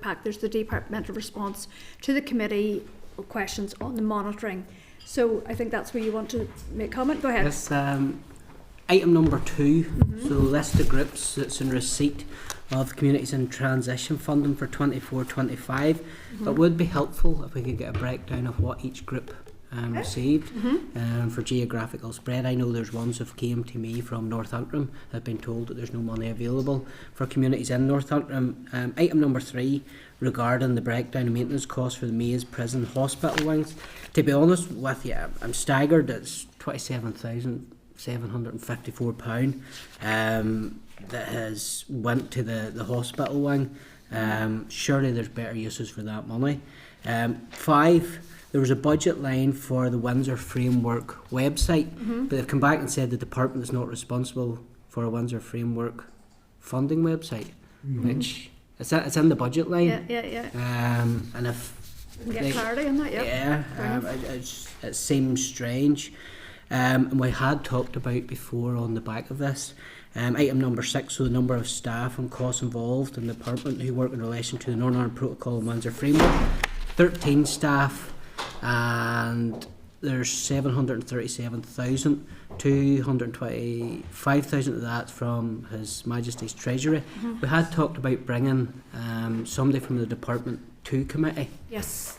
pack, there's the departmental response to the committee questions on the monitoring. So I think that's where you want to make comment. Go ahead. Yes, item number 2, so list of groups that's in receipt of Communities in Transition funding for 24-25. It would be helpful if we could get a breakdown of what each group received for geographical spread. I know there's ones that came to me from Northampton. I've been told that there's no money available for communities in Northampton. Item number 3, regarding the breakdown of maintenance costs for the Maze Prison Hospital wings. To be honest with you, I'm staggered. It's £27,754 that has went to the hospital wing. Surely there's better uses for that money. 5, there was a budget line for the Windsor Framework website, but they've come back and said the department is not responsible for a Windsor Framework funding website, which it's in the budget line. And if we can get clarity on that, it seems strange. And we had talked about before on the back of this. Item number 6, so the number of staff and costs involved in the department who work in relation to the Northern Ireland Protocol and Windsor Framework. 13 staff, and there's 737,000, 225,000 of that from His Majesty's Treasury. We had talked about bringing somebody from the department to committee. Yes.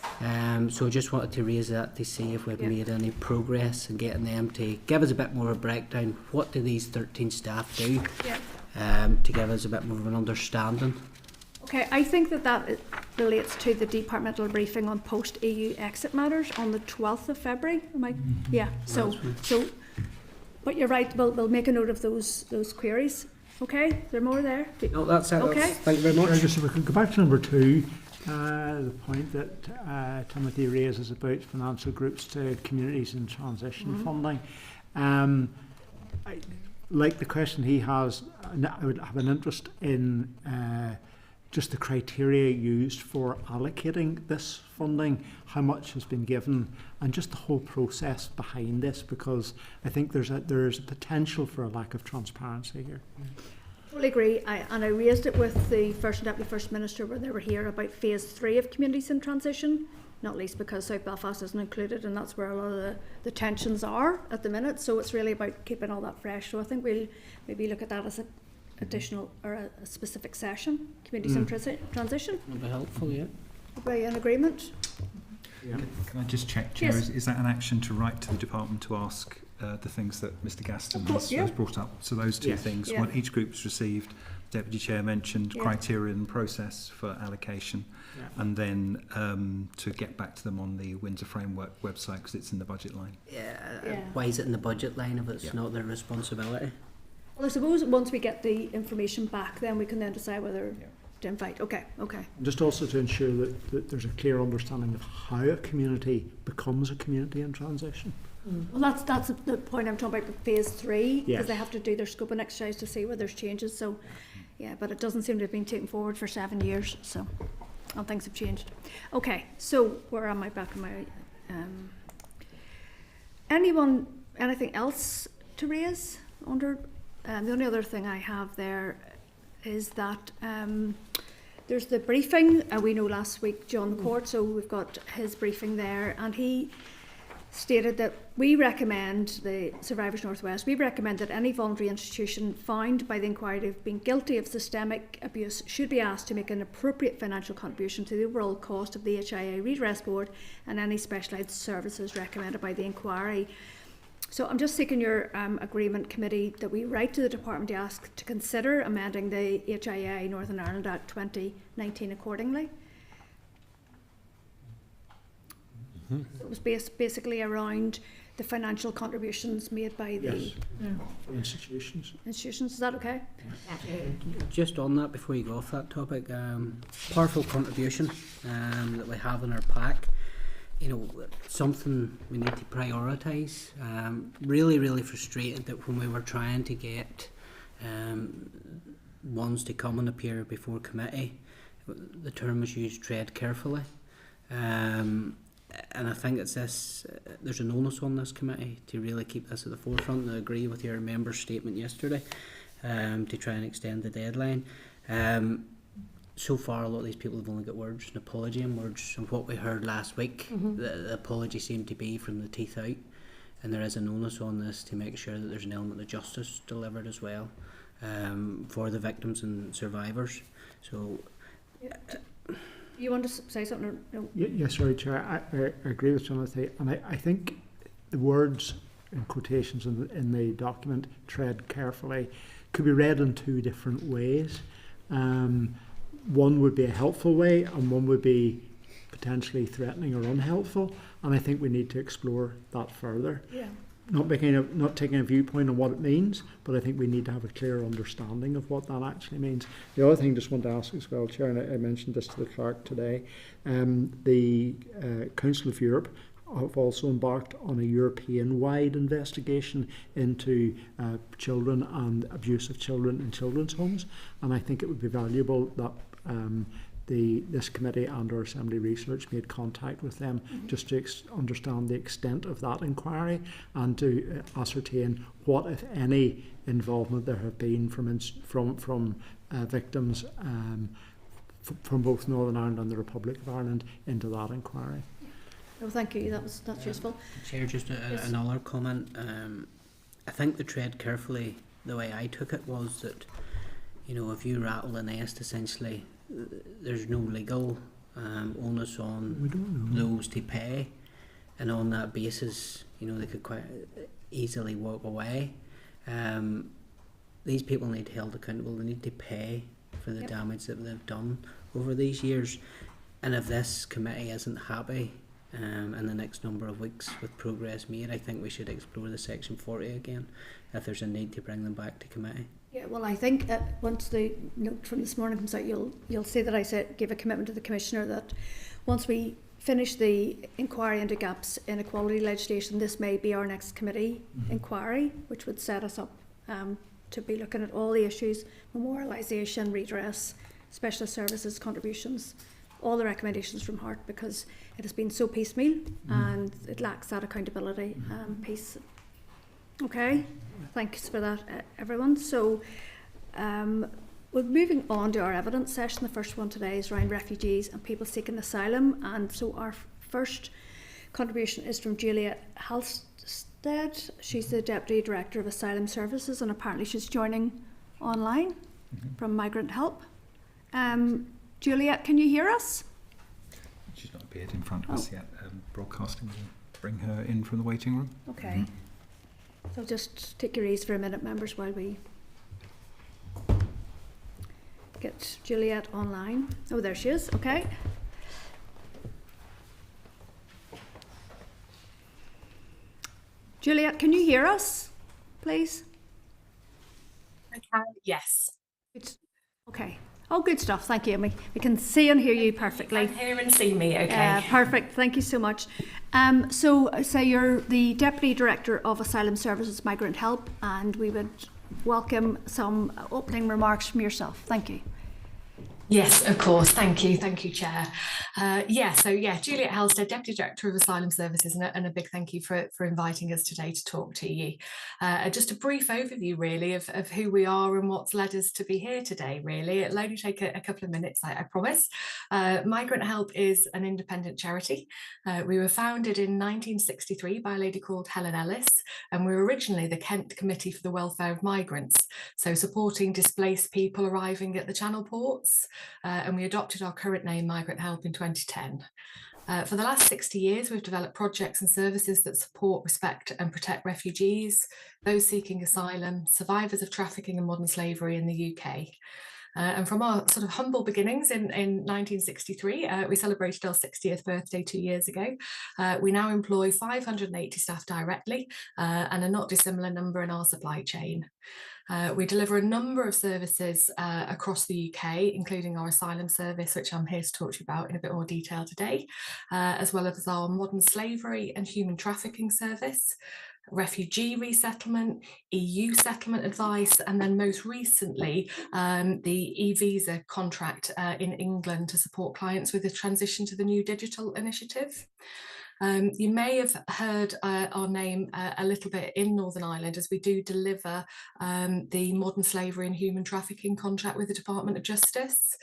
So I just wanted to raise that to see if we've made any progress in getting them to give us a bit more of a breakdown. What do these 13 staff do? To give us a bit more of an understanding. Okay, I think that relates to the departmental briefing on post-EU exit matters on the 12th of February. So, but you're right, we'll make a note of those queries. Okay, is there more there? No, that's it. Okay. Thank you very much. Just if we could go back to number 2, the point that Timothy raises about financial groups to communities in transition funding. Like the question he has, I would have an interest in just the criteria used for allocating this funding, how much has been given, and just the whole process behind this, because I think there's a potential for a lack of transparency here. Totally agree, and I raised it with the First and Deputy First Minister when they were here about phase 3 of communities in transition, not least because South Belfast isn't included, and that's where a lot of the tensions are at the minute. So it's really about keeping all that fresh. So I think we'll maybe look at that as an additional or a specific session, communities in transition. That'll be helpful, yeah. Are we in agreement? Yeah. Can I just check, Chair, Yes. is that an action to write to the department to ask the things that Mr Gaston has brought up? So those two things, what each group's received, Deputy Chair mentioned criteria and process for allocation, and then to get back to them on the Windsor Framework website because it's in the budget line. Why is it in the budget line if it's not their responsibility? Well, I suppose once we get the information back, then we can then decide whether to invite. Okay. Just also to ensure that there's a clear understanding of how a community becomes a community in transition. Well, that's the point I'm talking about with phase 3, because they have to do their scoping exercise to see whether there's changes. So, but it doesn't seem to have been taken forward for 7 years. So, things have changed. Okay, so where am I back in my? Anything else to raise under? The only other thing I have there is that there's the briefing. We know last week John Court, so we've got his briefing there, and he stated that we recommend, the Survivors Northwest, we recommend that any voluntary institution found by the inquiry to have been guilty of systemic abuse should be asked to make an appropriate financial contribution to the overall cost of the HIA Redress Board and any specialised services recommended by the inquiry. So I'm just seeking your agreement, committee, that we write to the department to ask to consider amending the HIA Northern Ireland Act 2019 accordingly. So it was basically around the financial contributions made by the institutions. Is that okay? Just on that, before you go off that topic, powerful contribution that we have in our pack. Something we need to prioritise. Really frustrated that when we were trying to get ones to come and appear before committee, the term was used, tread carefully. And I think it's this, there's an onus on this committee to really keep this at the forefront, and I agree with your member's statement yesterday to try and extend the deadline. so far a lot of these people have only got words, an apology and words. And what we heard last week, the apology seemed to be from the teeth out, and there is an onus on this to make sure that there's an element of justice delivered as well, for the victims and survivors. So you want to say something? Or no? Yeah, sorry, Chair. I agree with Jonathan, and I think the words in quotations in the document, tread carefully, could be read in two different ways. One would be a helpful way, and one would be potentially threatening or unhelpful. And I think we need to explore that further. Yeah. Not taking a viewpoint on what it means, but I think we need to have a clear understanding of what that actually means. The other thing I just want to ask as well, Chair, and I mentioned this to the clerk today, the Council of Europe have also embarked on a European-wide investigation into children and abuse of children in children's homes, and I think it would be valuable that this committee and our Assembly Research made contact with them just to understand the extent of that inquiry and to ascertain what, if any, involvement there have been from victims from both Northern Ireland and the Republic of Ireland into that inquiry. Oh, thank you. That's useful. Chair, just another comment. I think the tread carefully, the way I took it was that, if you rattle the nest, essentially, there's no legal onus on those to pay, and on that basis, they could quite easily walk away. These people need held accountable. They need to pay for the damage that they've done over these years, and if this committee isn't happy in the next number of weeks with progress made, I think we should explore the Section 40 again if there's a need to bring them back to committee. Yeah, well, I think that once the note from this morning comes out, you'll see that I gave a commitment to the Commissioner that once we finish the inquiry into gaps in equality legislation, this may be our next committee inquiry, which would set us up to be looking at all the issues: memorialisation, redress, specialist services, contributions, all the recommendations from Heart, because it has been so piecemeal and it lacks that accountability piece. Okay, thanks for that, everyone. So we're moving on to our evidence session. The first one today is around refugees and people seeking asylum, and so our first contribution is from Juliet Halstead. She's the Deputy Director of Asylum Services, and apparently she's joining online from Migrant Help. Juliet, can you hear us? She's not appeared in front of us yet. Broadcasting will bring her in from the waiting room. Okay. So just take your ease for a minute, members, while we get Juliet online. Oh, there she is. Okay. Juliet, can you hear us, please? I can, yes. Good. Okay. Oh, good stuff. Thank you. We can see and hear you perfectly. You can hear and see me, okay. Perfect. Thank you so much. So you're the Deputy Director of Asylum Services, Migrant Help, and we would welcome some opening remarks from yourself. Thank you. Yes, of course. Thank you, Chair. Juliet Halstead, Deputy Director of Asylum Services, and a big thank you for inviting us today to talk to you. Just a brief overview, really, of who we are and what's led us to be here today, really. It'll only take a couple of minutes, I promise. Migrant Help is an independent charity. We were founded in 1963 by a lady called Helen Ellis, and we were originally the Kent Committee for the Welfare of Migrants, so supporting displaced people arriving at the Channel ports. And we adopted our current name, Migrant Help, in 2010. For the last 60 years, we've developed projects and services that support, respect and protect refugees, those seeking asylum, survivors of trafficking and modern slavery in the UK. And from our sort of humble beginnings in 1963, we celebrated our 60th birthday 2 years ago. We now employ 580 staff directly and a not dissimilar number in our supply chain. We deliver a number of services across the UK, including our asylum service, which I'm here to talk to you about in a bit more detail today, as well as our modern slavery and human trafficking service, refugee resettlement, EU settlement advice, and then most recently the e-visa contract in England to support clients with the transition to the new digital initiative. You may have heard our name a little bit in Northern Ireland, as we do deliver the modern slavery and human trafficking contract with the Department of Justice.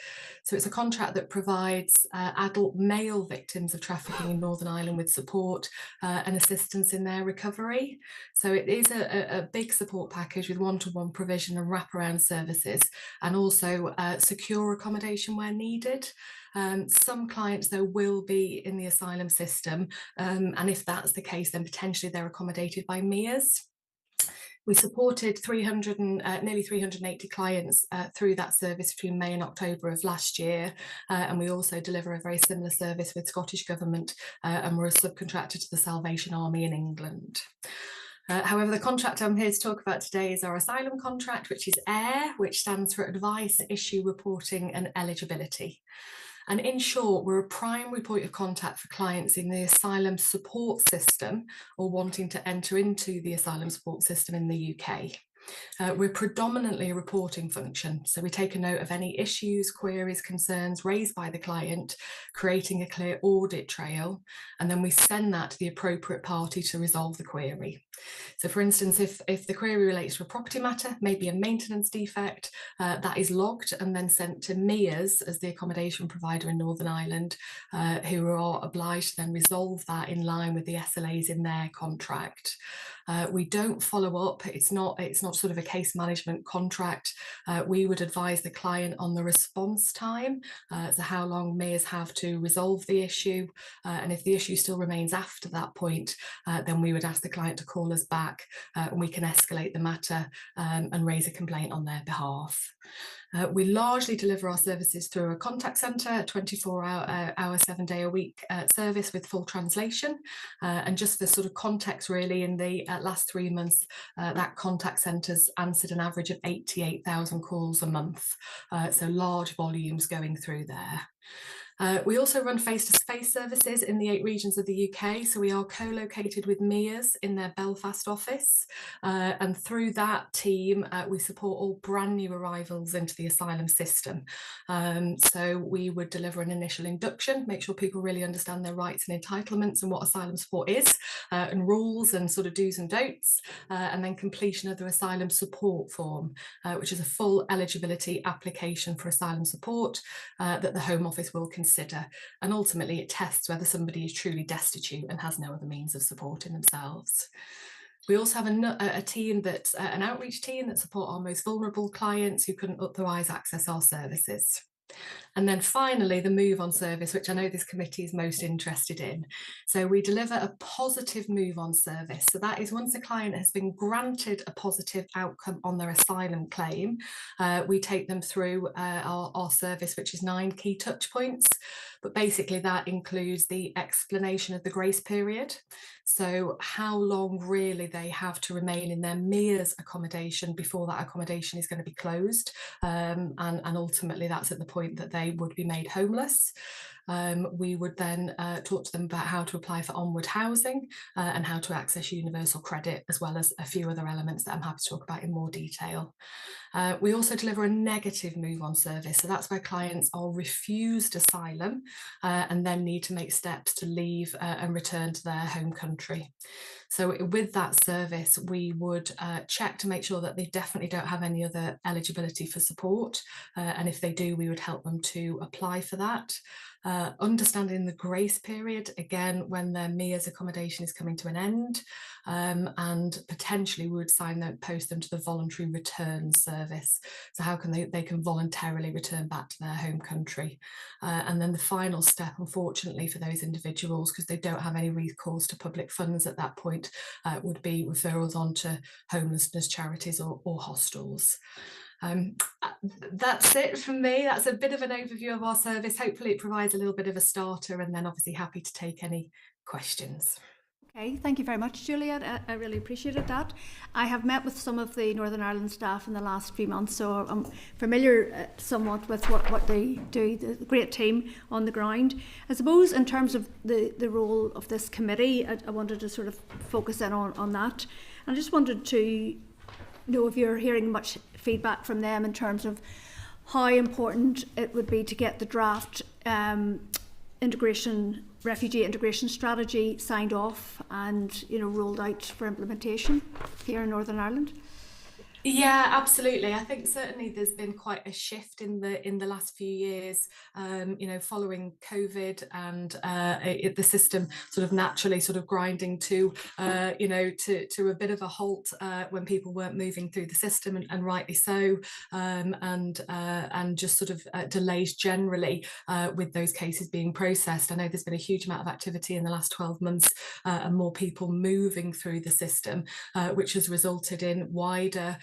So it's a contract that provides adult male victims of trafficking in Northern Ireland with support and assistance in their recovery. So it is a big support package with one-to-one provision and wraparound services, and also secure accommodation where needed. Some clients, though, will be in the asylum system, and if that's the case, then potentially they're accommodated by MEAs. We supported nearly 380 clients through that service between May and October of last year, and we also deliver a very similar service with Scottish Government, and we're a subcontractor to the Salvation Army in England. However, the contract I'm here to talk about today is our asylum contract, which is AIR, which stands for Advice, Issue, Reporting and Eligibility. And in short, we're a primary point of contact for clients in the asylum support system or wanting to enter into the asylum support system in the UK. We're predominantly a reporting function, so we take a note of any issues, queries, concerns raised by the client, creating a clear audit trail, and then we send that to the appropriate party to resolve the query. So for instance, if the query relates to a property matter, maybe a maintenance defect, that is logged and then sent to MEAs as the accommodation provider in Northern Ireland, who are obliged to then resolve that in line with the SLAs in their contract. We don't follow up. It's not sort of a case management contract. We would advise the client on the response time, so how long MEAs have to resolve the issue, and if the issue still remains after that point, then we would ask the client to call us back, and we can escalate the matter and raise a complaint on their behalf. We largely deliver our services through a contact centre, 24-hour, 7-day-a-week service with full translation. And just for sort of context, really, in the last 3 months, that contact centre's answered an average of 88,000 calls a month. So large volumes going through there. We also run face-to-face services in the 8 regions of the UK, so we are co-located with MEAs in their Belfast office, and through that team we support all brand new arrivals into the asylum system. So we would deliver an initial induction, make sure people really understand their rights and entitlements and what asylum support is, and rules and sort of do's and don'ts, and then completion of the asylum support form, which is a full eligibility application for asylum support that the Home Office will consider, and ultimately it tests whether somebody is truly destitute and has no other means of supporting themselves. We also have a team that's an outreach team that support our most vulnerable clients who couldn't otherwise access our services. And then finally, the Move On service, which I know this committee is most interested in. So we deliver a positive Move On service. So that is once a client has been granted a positive outcome on their asylum claim, we take them through our service, which is 9 key touch points. But basically that includes the explanation of the grace period. So how long really they have to remain in their MEAs accommodation before that accommodation is going to be closed. And ultimately that's at the point that they would be made homeless. We would then talk to them about how to apply for onward housing and how to access universal credit, as well as a few other elements that I'm happy to talk about in more detail. We also deliver a negative Move On service. So that's where clients are refused asylum and then need to make steps to leave and return to their home country. So with that service, we would check to make sure that they definitely don't have any other eligibility for support. And if they do, we would help them to apply for that. Understanding the grace period, again, when their MEAs accommodation is coming to an end, and potentially we would post them to the voluntary return service. So how can they can voluntarily return back to their home country. And then the final step, unfortunately, for those individuals, because they don't have any recourse to public funds at that point, would be referrals onto homelessness charities or hostels. That's it from me. That's a bit of an overview of our service. Hopefully it provides a little bit of a starter, and then obviously happy to take any questions. Okay, thank you very much, Juliet. I really appreciated that. I have met with some of the Northern Ireland staff in the last few months, so I'm familiar somewhat with what they do, the great team on the ground. I suppose in terms of the role of this committee, I wanted to sort of focus in on that. I just wanted to know if you're hearing much feedback from them in terms of how important it would be to get the draft refugee integration strategy signed off and rolled out for implementation here in Northern Ireland? Yeah, absolutely. I think certainly there's been quite a shift in the last few years, following COVID and the system sort of naturally sort of grinding to a bit of a halt when people weren't moving through the system, and rightly so, and just sort of delays generally with those cases being processed. I know there's been a huge amount of activity in the last 12 months and more people moving through the system, which has resulted in wider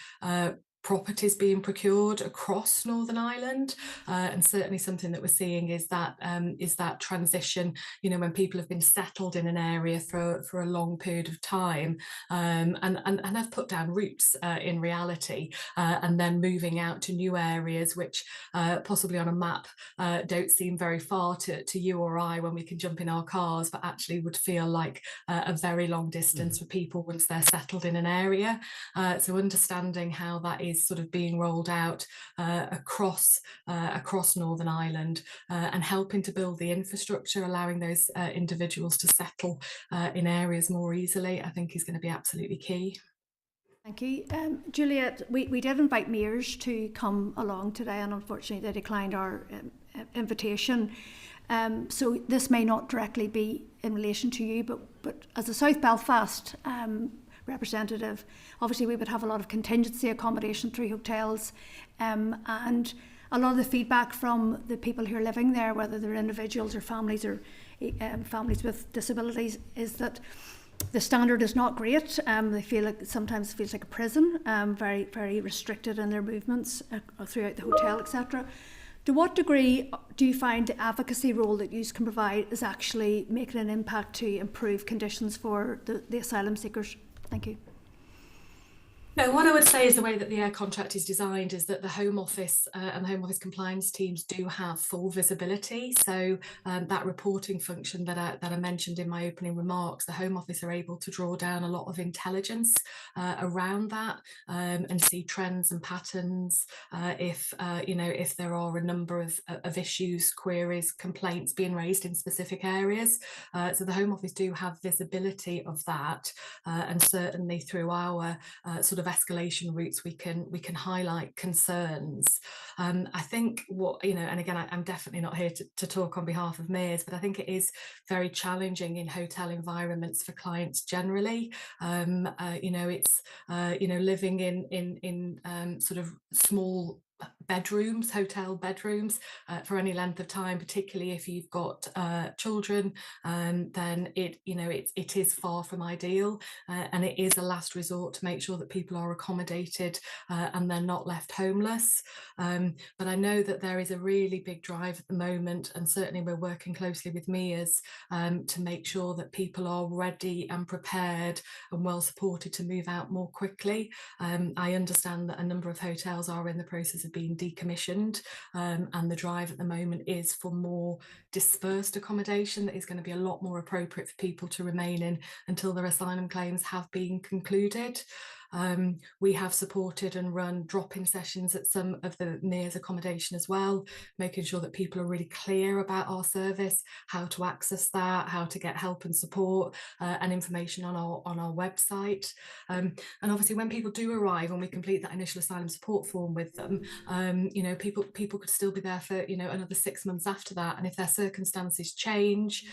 properties being procured across Northern Ireland, and certainly something that we're seeing is that transition. When people have been settled in an area for a long period of time, and have put down roots in reality, and then moving out to new areas which possibly on a map don't seem very far to you or I when we can jump in our cars, but actually would feel like a very long distance for people once they're settled in an area. So understanding how that is sort of being rolled out across Northern Ireland, and helping to build the infrastructure, allowing those individuals to settle in areas more easily, I think is going to be absolutely key. Thank you. Juliet, we did invite mayors to come along today, and unfortunately they declined our invitation. So this may not directly be in relation to you, but as a South Belfast representative, obviously we would have a lot of contingency accommodation through hotels, and a lot of the feedback from the people who are living there, whether they're individuals or families with disabilities, is that the standard is not great. They feel like sometimes it feels like a prison, very, very restricted in their movements throughout the hotel, etc. To what degree do you find the advocacy role that you can provide is actually making an impact to improve conditions for the asylum seekers? Thank you. No, what I would say is the way that the air contract is designed is that the Home Office and the Home Office compliance teams do have full visibility. So that reporting function that I mentioned in my opening remarks, the Home Office are able to draw down a lot of intelligence around that, and see trends and patterns. If there are a number of issues, queries, complaints being raised in specific areas, so the Home Office do have visibility of that, and certainly through our sort of escalation routes we can highlight concerns. I think and again I'm definitely not here to talk on behalf of mayors, but I think it is very challenging in hotel environments for clients generally. It's living in sort of small bedrooms, hotel bedrooms, for any length of time, particularly if you've got children, then it is far from ideal, and it is a last resort to make sure that people are accommodated and they're not left homeless. But I know that there is a really big drive at the moment, and certainly we're working closely with mayors to make sure that people are ready and prepared and well supported to move out more quickly. I understand that a number of hotels are in the process of being decommissioned, and the drive at the moment is for more dispersed accommodation that is going to be a lot more appropriate for people to remain in until their asylum claims have been concluded. We have supported and run drop-in sessions at some of the mayors' accommodation as well, making sure that people are really clear about our service, how to access that, how to get help and support, and information on our website. And obviously when people do arrive and we complete that initial asylum support form with them, people could still be there for another 6 months after that, and if their circumstances change,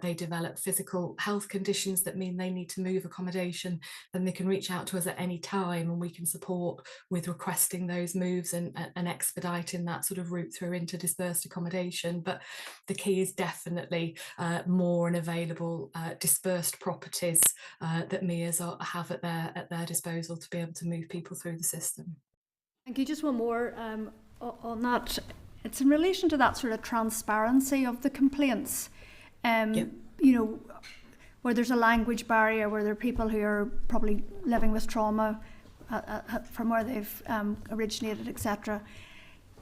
they develop physical health conditions that mean they need to move accommodation, then they can reach out to us at any time and we can support with requesting those moves and expediting that sort of route through into dispersed accommodation. But the key is definitely more and available dispersed properties that mayors have at their disposal to be able to move people through the system. Thank you. Just one more on that. It's in relation to that sort of transparency of the complaints. Where there's a language barrier, where there are people who are probably living with trauma from where they've originated, etc.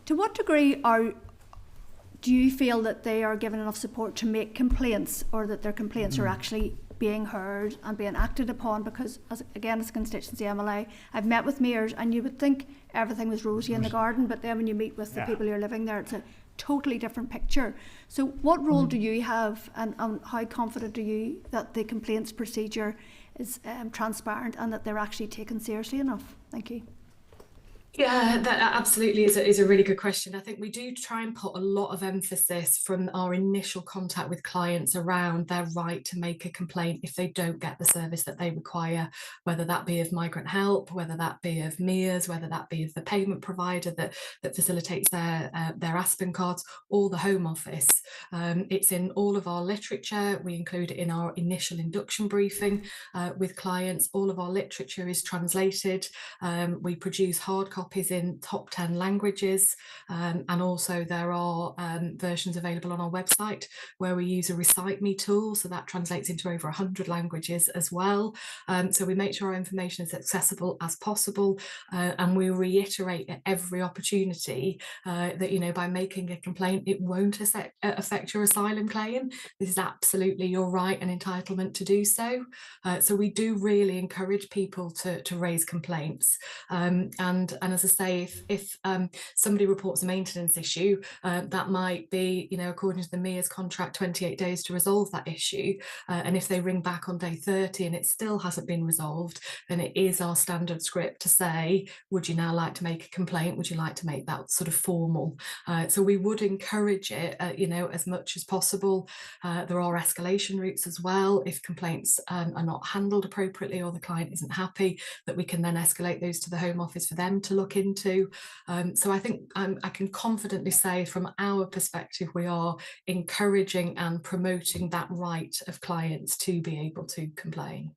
To what degree do you feel that they are given enough support to make complaints, or that their complaints are actually being heard and being acted upon? Because as a constituency MLA, I've met with mayors and you would think everything was rosy in the garden, but then when you meet with the people who are living there, it's a totally different picture. So what role do you have, and how confident are you that the complaints procedure is transparent and that they're actually taken seriously enough? Thank you. Yeah, that absolutely is a really good question. I think we do try and put a lot of emphasis from our initial contact with clients around their right to make a complaint if they don't get the service that they require, whether that be of migrant help, whether that be of MEAs, whether that be of the payment provider that facilitates their Aspen cards, or the Home Office. It's in all of our literature. We include it in our initial induction briefing with clients. All of our literature is translated. We produce hard copies in top 10 languages, and also there are versions available on our website where we use a Recite Me tool, so that translates into over 100 languages as well. So we make sure our information is accessible as possible, and we reiterate at every opportunity that, by making a complaint, it won't affect your asylum claim. This is absolutely your right and entitlement to do so. So we do really encourage people to raise complaints, and as I say, if somebody reports a maintenance issue, that might be, according to the MEA's contract, 28 days to resolve that issue. And if they ring back on day 30 and it still hasn't been resolved, then it is our standard script to say, would you now like to make a complaint? Would you like to make that sort of formal? So we would encourage it, as much as possible. There are escalation routes as well. If complaints are not handled appropriately or the client isn't happy, that we can then escalate those to the Home Office for them to look into. So I think I can confidently say from our perspective, we are encouraging and promoting that right of clients to be able to complain.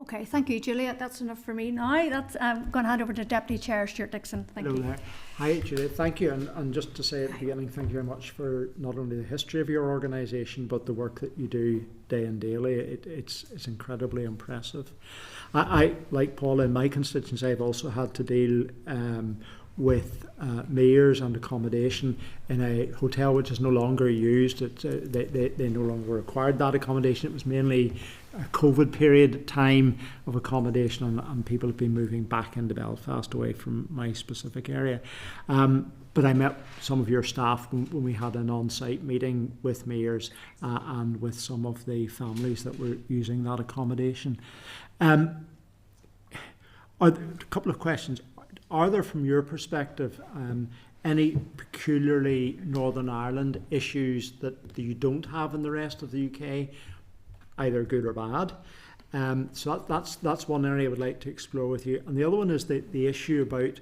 Okay, thank you, Juliet. That's enough for me now. I'm going to hand over to Deputy Chair Stuart Dixon. Thank you. There. Hi, Juliet. Thank you. And just to say at the beginning, thank you very much for not only the history of your organisation, but the work that you do day and daily. It's incredibly impressive. I, like Paul, in my constituency, I've also had to deal with MEAs and accommodation in a hotel which is no longer used. They no longer required that accommodation. It was mainly a COVID period time of accommodation, and people have been moving back into Belfast away from my specific area. But I met some of your staff when we had an on-site meeting with MEAs and with some of the families that were using that accommodation. A couple of questions. Are there, from your perspective, any peculiarly Northern Ireland issues that you don't have in the rest of the UK, either good or bad? So that's one area I would like to explore with you. And the other one is the issue about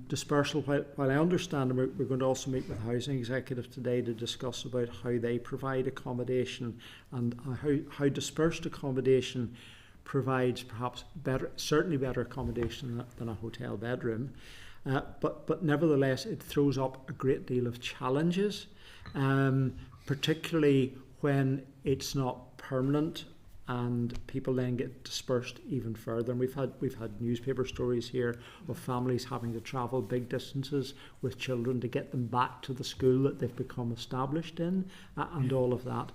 dispersal. While I understand, and we're going to also meet with housing executive today to discuss about how they provide accommodation and how dispersed accommodation provides perhaps certainly better accommodation than a hotel bedroom, but nevertheless it throws up a great deal of challenges, particularly when it's not permanent and people then get dispersed even further. And we've had newspaper stories here of families having to travel big distances with children to get them back to the school that they've become established in, and all of that.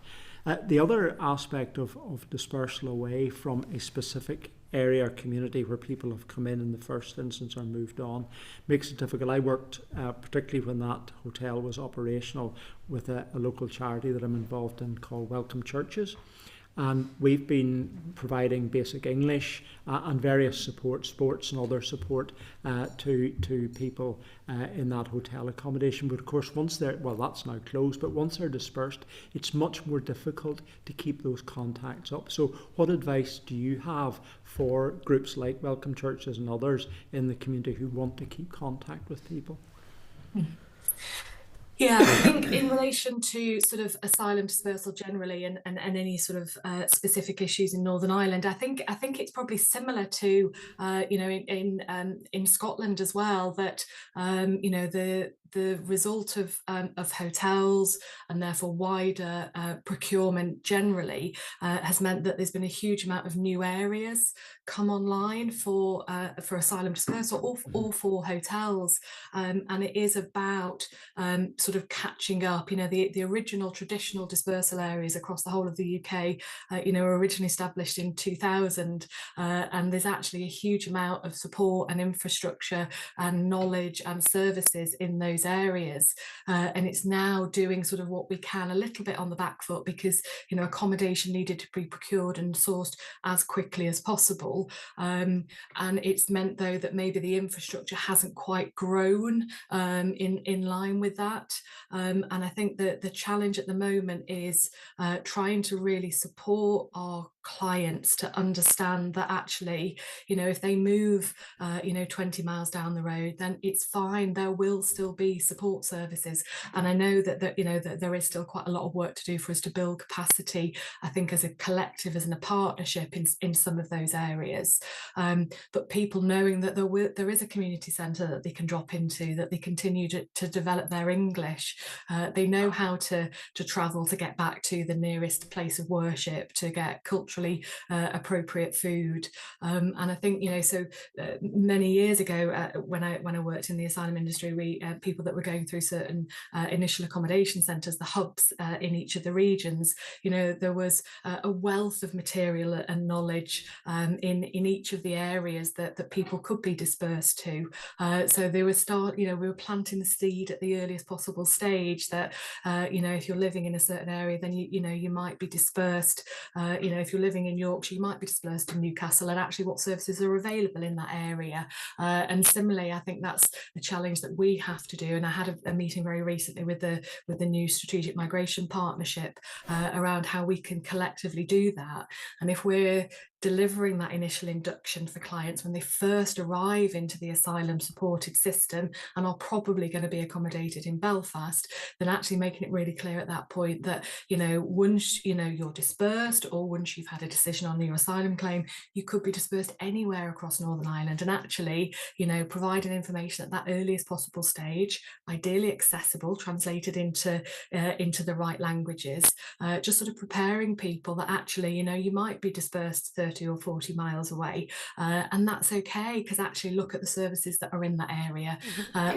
The other aspect of dispersal away from a specific area or community where people have come in the first instance or moved on makes it difficult. I worked, particularly when that hotel was operational, with a local charity that I'm involved in called Welcome Churches. And we've been providing basic English and various support, sports and other support to people in that hotel accommodation. But of course, once that's now closed, but once they're dispersed, it's much more difficult to keep those contacts up. So what advice do you have for groups like Welcome Churches and others in the community who want to keep contact with people? Yeah, I think in relation to sort of asylum dispersal generally and any sort of specific issues in Northern Ireland, I think it's probably similar to in Scotland as well, that the result of hotels and therefore wider procurement generally has meant that there's been a huge amount of new areas come online for asylum dispersal or for hotels, and it is about sort of catching up. The original traditional dispersal areas across the whole of the UK were originally established in 2000, and there's actually a huge amount of support and infrastructure and knowledge and services in those those areas, and it's now doing sort of what we can a little bit on the back foot, because accommodation needed to be procured and sourced as quickly as possible, and it's meant though that maybe the infrastructure hasn't quite grown in line with that, and I think that the challenge at the moment is trying to really support our clients to understand that actually, if they move 20 miles down the road, then it's fine, there will still be support services. And I know that that there is still quite a lot of work to do for us to build capacity, I think, as a collective, as in a partnership in some of those areas, but people knowing that there is a community centre that they can drop into, that they continue to develop their English, they know how to travel to get back to the nearest place of worship, to get culturally appropriate food, and I think many years ago, when I worked in the asylum industry, we people that were going through certain initial accommodation centres, the hubs in each of the regions, there was a wealth of material and knowledge in each of the areas that people could be dispersed to. So they were we were planting the seed at the earliest possible stage that if you're living in a certain area, then you might be dispersed. If you're living in Yorkshire, you might be dispersed to Newcastle, and actually what services are available in that area. And similarly, I think that's the challenge that we have to do. And I had a meeting very recently with the new strategic migration partnership around how we can collectively do that. And if we're delivering that initial induction for clients when they first arrive into the asylum supported system and are probably going to be accommodated in Belfast, then actually making it really clear at that point that once you're dispersed, or once you've had a decision on your asylum claim, you could be dispersed anywhere across Northern Ireland, and actually providing information at that earliest possible stage, ideally accessible, translated into the right languages, just sort of preparing people that actually you might be dispersed 30 or 40 miles away, and that's okay, because actually look at the services that are in that area,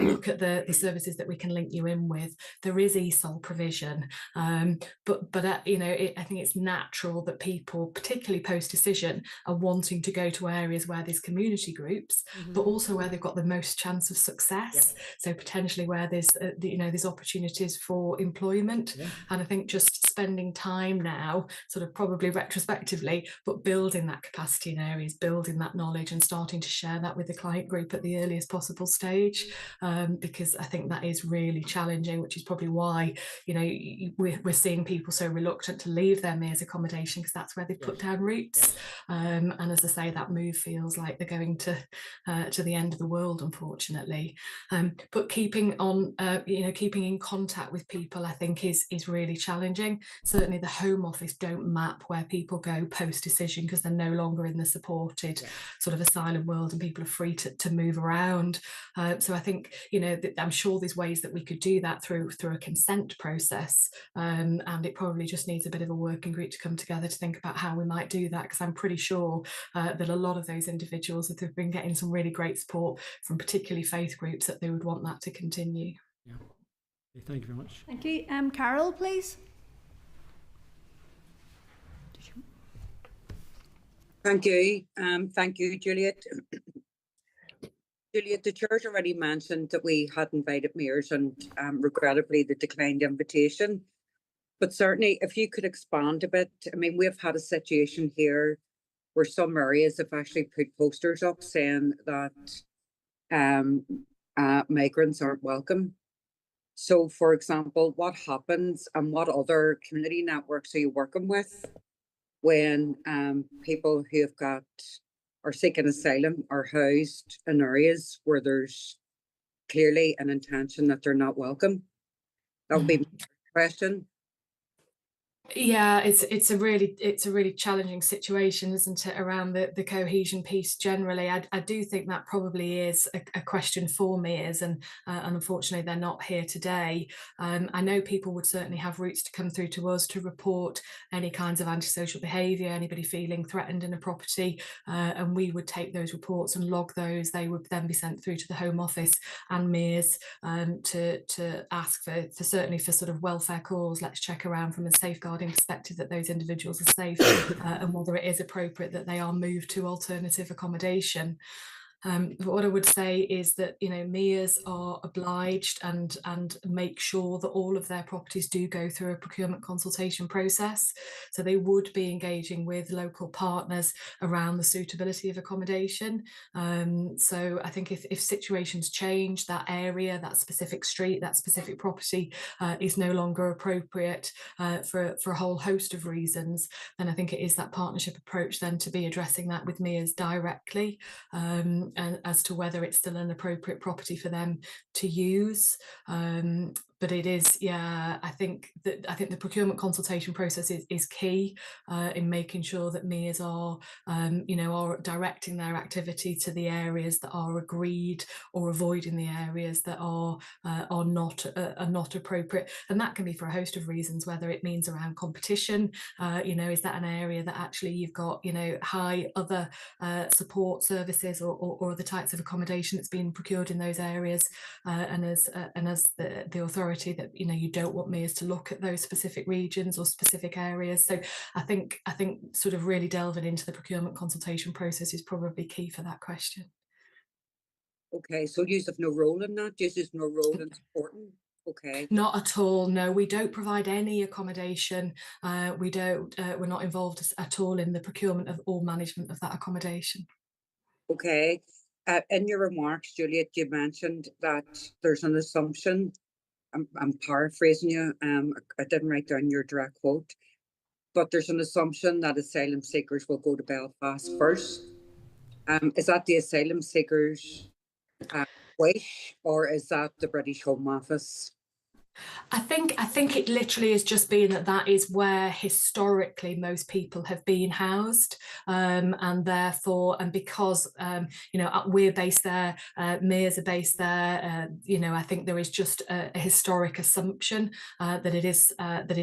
look at the services that we can link you in with. There is ESOL provision, but I think it's natural that people, particularly post decision, are wanting to go to areas where there's community groups, but also where they've got the most chance of success. So potentially where there's there's opportunities for employment. And I think just spending time now, sort of probably retrospectively, but building that capacity in areas, building that knowledge, and starting to share that with the client group at the earliest possible stage, because I think that is really challenging, which is probably why we're seeing people so reluctant to leave their mears accommodation, because that's where they've put down roots. And as I say, that move feels like they're going to the end of the world, unfortunately. But keeping in contact with people, I think is really challenging. Certainly the Home Office don't map where people go post decision, because they're no longer in the supported sort of asylum world, and people are free to move around. So I think I'm sure there's ways that we could do that through a consent process, and it probably just needs a bit of a working group to come together to think about how we might do that, because I'm pretty sure that a lot of those individuals that have been getting some really great support from particularly faith groups, that they would want that to continue. Thank you very much. Thank you. Carol, please. Thank you, Juliet. Juliet, the chair's already mentioned that we had invited mayors, and regrettably they declined the invitation. But certainly, if you could expand a bit, I mean, we've had a situation here where some areas have actually put posters up saying that migrants aren't welcome. So, for example, what happens, and what other community networks are you working with when people who are seeking asylum are housed in areas where there's clearly an intention that they're not welcome? That would be my question. Yeah, it's a really challenging situation, isn't it, around the cohesion piece generally. I do think that probably is a question for mayors, and unfortunately they're not here today. I know people would certainly have routes to come through to us to report any kinds of antisocial behaviour, anybody feeling threatened in a property, and we would take those reports and log those. They would then be sent through to the Home Office and mayors to ask for certainly for sort of welfare calls. Let's check around from a safeguarding perspective that those individuals are safe, and whether it is appropriate that they are moved to alternative accommodation. But what I would say is that, you know, MEAs are obliged and make sure that all of their properties do go through a procurement consultation process. So they would be engaging with local partners around the suitability of accommodation. So I think if situations change, that area, that specific street, that specific property is no longer appropriate for a whole host of reasons, then I think it is that partnership approach then to be addressing that with MEAs directly, and as to whether it's still an appropriate property for them to use. But it is, yeah, I think the procurement consultation process is key in making sure that MEAs are, you know, are directing their activity to the areas that are agreed, or avoiding the areas that are not appropriate. And that can be for a host of reasons, whether it means around competition, you know, is that an area that actually you've got, you know, high other support services or the types of accommodation that's been procured in those areas, and as the authority that, you know, you don't want MEAs to look at those specific regions or specific areas. So I think sort of really delving into the procurement consultation process is probably key for that question. Okay, so you have no role in that? You have no role in supporting? Okay. Not at all. No, we don't provide any accommodation. We're not involved at all in the procurement of or management of that accommodation. Okay. In your remarks, Juliet, you mentioned that there's an assumption. I'm paraphrasing you. I didn't write down your direct quote, but there's an assumption that asylum seekers will go to Belfast first. Is that the asylum seekers' wish, or is that the British Home Office? I think it literally has just been that is where historically most people have been housed, and therefore, and because you know, we're based there, MEAs are based there, you know, I think there is just a historic assumption that it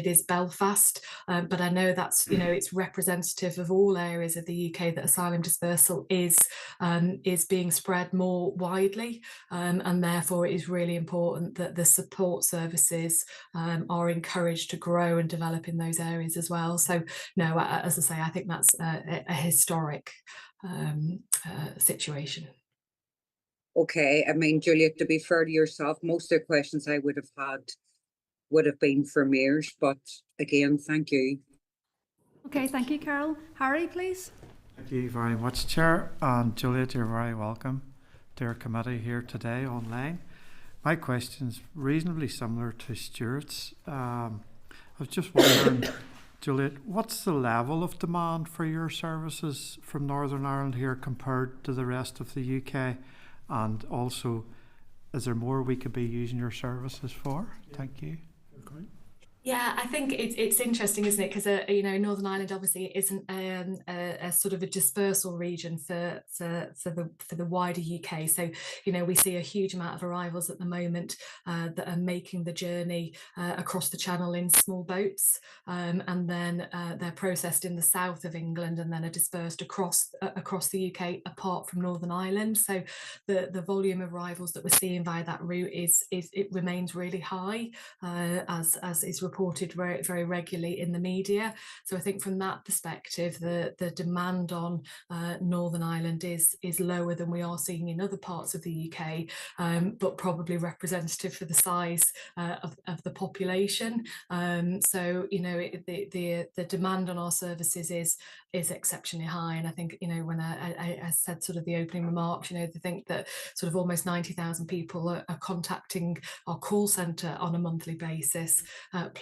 is Belfast, but I know that's, you know, it's representative of all areas of the UK that asylum dispersal is being spread more widely, and therefore it is really important that the support services are encouraged to grow and develop in those areas as well. So no, as I say, I think that's a historic situation. Okay, I mean, Juliet, to be fair to yourself, most of the questions I would have had would have been for MEAs, but again, thank you. Okay, thank you, Carol. Harry, please. Thank you very much, Chair. And Juliet, you're very welcome to our committee here today online. My question's reasonably similar to Stuart's. I was just wondering, Juliet, what's the level of demand for your services from Northern Ireland here compared to the rest of the UK? And also, is there more we could be using your services for? Thank you. Okay. Yeah, I think it's interesting, isn't it? Because you know, Northern Ireland obviously isn't a sort of a dispersal region for the wider UK. So you know, we see a huge amount of arrivals at the moment that are making the journey across the Channel in small boats, and then they're processed in the south of England and then are dispersed across the UK, apart from Northern Ireland. So the volume of arrivals that we're seeing via that route it remains really high, as is reported very, very regularly in the media. So I think from that perspective, the demand on Northern Ireland is lower than we are seeing in other parts of the UK, but probably representative for the size of the population. So you know, the demand on our services is exceptionally high, and I think, you know, when I said sort of the opening remarks, you know, to think that sort of almost 90,000 people are contacting our call centre on a monthly basis,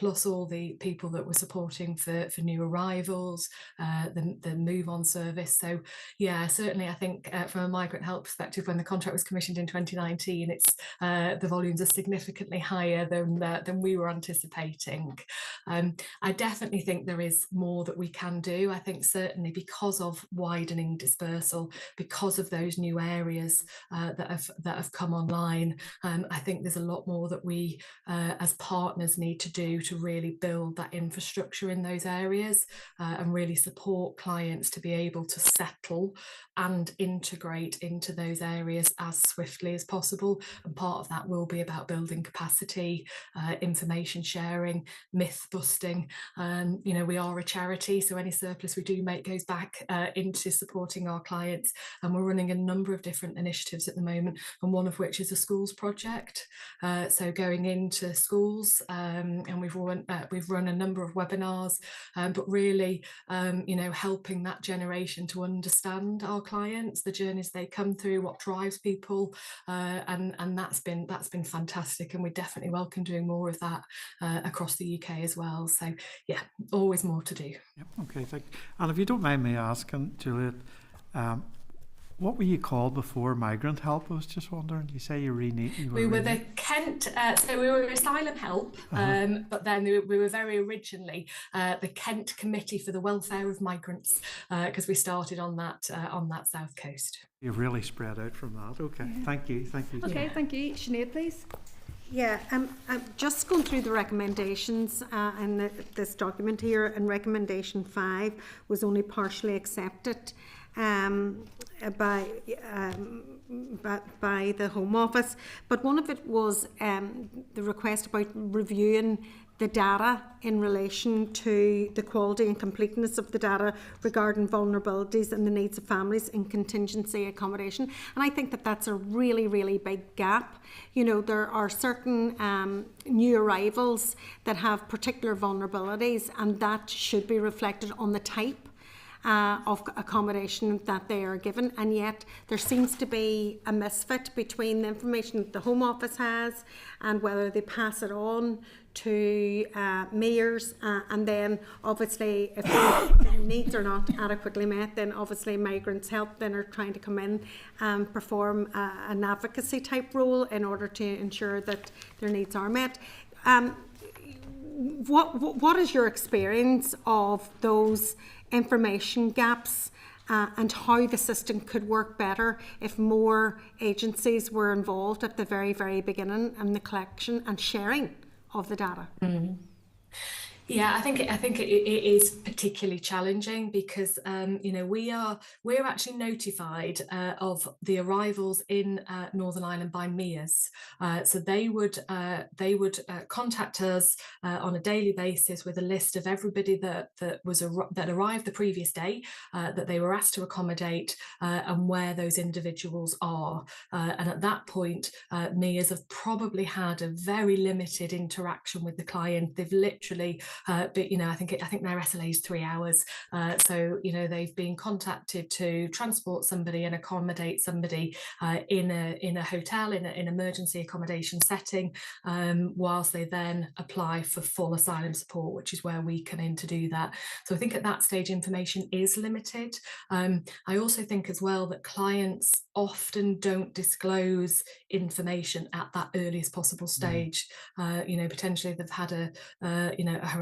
plus all the people that we're supporting for new arrivals, the move on service. So yeah, certainly I think from a migrant help perspective, when the contract was commissioned in 2019, it's the volumes are significantly higher than we were anticipating. I definitely think there is more that we can do. I think certainly because of widening dispersal, because of those new areas that have come online, I think there's a lot more that we as partners need to do to to really build that infrastructure in those areas and really support clients to be able to settle and integrate into those areas as swiftly as possible. And part of that will be about building capacity, information sharing, myth busting. You know, we are a charity, so any surplus we do make goes back into supporting our clients, and we're running a number of different initiatives at the moment, and one of which is a schools project. So going into schools, and we've run a number of webinars, but really, you know, helping that generation to understand our clients, the journeys they come through, what drives people, and that's been fantastic, and we definitely welcome doing more of that across the UK as well. So yeah, always more to do. Yep. Okay, thank you. And if you don't mind me asking, Juliet, what were you called before Migrant Help? I was just wondering. You say you we were the Kent, so we were Asylum Help, but then we were very originally the Kent Committee for the Welfare of Migrants, because we started on that south coast. You've really spread out from that. Okay, yeah. Thank you. Okay, thank you. Sinead, please. Yeah, I'm just going through the recommendations in this document here, and recommendation 5 was only partially accepted by the Home Office, but one of it was the request about reviewing the data in relation to the quality and completeness of the data regarding vulnerabilities and the needs of families in contingency accommodation. And I think that that's a really, really big gap. You know, there are certain new arrivals that have particular vulnerabilities, and that should be reflected on the type of accommodation that they are given, and yet there seems to be a misfit between the information that the Home Office has and whether they pass it on to mayors, and then obviously if the needs are not adequately met, then obviously Migrants Help then are trying to come in and perform an advocacy type role in order to ensure that their needs are met. What is your experience of those information gaps and how the system could work better if more agencies were involved at the very, very beginning in the collection and sharing of the data? Mm. Yeah, I think it is particularly challenging because you know, we're actually notified of the arrivals in Northern Ireland by MEAs, so they would contact us on a daily basis with a list of everybody that arrived the previous day, that they were asked to accommodate, and where those individuals are, and at that point MEAs have probably had a very limited interaction with the client. They've literally but you know, I think their SLA is 3 hours, so you know, they've been contacted to transport somebody and accommodate somebody in a hotel, in an emergency accommodation setting, whilst they then apply for full asylum support, which is where we come in to do that. So I think at that stage information is limited. I also think as well that clients often don't disclose information at that earliest possible stage. You know, potentially they've had a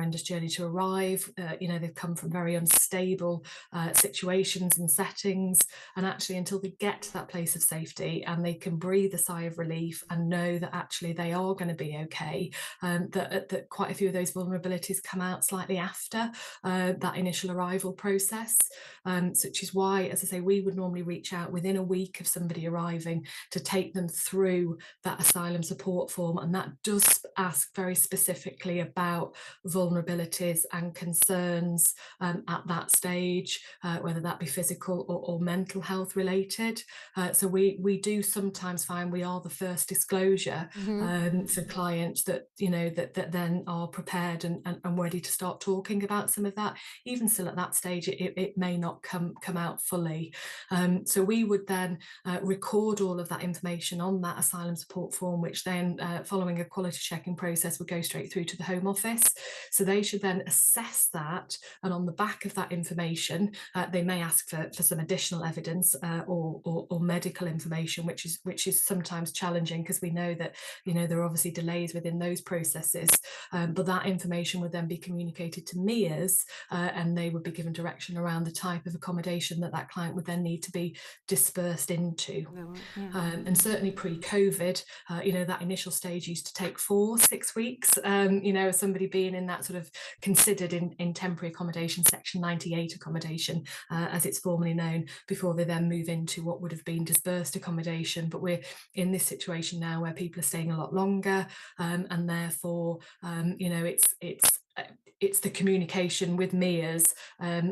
horrendous journey to arrive, you know, they've come from very unstable situations and settings, and actually until they get to that place of safety and they can breathe a sigh of relief and know that actually they are going to be okay, that quite a few of those vulnerabilities come out slightly after that initial arrival process, which is why, as I say, we would normally reach out within a week of somebody arriving to take them through that asylum support form, and that does ask very specifically about vulnerabilities and concerns at that stage, whether that be physical or mental health related. So we do sometimes find we are the first disclosure for clients that, you know, that then are prepared and ready to start talking about some of that. Even still at that stage, it may not come out fully. So we would then record all of that information on that asylum support form, which then, following a quality checking process, would go straight through to the Home Office. So they should then assess that and on the back of that information, they may ask for some additional evidence or medical information, which is sometimes challenging, because we know that there are obviously delays within those processes. But that information would then be communicated to MEAs, and they would be given direction around the type of accommodation that client would then need to be dispersed into. And certainly pre-COVID, that initial stage used to take 4-6 weeks, somebody being in that sort of considered in temporary accommodation, section 98 accommodation, as it's formally known, before they then move into what would have been dispersed accommodation. But we're in this situation now where people are staying a lot longer, and therefore it's the communication with MEAs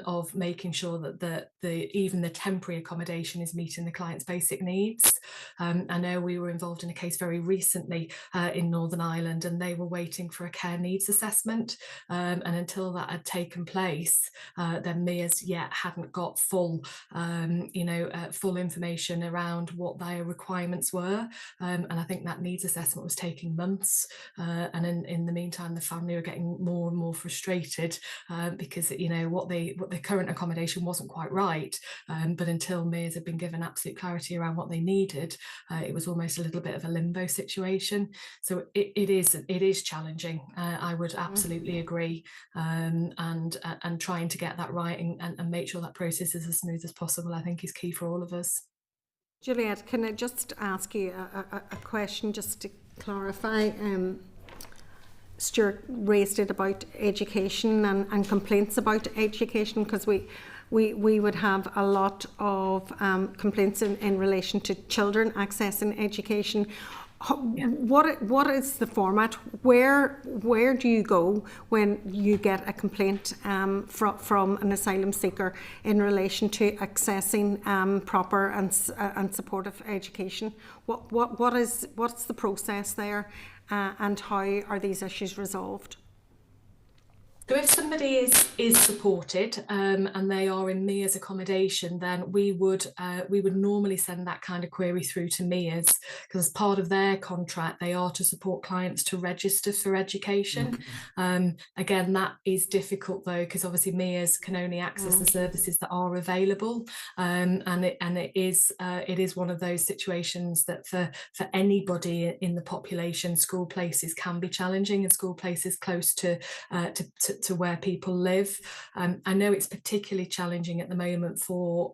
of making sure that even the temporary accommodation is meeting the client's basic needs. I know we were involved in a case very recently in Northern Ireland, and they were waiting for a care needs assessment, and until that had taken place, then MEAs yet hadn't got full information around what their requirements were, and I think that needs assessment was taking months, and in the meantime the family were getting more and more frustrated because what the current accommodation wasn't quite right, but until MEAs had been given absolute clarity around what they needed, it was almost a little bit of a limbo situation. So it is challenging. I would absolutely agree, and trying to get that right and make sure that process is as smooth as possible, I think, is key for all of us. Juliet, can I just ask you a question just to clarify? Stuart raised it about education and complaints about education, because we would have a lot of complaints in relation to children accessing education. What is the format? Where do you go when you get a complaint from an asylum seeker in relation to accessing proper and supportive education? What's the process there, and how are these issues resolved? So if somebody is supported and they are in MEAs accommodation, then we would normally send that kind of query through to MEAs, because as part of their contract they are to support clients to register for education. Again, that is difficult though, because obviously MEAs can only access the services that are available, and it is one of those situations that for anybody in the population, school places can be challenging, and school places close to where people live. I know it's particularly challenging at the moment for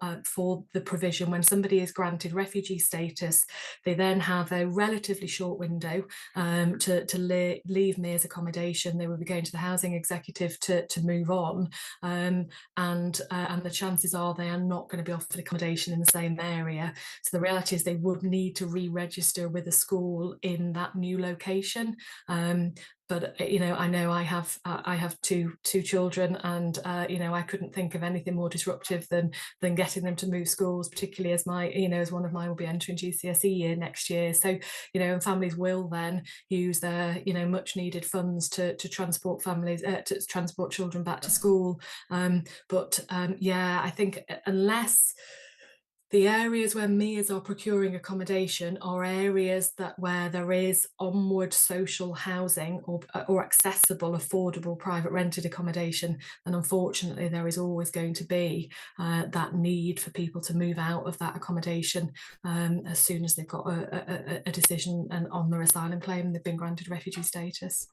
the provision when somebody is granted refugee status. They then have a relatively short window to leave MEAs accommodation. They will be going to the housing executive to move on, and the chances are they are not going to be offered accommodation in the same area. So the reality is they would need to re-register with a school in that new location. But I know I have two children, and I couldn't think of anything more disruptive than getting them to move schools, particularly as as one of mine will be entering GCSE year next year. So and families will then use their much needed funds to transport families to transport children back to school. I think unless the areas where MEAs are procuring accommodation are areas where there is onward social housing or accessible, affordable, private rented accommodation, and unfortunately there is always going to be that need for people to move out of that accommodation as soon as they've got a decision on their asylum claim and they've been granted refugee status.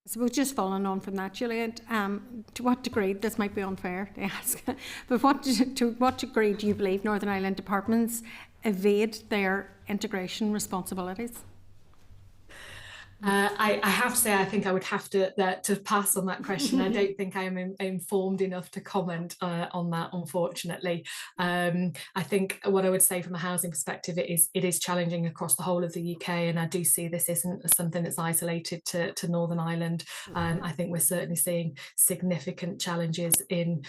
So just following on from that, Juliet, to what degree, this might be unfair to ask, but to what degree do you believe Northern Ireland departments evade their integration responsibilities? I have to say, I think I would have to pass on that question. I don't think I'm informed enough to comment on that, unfortunately. I think what I would say from a housing perspective, it is challenging across the whole of the UK, and I do see this isn't something that's isolated to Northern Ireland. I think we're certainly seeing significant challenges in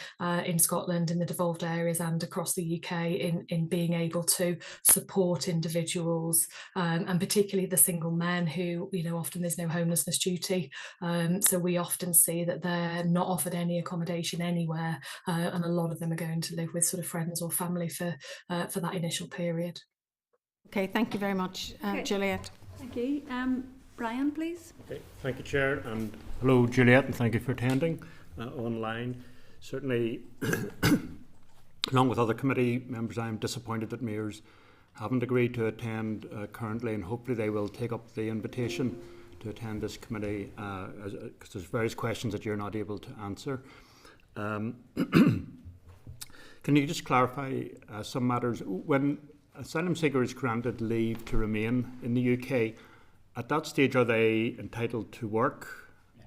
Scotland, in the devolved areas, and across the UK in being able to support individuals, and particularly the single men who, often there's no homelessness duty, so we often see that they're not offered any accommodation anywhere, and a lot of them are going to live with sort of friends or family for that initial period. Okay, thank you very much, Juliet. Thank you. Brian, please. Okay, thank you, Chair, and hello, Juliet, and thank you for attending online. certainly, along with other committee members, I am disappointed that mayors haven't agreed to attend currently, and hopefully they will take up the invitation to attend this committee, because there's various questions that you're not able to answer. Can you just clarify some matters? When asylum seeker is granted leave to remain in the UK, at that stage are they entitled to work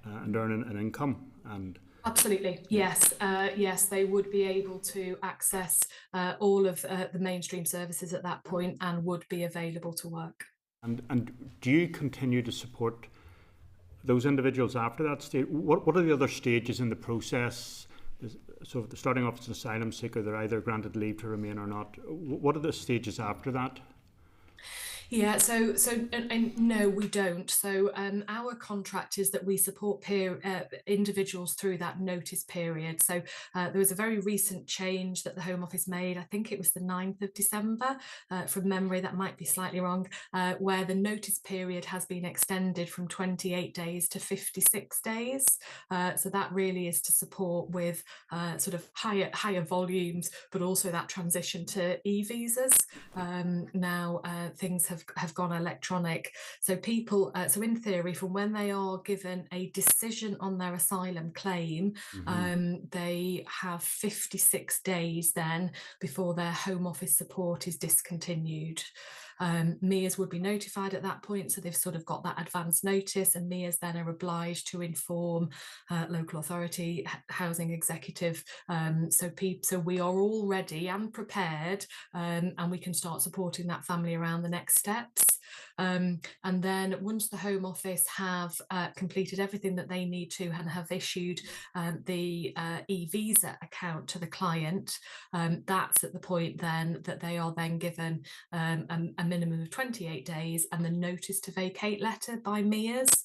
and earn an income? And absolutely, yes. Yes, they would be able to access all of the mainstream services at that point and would be available to work. And do you continue to support those individuals after that stage? What are the other stages in the process? So starting off as an asylum seeker, they're either granted leave to remain or not. What are the stages after that? Yeah, so no, we don't. So our contract is that we support individuals through that notice period. So there was a very recent change that the Home Office made. I think it was the 9th of December, from memory, that might be slightly wrong, where the notice period has been extended from 28 days to 56 days. So that really is to support with sort of higher volumes, but also that transition to e-visas. Now things have gone electronic, so people, so in theory, from when they are given a decision on their asylum claim, they have 56 days then before their Home Office support is discontinued. MEAs would be notified at that point, so they've sort of got that advance notice, and MEAs then are obliged to inform local authority, housing executive. So we are all ready and prepared, and we can start supporting that family around the next steps. And then once the Home Office have completed everything that they need to and have issued the e-visa account to the client, that's at the point then that they are then given a minimum of 28 days and the notice to vacate letter by MEAs,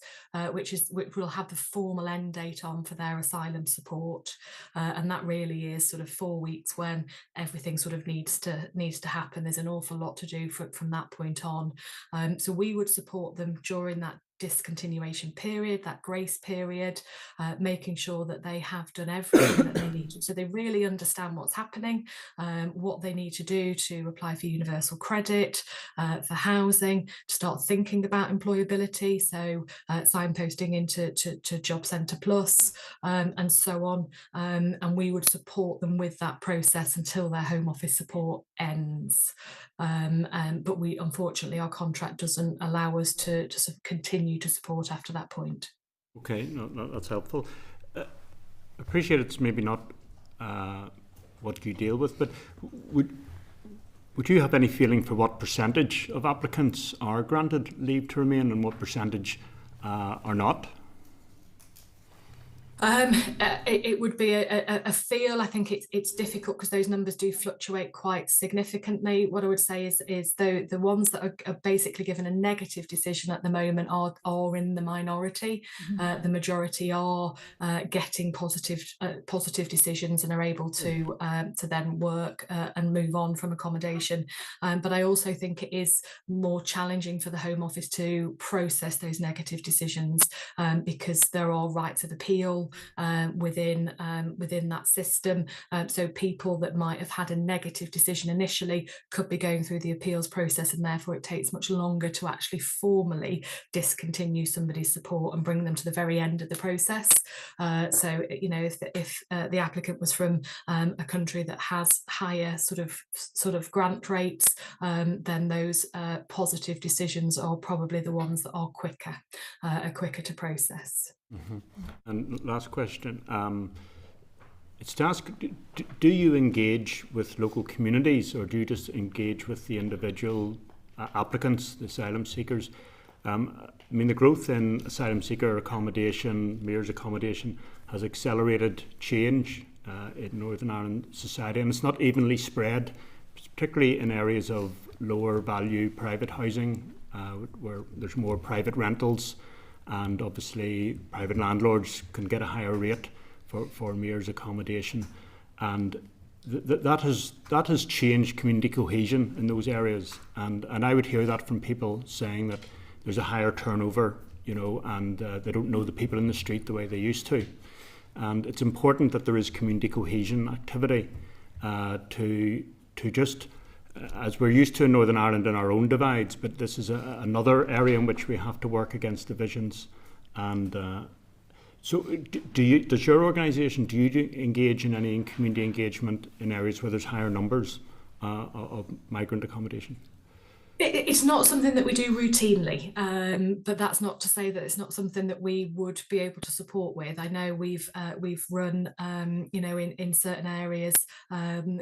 which will have the formal end date on for their asylum support. And that really is sort of 4 weeks when everything sort of needs to happen. There's an awful lot to do from that point on. So we would support them during that discontinuation period, that grace period, making sure that they have done everything that they need to. So they really understand what's happening, what they need to do to apply for universal credit, for housing, to start thinking about employability, so signposting into Job Centre Plus, and so on. And we would support them with that process until their Home Office support ends. But we, unfortunately, our contract doesn't allow us to sort of continue to support after that point. Okay, no, that's helpful. Appreciate it's maybe not what you deal with, but would you have any feeling for what percentage of applicants are granted leave to remain and what percentage are not? It would be a feel. I think it's difficult because those numbers do fluctuate quite significantly. What I would say is the ones that are basically given a negative decision at the moment are in the minority. The majority are getting positive decisions and are able to then work and move on from accommodation. But I also think it is more challenging for the Home Office to process those negative decisions because there are rights of appeal within that system. So people that might have had a negative decision initially could be going through the appeals process, and therefore it takes much longer to actually formally discontinue somebody's support and bring them to the very end of the process. So you know, if the applicant was from a country that has higher sort of grant rates, then those positive decisions are probably the ones that are quicker to process. And last question, it's to ask, do you engage with local communities or do you just engage with the individual applicants, the asylum seekers? I mean, the growth in asylum seeker accommodation, MEAs accommodation, has accelerated change in Northern Ireland society, and it's not evenly spread, particularly in areas of lower value private housing, where there's more private rentals. And obviously private landlords can get a higher rate for MEAs accommodation, and that has changed community cohesion in those areas, and I would hear that from people saying that there's a higher turnover, you know, and they don't know the people in the street the way they used to. And it's important that there is community cohesion activity to just, as we're used to in Northern Ireland in our own divides, but this is another area in which we have to work against divisions. And so does your organisation, do you engage in any community engagement in areas where there's higher numbers of migrant accommodation? It's not something that we do routinely, but that's not to say that it's not something that we would be able to support with. I know we've run, in certain areas,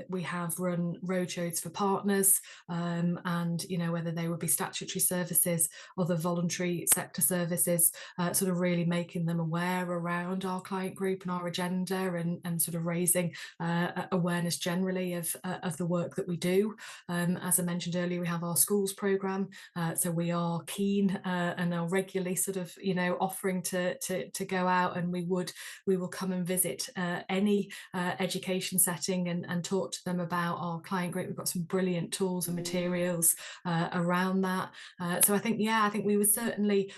we have run roadshows for partners, and whether they would be statutory services or the voluntary sector services, sort of really making them aware around our client group and our agenda, and sort of raising awareness generally of the work that we do. As I mentioned earlier, we have our schools programme, so we are keen and are regularly sort of offering to go out, and we will come and visit any education setting and talk to them about our client group. We've got some brilliant tools and materials around that, so I think we would certainly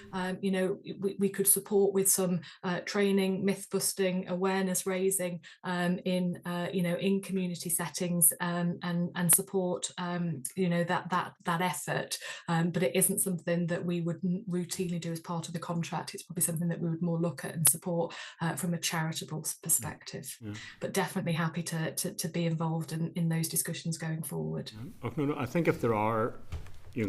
we could support with some training, myth busting, awareness raising in community settings, and support that effort, but it isn't something that we would routinely do as part of the contract. It's probably something that we would more look at and support from a charitable perspective. But definitely happy to be involved in those discussions going forward. I think if there are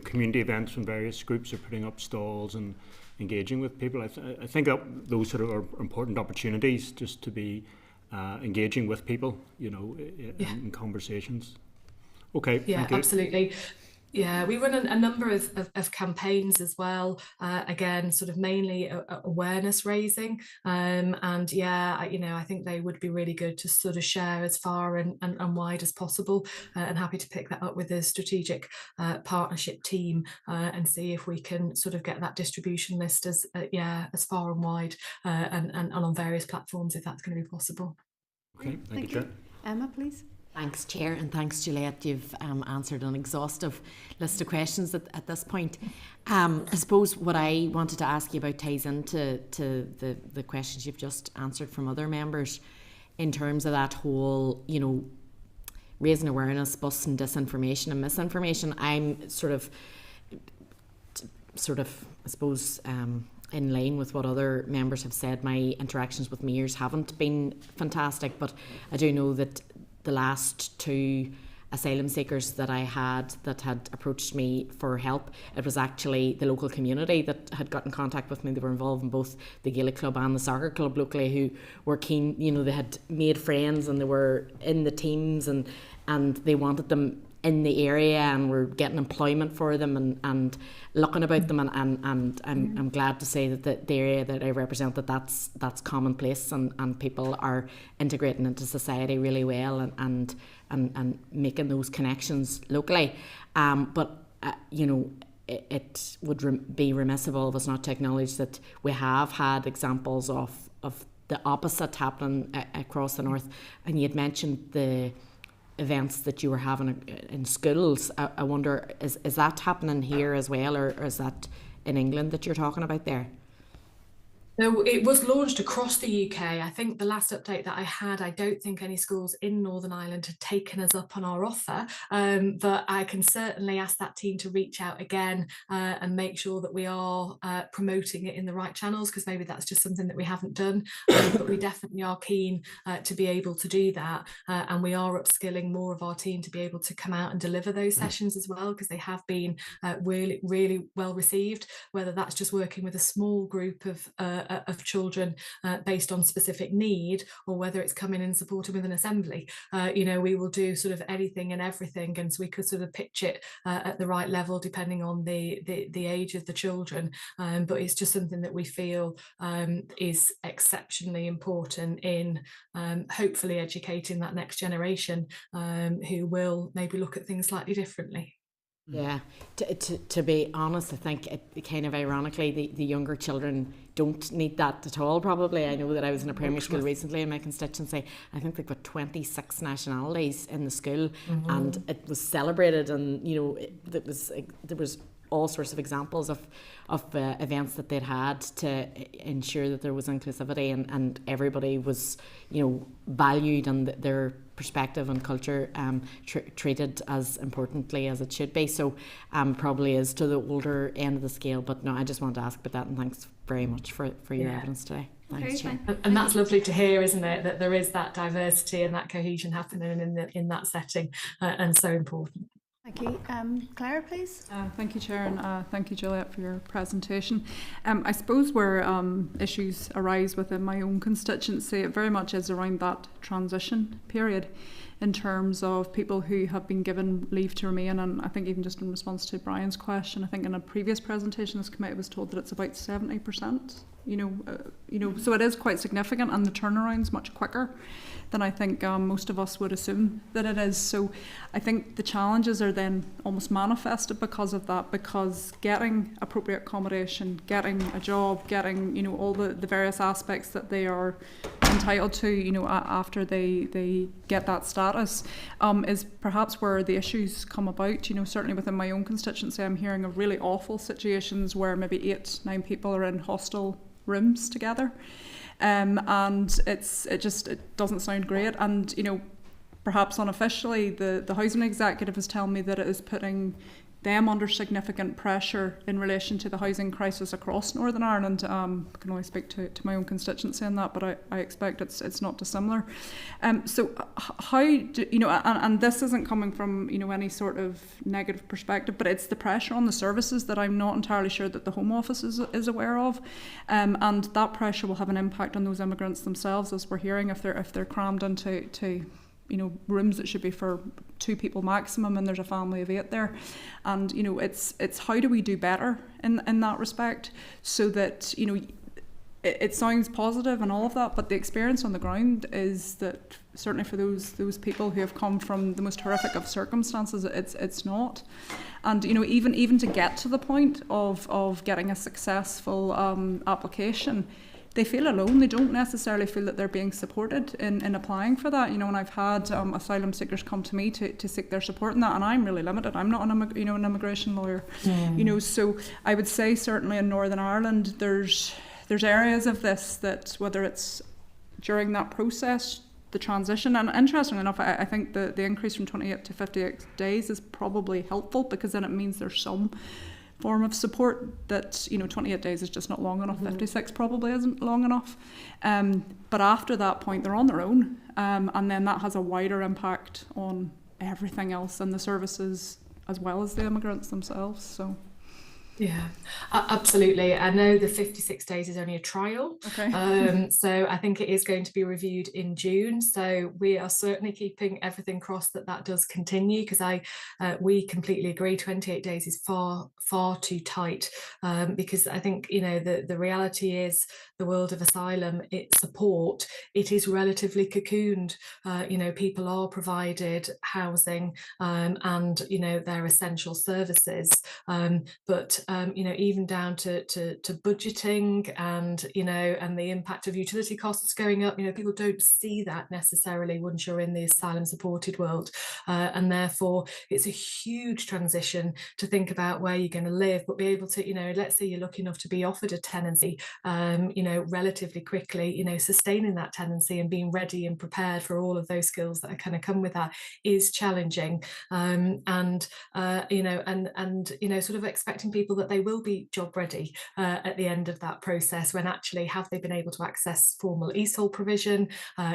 community events when various groups are putting up stalls and engaging with people, I think that those sort of are important opportunities just to be engaging with people, in conversations. Okay. Yeah, thank you. Absolutely. Yeah, we run a number of campaigns as well. Again, sort of mainly awareness raising, and I think they would be really good to sort of share as far and wide as possible. And happy to pick that up with the strategic partnership team and see if we can sort of get that distribution list as far and wide and on various platforms if that's going to be possible. Okay, thank you, Chair. Emma, please. Thanks, Chair, and thanks, Juliet. You've answered an exhaustive list of questions at this point. I suppose what I wanted to ask you about ties into the questions you've just answered from other members in terms of that whole, raising awareness, busting disinformation and misinformation. I'm sort of, I suppose, in line with what other members have said. My interactions with mayors haven't been fantastic, but I do know that the last two asylum seekers that I had that had approached me for help, it was actually the local community that had got in contact with me. They were involved in both the Gaelic club and the soccer club locally, who were keen, they had made friends and they were in the teams and they wanted them in the area and were getting employment for them and looking about them, and I'm glad to say that the area that I represent, that's commonplace and people are integrating into society really well and making those connections locally. But it would be remiss of all of us not to acknowledge that we have had examples of the opposite happening across the north. And you had mentioned the events that you were having in schools. I wonder, is that happening here as well, or is that in England that you're talking about there? No, it was launched across the UK. I think the last update that I had, I don't think any schools in Northern Ireland had taken us up on our offer, but I can certainly ask that team to reach out again and make sure that we are promoting it in the right channels, because maybe that's just something that we haven't done, but we definitely are keen to be able to do that, and we are upskilling more of our team to be able to come out and deliver those sessions as well, because they have been really, really well received, whether that's just working with a small group of children based on specific need, or whether it's coming and supporting with an assembly. We will do sort of anything and everything, and so we could sort of pitch it at the right level depending on the age of the children, but it's just something that we feel is exceptionally important in hopefully educating that next generation who will maybe look at things slightly differently. Yeah, to be honest, I think it kind of ironically the younger children don't need that at all, probably. I know that I was in a primary school recently in my constituency. I think they've got 26 nationalities in the school, and it was celebrated, and there was all sorts of examples of events that they'd had to ensure that there was inclusivity and everybody was, you know, valued and their perspective and culture treated as importantly as it should be. So probably is to the older end of the scale. But no, I just wanted to ask about that, and thanks very much for your evidence today. Thanks, Chair. And that's lovely to hear, isn't it? That there is that diversity and that cohesion happening in that setting, and so important. Thank you. Claire, please. Thank you, Chair, and thank you, Juliet, for your presentation. I suppose where issues arise within my own constituency, it very much is around that transition period in terms of people who have been given leave to remain. And I think even just in response to Brian's question, I think in a previous presentation this committee was told that it's about 70%. So it is quite significant, and the turnaround's much quicker than I think most of us would assume that it is. So I think the challenges are then almost manifested because of that, because getting appropriate accommodation, getting a job, getting, you know, all the various aspects that they are entitled to, you know, after they get that status, is perhaps where the issues come about. You know, certainly within my own constituency, I'm hearing of really awful situations where maybe 8-9 people are in hostel rooms together, and it doesn't sound great. And, you know, perhaps unofficially the housing executive is telling me that it is putting them under significant pressure in relation to the housing crisis across Northern Ireland. I can only speak to my own constituency on that, but I expect it's not dissimilar. So how do, you know, and this isn't coming from, you know, any sort of negative perspective, but it's the pressure on the services that I'm not entirely sure that the Home Office is aware of, and that pressure will have an impact on those immigrants themselves, as we're hearing, if they're crammed into you know, rooms that should be for 2 people maximum, and there's a family of 8 there. And, you know, it's how do we do better in that respect, so that, you know, it sounds positive and all of that, but the experience on the ground is that certainly for those people who have come from the most horrific of circumstances, it's not. And, you know, even to get to the point of getting a successful application, they feel alone. They don't necessarily feel that they're being supported in applying for that. You know, and I've had asylum seekers come to me to seek their support in that, and I'm really limited. I'm not an immigration lawyer. You know, so I would say certainly in Northern Ireland there's areas of this that, whether it's during that process, the transition, and interestingly enough, I think the increase from 28 to 58 days is probably helpful, because then it means there's some form of support. That, you know, 28 days is just not long enough. 56 probably isn't long enough, but after that point they're on their own, and then that has a wider impact on everything else and the services as well as the immigrants themselves. So yeah, absolutely. I know the 56 days is only a trial. Okay. So I think it is going to be reviewed in June. So we are certainly keeping everything crossed that does continue, because we completely agree 28 days is far too tight, because I think, you know, the reality is the world of asylum, its support, it is relatively cocooned. You know, people are provided housing, and, you know, their essential services, but you know, even down to budgeting, and, you know, and the impact of utility costs going up, you know, people don't see that necessarily once you're in the asylum supported world, and therefore it's a huge transition to think about where you're going to live, but be able to, you know, let's say you're lucky enough to be offered a tenancy, you know, relatively quickly, you know, sustaining that tenancy and being ready and prepared for all of those skills that kind of come with that is challenging, and you know, and you know, sort of expecting people that they will be job ready at the end of that process, when actually have they been able to access formal ESOL provision,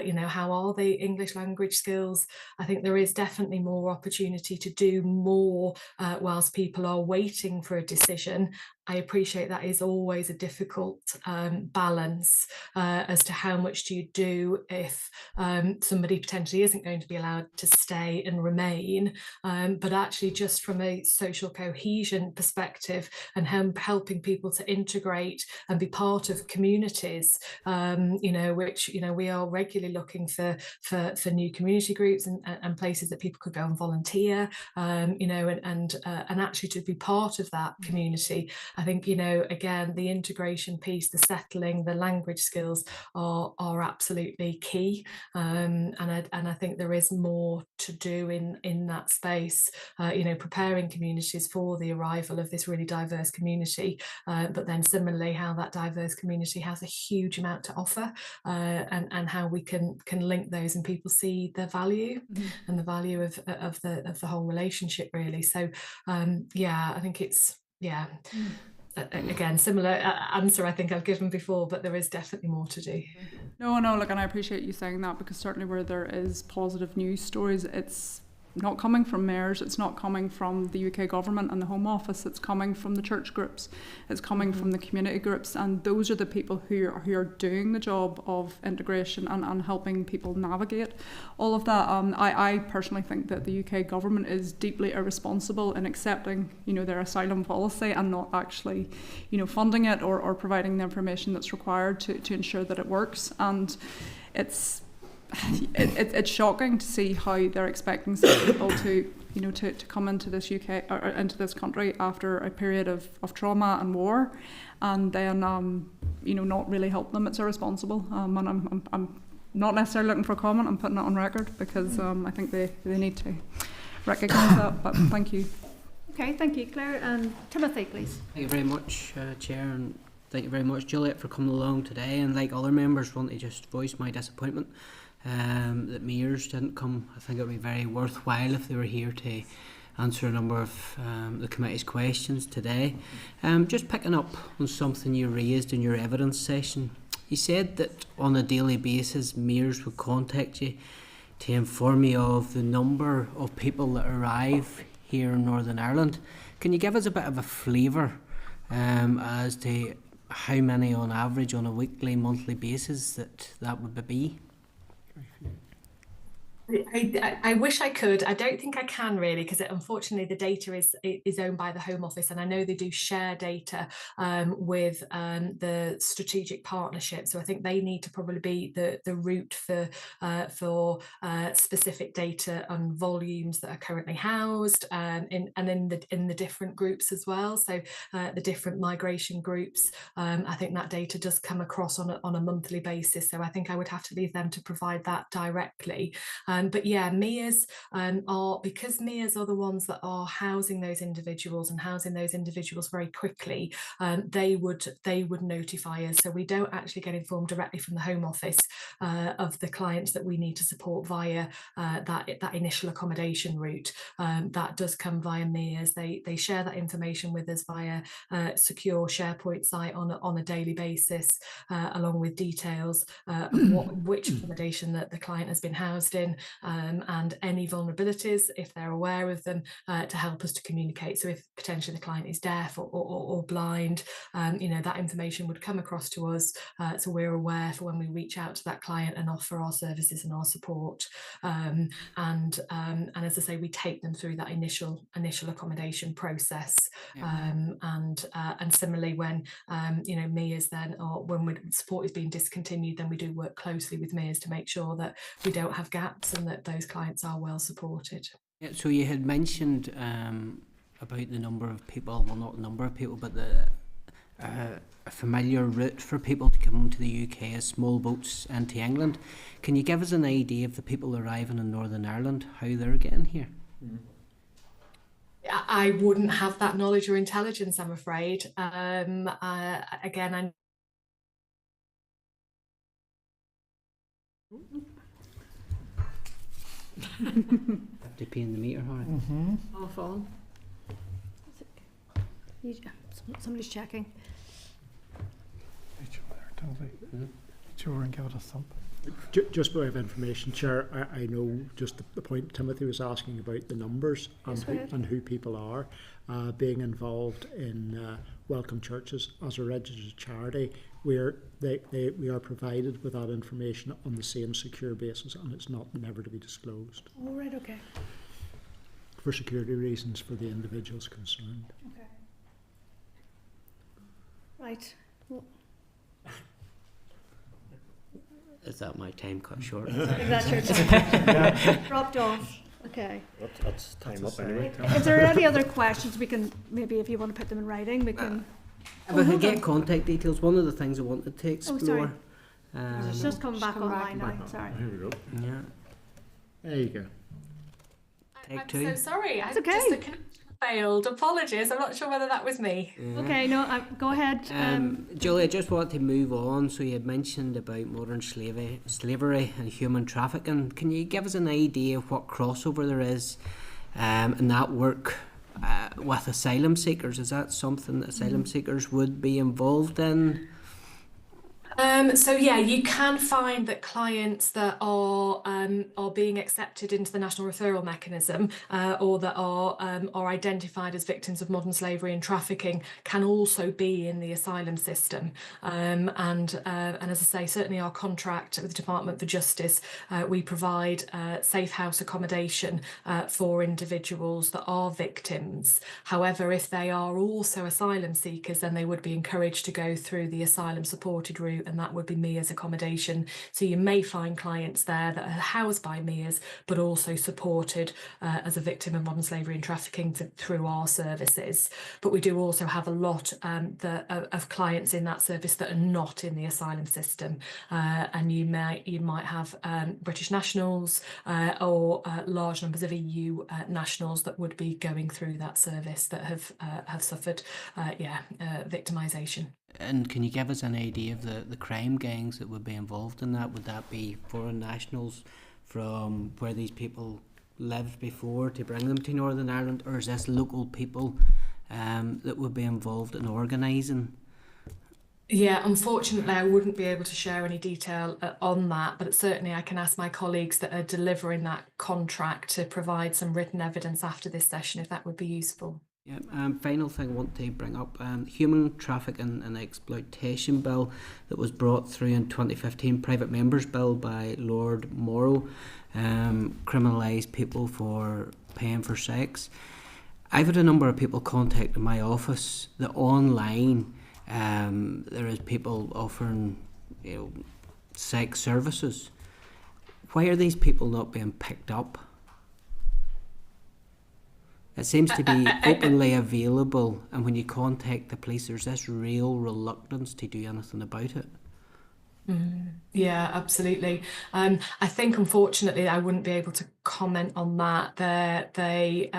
you know, how are the English language skills? I think there is definitely more opportunity to do more whilst people are waiting for a decision. I appreciate that is always a difficult balance as to how much do you do if somebody potentially isn't going to be allowed to stay and remain, but actually just from a social cohesion perspective and helping people to integrate and be part of communities, you know, which, you know, we are regularly looking for new community groups and places that people could go and volunteer, you know, and actually to be part of that community. I think, you know, again, the integration piece, the settling, the language skills are absolutely key. And I think there is more to do in that space, you know, preparing communities for the arrival of this really diverse community, but then similarly how that diverse community has a huge amount to offer, and how we can link those and people see the value and the value of the whole relationship, really. So yeah, I think it's again, similar answer I think I've given before, but there is definitely more to do. No, look, and I appreciate you saying that, because certainly where there is positive news stories, it's not coming from mayors, it's not coming from the UK government and the Home Office, it's coming from the church groups, it's coming from the community groups, and those are the people who are doing the job of integration and helping people navigate all of that. I personally think that the UK government is deeply irresponsible in accepting, you know, their asylum policy and not actually, you know, funding it or providing the information that's required to ensure that it works. And it's shocking to see how they're expecting some people to, you know, to come into this UK or into this country after a period of trauma and war, and then you know, not really help them. It's irresponsible, and I'm not necessarily looking for a comment. I'm putting it on record because I think they need to recognise that. But thank you. Okay, thank you, Claire. And Timothy, please. Thank you very much, Chair, and thank you very much, Juliet, for coming along today. And like other members, want to just voice my disappointment that mayors didn't come. I think it would be very worthwhile if they were here to answer a number of the committee's questions today. Just picking up on something you raised in your evidence session, you said that on a daily basis mayors would contact you to inform you of the number of people that arrive here in Northern Ireland. Can you give us a bit of a flavour as to how many on average on a weekly, monthly basis that would be? I wish I could. I don't think I can really, because unfortunately the data is owned by the Home Office, and I know they do share data with the strategic partnership. So I think they need to probably be the route for specific data on volumes that are currently housed in the different groups as well. So the different migration groups. I think that data does come across on a monthly basis. So I think I would have to leave them to provide that directly. But yeah, MEAs because MEAs are the ones that are housing those individuals very quickly. They would notify us, so we don't actually get informed directly from the Home Office of the clients that we need to support via that initial accommodation route. That does come via MEAs. They share that information with us via secure SharePoint site on a daily basis, along with details of which accommodation that the client has been housed in. And any vulnerabilities, if they're aware of them, to help us to communicate. So if potentially the client is deaf or blind, you know, that information would come across to us, so we're aware for when we reach out to that client and offer our services and our support. And as I say, we take them through that initial accommodation process. And similarly, when you know, MEAs then, or when support is being discontinued, then we do work closely with MEAs to make sure that we don't have gaps and that those clients are well supported. Yeah, so you had mentioned about the number of people, well, not the number of people, but a familiar route for people to come to the UK is small boats into England. Can you give us an idea of the people arriving in Northern Ireland, how they're getting here? I wouldn't have that knowledge or intelligence, I'm afraid. Again, I'm Have to pay in the meter, Harry. Off on. Somebody's checking. And give it a thump. Just by way of information, Chair, I know just the point Timothy was asking about the numbers and who people are being involved in Welcome Churches as a registered charity. We are provided with that information on the same secure basis, and it's never to be disclosed. All right, okay. For security reasons for the individuals concerned. Okay. Right. Well, Is that my time cut short? I think that's your time. Dropped off. Okay. That's time up anyway. Is there any other questions we can, maybe if you want to put them in writing, we can... If I could get contact details, one of the things I wanted to explore. It's just come back online now. Sorry. Here we go. Yeah. There you go. I'm two. so sorry. It's okay. Just the connection failed. Apologies. I'm not sure whether that was me. Yeah. Okay, no, go ahead. Julie, I just wanted to move on. So you had mentioned about modern slavery and human trafficking. Can you give us an idea of what crossover there is in that work with asylum seekers? Is that something that asylum seekers would be involved in? So yeah, you can find that clients that are being accepted into the national referral mechanism or that are identified as victims of modern slavery and trafficking can also be in the asylum system. And as I say, certainly our contract with the Department for Justice, we provide safe house accommodation for individuals that are victims. However, if they are also asylum seekers, then they would be encouraged to go through the asylum supported route, and that would be MIA's accommodation. So you may find clients there that are housed by MIA's, but also supported as a victim of modern slavery and trafficking through our services. But we do also have a lot of clients in that service that are not in the asylum system, and you might have British nationals or large numbers of EU nationals that would be going through that service that have suffered victimisation. And can you give us an idea of the crime gangs that would be involved in that? Would that be foreign nationals from where these people lived before to bring them to Northern Ireland, or is this local people that would be involved in organising? Yeah, unfortunately, I wouldn't be able to share any detail on that, but certainly I can ask my colleagues that are delivering that contract to provide some written evidence after this session, if that would be useful. Yeah. Final thing I want to bring up, human trafficking and exploitation bill that was brought through in 2015, private members bill by Lord Morrow, criminalise people for paying for sex. I've had a number of people contact my office that online there is people offering sex services. Why are these people not being picked up? It seems to be openly available, and when you contact the police, there's this real reluctance to do anything about it. Yeah, absolutely. I think, unfortunately, I wouldn't be able to comment on that. They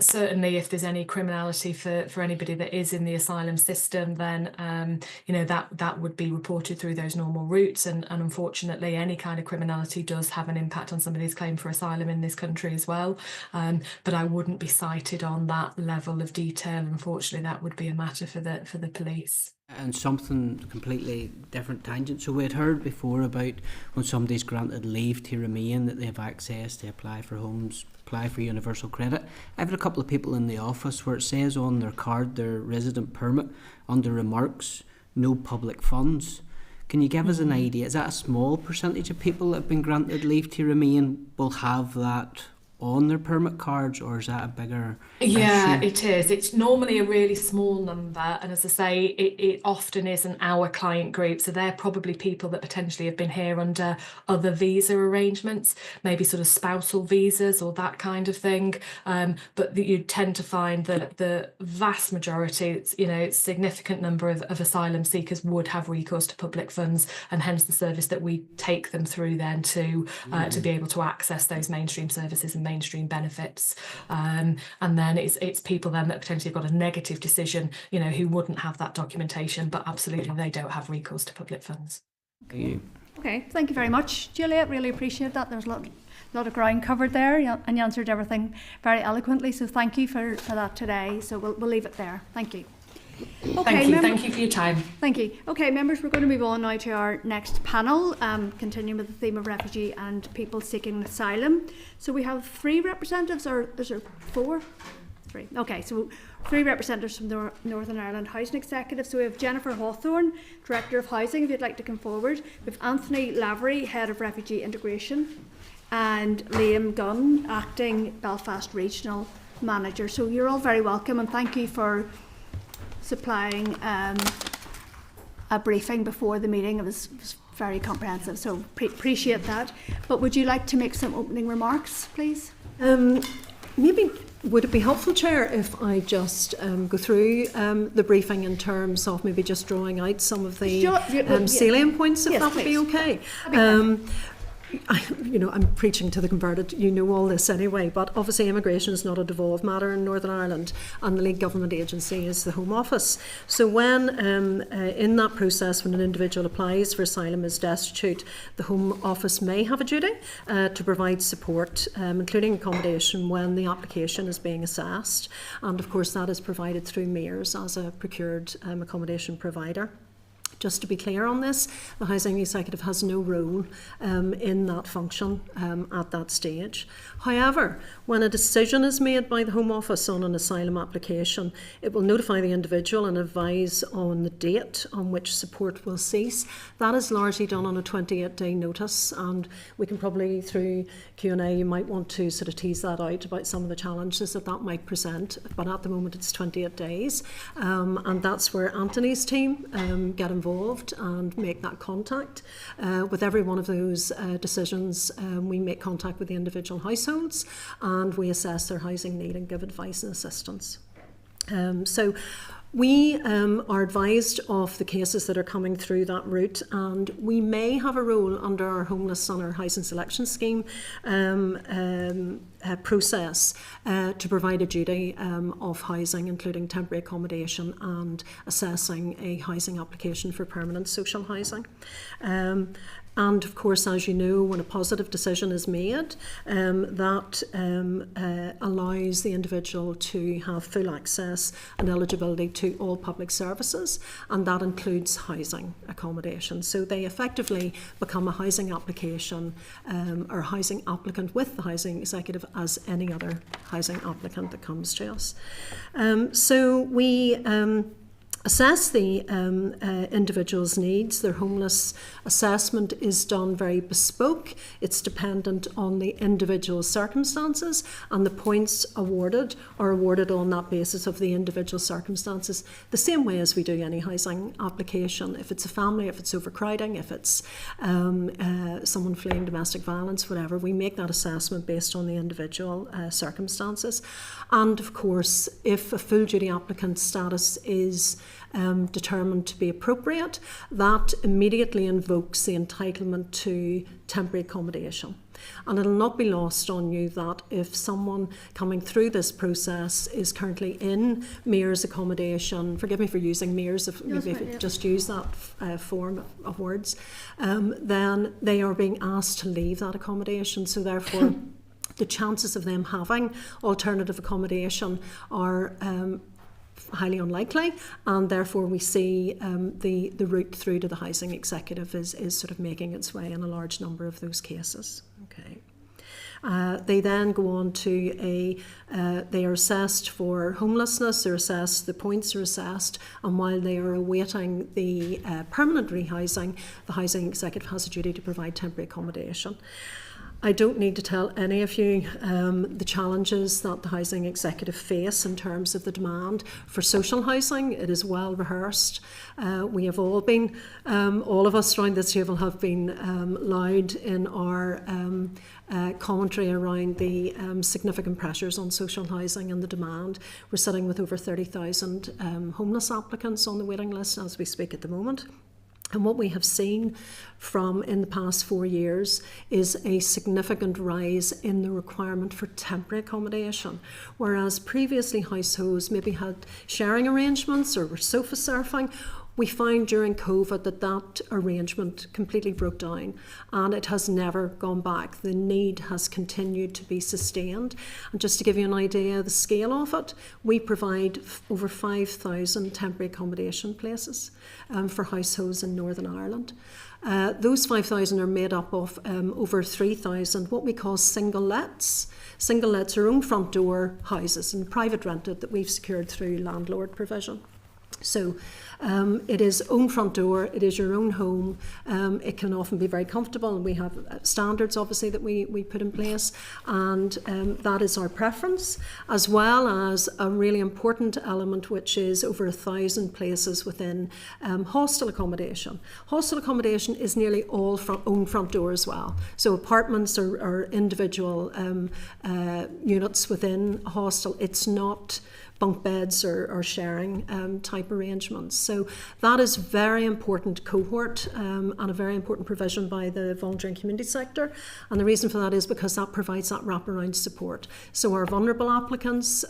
certainly, if there's any criminality for anybody that is in the asylum system, then that would be reported through those normal routes. And unfortunately, any kind of criminality does have an impact on somebody's claim for asylum in this country as well. But I wouldn't be cited on that level of detail. Unfortunately, that would be a matter for the police. And something completely different tangent. So we had heard before about when somebody's granted leave to remain that they have access to apply for homes, apply for universal credit. I've had a couple of people in the office where it says on their card, their resident permit, under remarks, no public funds. Can you give us an idea? Is that a small percentage of people that have been granted leave to remain will have that on their permit cards, or is that a bigger issue? It is. It's normally a really small number, and as I say, it often isn't our client group, so they're probably people that potentially have been here under other visa arrangements, maybe sort of spousal visas or that kind of thing, but you tend to find that the vast majority, significant number of asylum seekers would have recourse to public funds, and hence the service that we take them through then to be able to access those mainstream services and mainstream benefits, and then it's people then that potentially have got a negative decision, who wouldn't have that documentation, but absolutely they don't have recourse to public funds. Thank you. Okay, thank you very much, Juliet. Really appreciate that. There's a lot of ground covered there, and you answered everything very eloquently. So thank you for that today. So we'll leave it there. Thank you. Okay, thank you for your time. Thank you. Okay, members, we're going to move on now to our next panel, continuing with the theme of refugee and people seeking asylum. So we have 3 representatives, or is there 4? 3. Okay, so 3 representatives from the Northern Ireland Housing Executive. So we have Jennifer Hawthorne, Director of Housing, if you'd like to come forward. We have Anthony Lavery, Head of Refugee Integration, and Liam Gunn, Acting Belfast Regional Manager. So you're all very welcome, and thank you for supplying a briefing before the meeting. It was very comprehensive, so appreciate that. But would you like to make some opening remarks, please? Maybe Would it be helpful, Chair, if I just go through the briefing in terms of maybe just drawing out some of the salient points, if that would be okay? I'm preaching to the converted, you know all this anyway, but obviously immigration is not a devolved matter in Northern Ireland, and the lead government agency is the Home Office. So when, in that process, when an individual applies for asylum is destitute, the Home Office may have a duty to provide support, including accommodation, when the application is being assessed. And of course that is provided through mayors as a procured accommodation provider. Just to be clear on this, the Housing Executive has no role in that function at that stage. However, when a decision is made by the Home Office on an asylum application, it will notify the individual and advise on the date on which support will cease. That is largely done on a 28-day notice, and we can probably, through Q&A, you might want to sort of tease that out about some of the challenges that that might present, but at the moment it's 28 days, and that's where Anthony's team get involved and make that contact. With every one of those decisions, we make contact with the individual households and we assess their housing need and give advice and assistance. So we are advised of the cases that are coming through that route, and we may have a role under our homeless and our housing selection scheme process to provide a duty of housing, including temporary accommodation and assessing a housing application for permanent social housing. And of course, as you know, when a positive decision is made, that allows the individual to have full access and eligibility to all public services, and that includes housing accommodation. So they effectively become a housing application or housing applicant with the Housing Executive as any other housing applicant that comes to us. So we assess the individual's needs. Their homeless assessment is done very bespoke. It's dependent on the individual's circumstances, and the points awarded are awarded on that basis of the individual circumstances, the same way as we do any housing application. If it's a family, if it's overcrowding, if it's someone fleeing domestic violence, whatever, we make that assessment based on the individual circumstances. And of course, if a full duty applicant status is determined to be appropriate, that immediately invokes the entitlement to temporary accommodation. And it'll not be lost on you that if someone coming through this process is currently in Mayor's accommodation, forgive me for using Mayor's, if just use that form of words, then they are being asked to leave that accommodation. So therefore, the chances of them having alternative accommodation are highly unlikely, and therefore we see the route through to the Housing Executive is sort of making its way in a large number of those cases. Okay. They then go on to they are assessed for homelessness, they're assessed, the points are assessed, and while they are awaiting the permanent rehousing, the Housing Executive has a duty to provide temporary accommodation. I don't need to tell any of you the challenges that the Housing Executive face in terms of the demand for social housing. It is well rehearsed. We have all been, all of us around this table have been loud in our commentary around the significant pressures on social housing and the demand. We're sitting with over 30,000 homeless applicants on the waiting list as we speak at the moment. And what we have seen from in the past 4 years is a significant rise in the requirement for temporary accommodation. Whereas previously households maybe had sharing arrangements or were sofa surfing, we found during COVID that arrangement completely broke down and it has never gone back. The need has continued to be sustained. And just to give you an idea of the scale of it, we provide over 5,000 temporary accommodation places for households in Northern Ireland. Those 5,000 are made up of over 3,000 what we call single lets. Single lets are own front door houses and private rented that we've secured through landlord provision. So it is own front door, it is your own home, it can often be very comfortable, and we have standards obviously that we put in place, and that is our preference, as well as a really important element which is over 1,000 places within hostel accommodation. Hostel accommodation is nearly all own front door as well, so apartments are individual units within a hostel. It's not bunk beds or sharing type arrangements. So that is very important cohort and a very important provision by the voluntary and community sector. And the reason for that is because that provides that wraparound support. So our vulnerable applicants,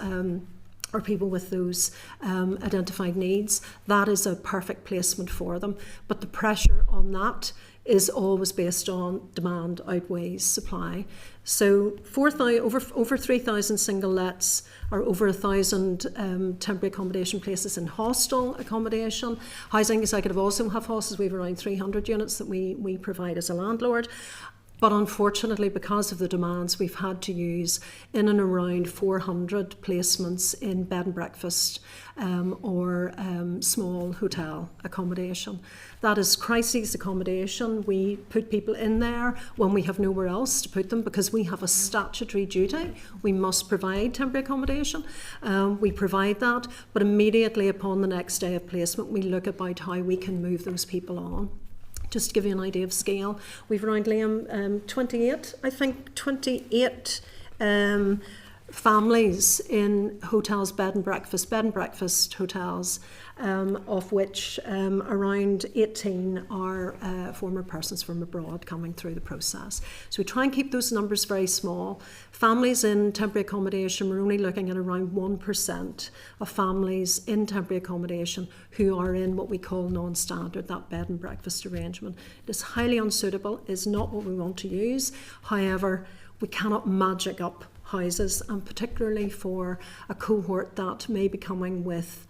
or people with those identified needs, that is a perfect placement for them. But the pressure on that is always based on demand outweighs supply. So over 3,000 single lets, or over 1,000 temporary accommodation places in hostel accommodation. Housing Executive also have hostels. We have around 300 units that we provide as a landlord. But unfortunately, because of the demands, we've had to use in and around 400 placements in bed and breakfast or small hotel accommodation. That is crisis accommodation. We put people in there when we have nowhere else to put them because we have a statutory duty. We must provide temporary accommodation. We provide that, but immediately upon the next day of placement, we look about how we can move those people on. Just to give you an idea of scale, we've around, Liam, 28 families in hotels, bed and breakfast hotels, of which around 18 are former persons from abroad coming through the process. So we try and keep those numbers very small. Families in temporary accommodation, we're only looking at around 1% of families in temporary accommodation who are in what we call non-standard, that bed and breakfast arrangement. It is highly unsuitable, is not what we want to use. However, we cannot magic up houses, and particularly for a cohort that may be coming with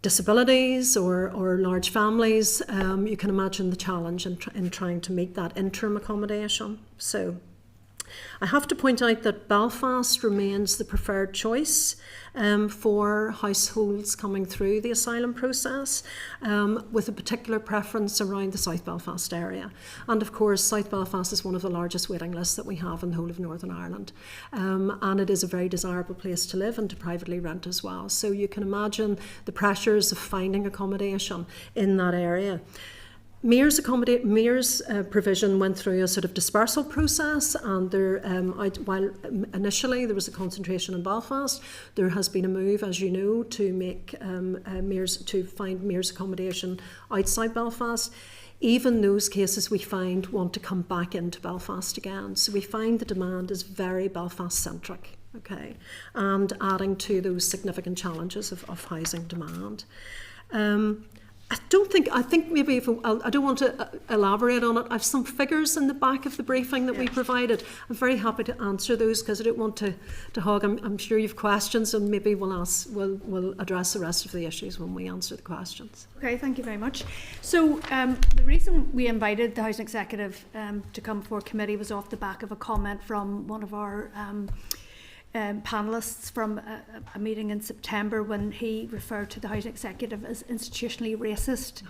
disabilities or large families, you can imagine the challenge in trying to meet that interim accommodation. So I have to point out that Belfast remains the preferred choice for households coming through the asylum process, with a particular preference around the South Belfast area. And of course, South Belfast is one of the largest waiting lists that we have in the whole of Northern Ireland. And it is a very desirable place to live and to privately rent as well. So you can imagine the pressures of finding accommodation in that area. Mears provision went through a sort of dispersal process, and there, while initially there was a concentration in Belfast, there has been a move, as you know, to make find Mears accommodation outside Belfast. Even those cases we find want to come back into Belfast again. So we find the demand is very Belfast centric, okay, and adding to those significant challenges of housing demand. I think maybe I don't want to elaborate on it. I have some figures in the back of the briefing that we provided. I'm very happy to answer those because I don't want to hog. I'm sure you've questions, and maybe we'll address the rest of the issues when we answer the questions. Okay, thank you very much. So the reason we invited the Housing Executive to come before committee was off the back of a comment from one of our panellists from a meeting in September, when he referred to the Housing Executive as institutionally racist.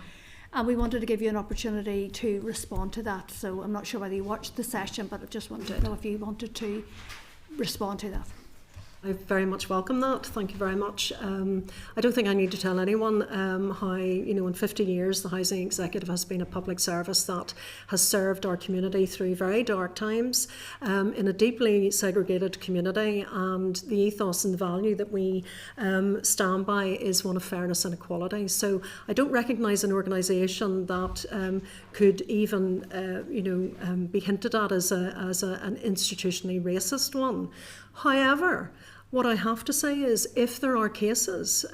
And we wanted to give you an opportunity to respond to that. So I'm not sure whether you watched the session, but I just wanted to know if you wanted to respond to that. I very much welcome that. Thank you very much. I don't think I need to tell anyone how, in 50 years, the Housing Executive has been a public service that has served our community through very dark times in a deeply segregated community, and the ethos and the value that we stand by is one of fairness and equality. So I don't recognise an organisation that could even, be hinted at as an institutionally racist one. However, what I have to say is, if there are cases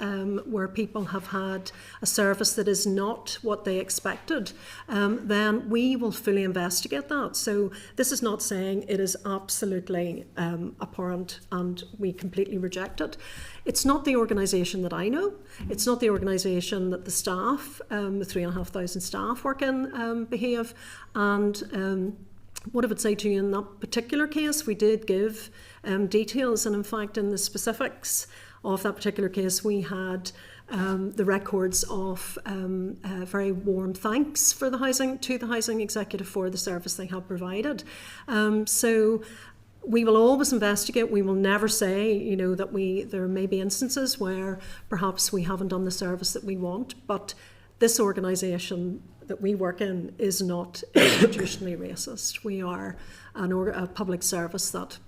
where people have had a service that is not what they expected, then we will fully investigate that. So this is not saying it is absolutely abhorrent and we completely reject it. It's not the organisation that I know. It's not the organisation that the staff, the 3,500 staff work in, behave. And what I would say to you in that particular case, we did give details, and in fact in the specifics of that particular case, we had the records of very warm thanks for the housing executive for the service they have provided. So we will always investigate. We will never say, you know, that there may be instances where perhaps we haven't done the service that we want, but this organisation that we work in is not institutionally racist. We are a public service that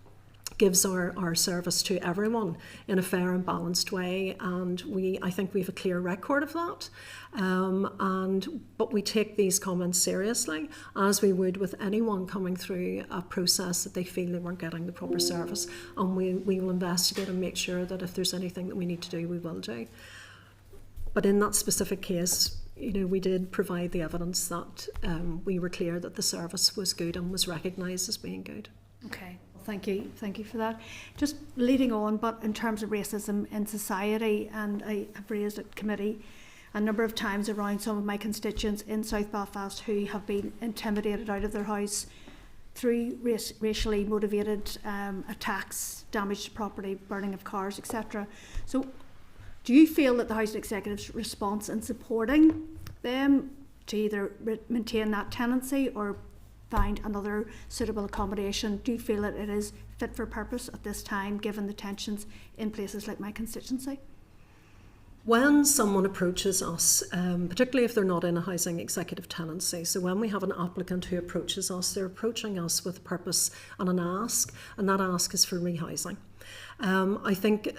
gives our service to everyone in a fair and balanced way, and I think we have a clear record of that. But we take these comments seriously, as we would with anyone coming through a process that they feel they weren't getting the proper service, and we will investigate and make sure that if there's anything that we need to do, we will do. But in that specific case, you know, we did provide the evidence that we were clear that the service was good and was recognised as being good. Okay. Thank you for that. Just leading on, but in terms of racism in society, and I have raised at committee a number of times around some of my constituents in South Belfast who have been intimidated out of their house through racially motivated attacks, damage to property, burning of cars, etc. So do you feel that the Housing Executive's response in supporting them to either maintain that tenancy or find another suitable accommodation, do you feel that it is fit for purpose at this time, given the tensions in places like my constituency? When someone approaches us, particularly if they're not in a housing executive tenancy, so when we have an applicant who approaches us, they're approaching us with a purpose and an ask, and that ask is for rehousing. I think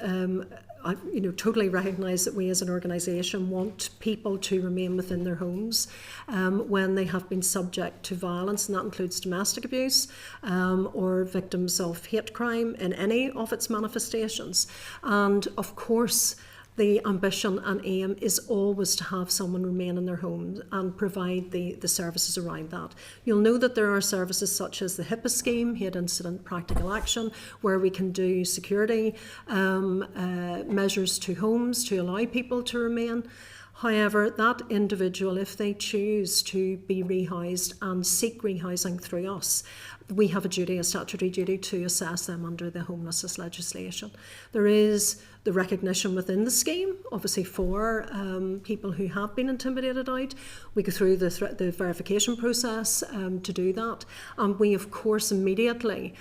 I totally recognise that we as an organisation want people to remain within their homes when they have been subject to violence, and that includes domestic abuse or victims of hate crime in any of its manifestations. And of course, the ambition and aim is always to have someone remain in their home and provide the services around that. You'll know that there are services such as the HIPAA scheme, Hate Incident Practical Action, where we can do security measures to homes to allow people to remain. However, that individual, if they choose to be rehoused and seek rehousing through us, we have a statutory duty to assess them under the homelessness legislation. There is the recognition within the scheme, obviously for people who have been intimidated out. We go through the verification process to do that. And we, of course, immediately,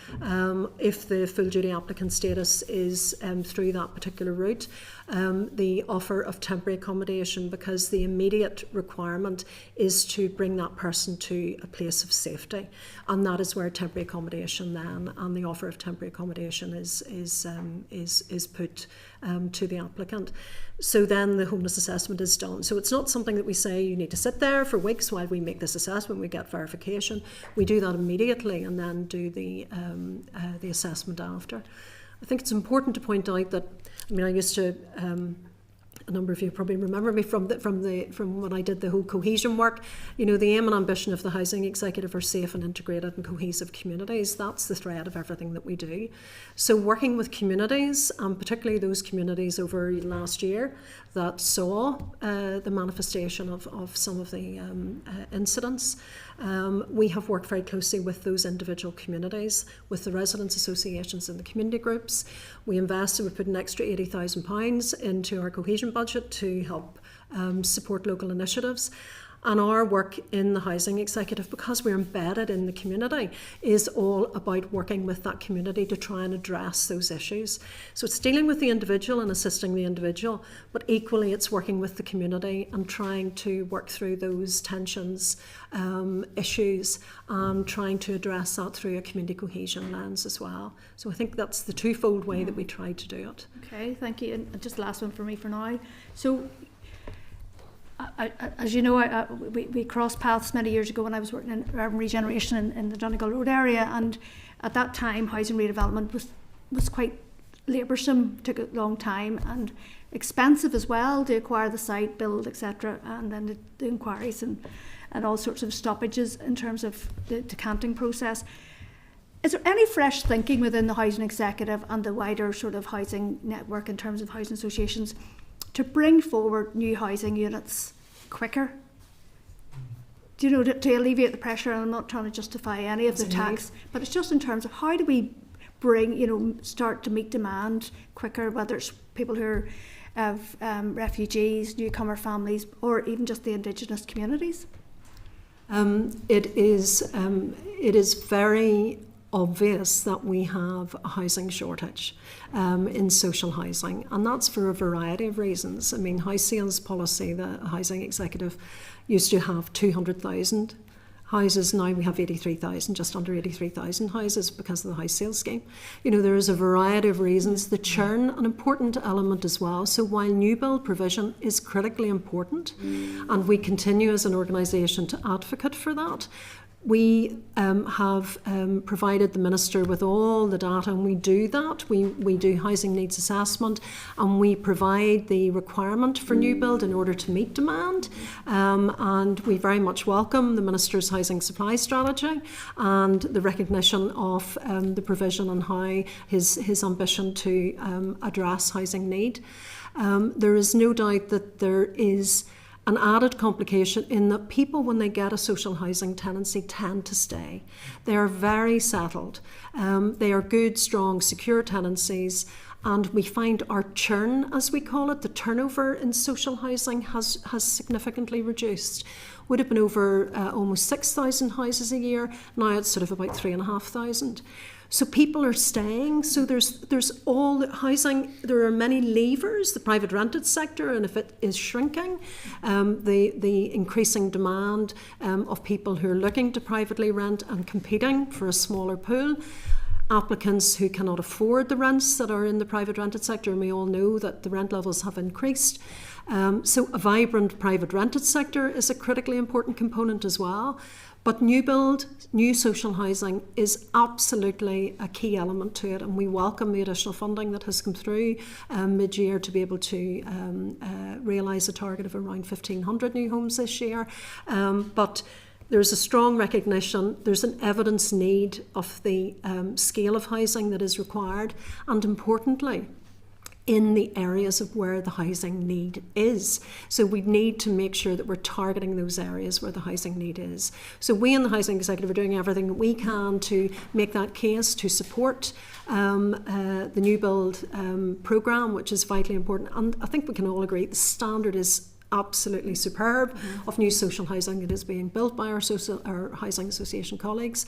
if the full duty applicant status is through that particular route, the offer of temporary accommodation, because the immediate requirement is to bring that person to a place of safety. And that is where temporary accommodation then, and the offer of temporary accommodation is put to the applicant. So then the homeless assessment is done. So it's not something that we say you need to sit there for weeks while we make this assessment, we get verification. We do that immediately and then do the assessment after. I think it's important to point out that, I used to, a number of you probably remember me from when I did the whole cohesion work. You know, the aim and ambition of the Housing Executive are safe and integrated and cohesive communities. That's the thread of everything that we do. So working with communities, and particularly those communities over last year that saw the manifestation of some of the incidents, we have worked very closely with those individual communities, with the residents' associations and the community groups. We invested, we put an extra £80,000 into our cohesion budget to help support local initiatives. And our work in the Housing Executive, because we're embedded in the community, is all about working with that community to try and address those issues. So it's dealing with the individual and assisting the individual, but equally it's working with the community and trying to work through those tensions, issues, and trying to address that through a community cohesion lens as well. So I think that's the twofold way that we try to do it. Okay, thank you. And just the last one for me for now. So, as you know, we crossed paths many years ago when I was working in urban regeneration in the Donegal Road area, and at that time housing redevelopment was quite laboursome, took a long time and expensive as well to acquire the site, build, etc., and then the inquiries and all sorts of stoppages in terms of the decanting process. Is there any fresh thinking within the Housing Executive and the wider sort of housing network in terms of housing associations to bring forward new housing units quicker? Do to alleviate the pressure? And I'm not trying to justify any of the tax, but it's just in terms of how do we bring, you know, start to meet demand quicker, whether it's people who are of refugees, newcomer families, or even just the Indigenous communities? It is very obvious that we have a housing shortage in social housing, and that's for a variety of reasons. I mean, house sales policy, the housing executive used to have 200,000 houses. Now we have 83,000, just under 83,000 houses because of the house sales scheme. You know, there is a variety of reasons. The churn, an important element as well. So while new build provision is critically important, and we continue as an organisation to advocate for that, we have provided the Minister with all the data, and we do that. We do housing needs assessment, and we provide the requirement for new build in order to meet demand. And we very much welcome the Minister's housing supply strategy and the recognition of the provision and how his ambition to address housing need. There is no doubt that there is an added complication in that people, when they get a social housing tenancy, tend to stay. They are very settled. They are good, strong, secure tenancies, and we find our churn, as we call it, the turnover in social housing has significantly reduced. Would have been over almost 6,000 houses a year. Now it's sort of about 3,500. So people are staying. So there's all the housing. There are many levers. The private rented sector, and if it is shrinking, the increasing demand of people who are looking to privately rent and competing for a smaller pool. Applicants who cannot afford the rents that are in the private rented sector, and we all know that the rent levels have increased. So a vibrant private rented sector is a critically important component as well. But new build, new social housing is absolutely a key element to it, and we welcome the additional funding that has come through mid-year to be able to realise a target of around 1,500 new homes this year. But there's a strong recognition, there's an evidence need of the scale of housing that is required, and importantly, in the areas of where the housing need is. So we need to make sure that we're targeting those areas where the housing need is. So we in the Housing Executive are doing everything that we can to make that case, to support the new build programme, which is vitally important. And I think we can all agree the standard is absolutely superb of new social housing that is being built by our housing association colleagues.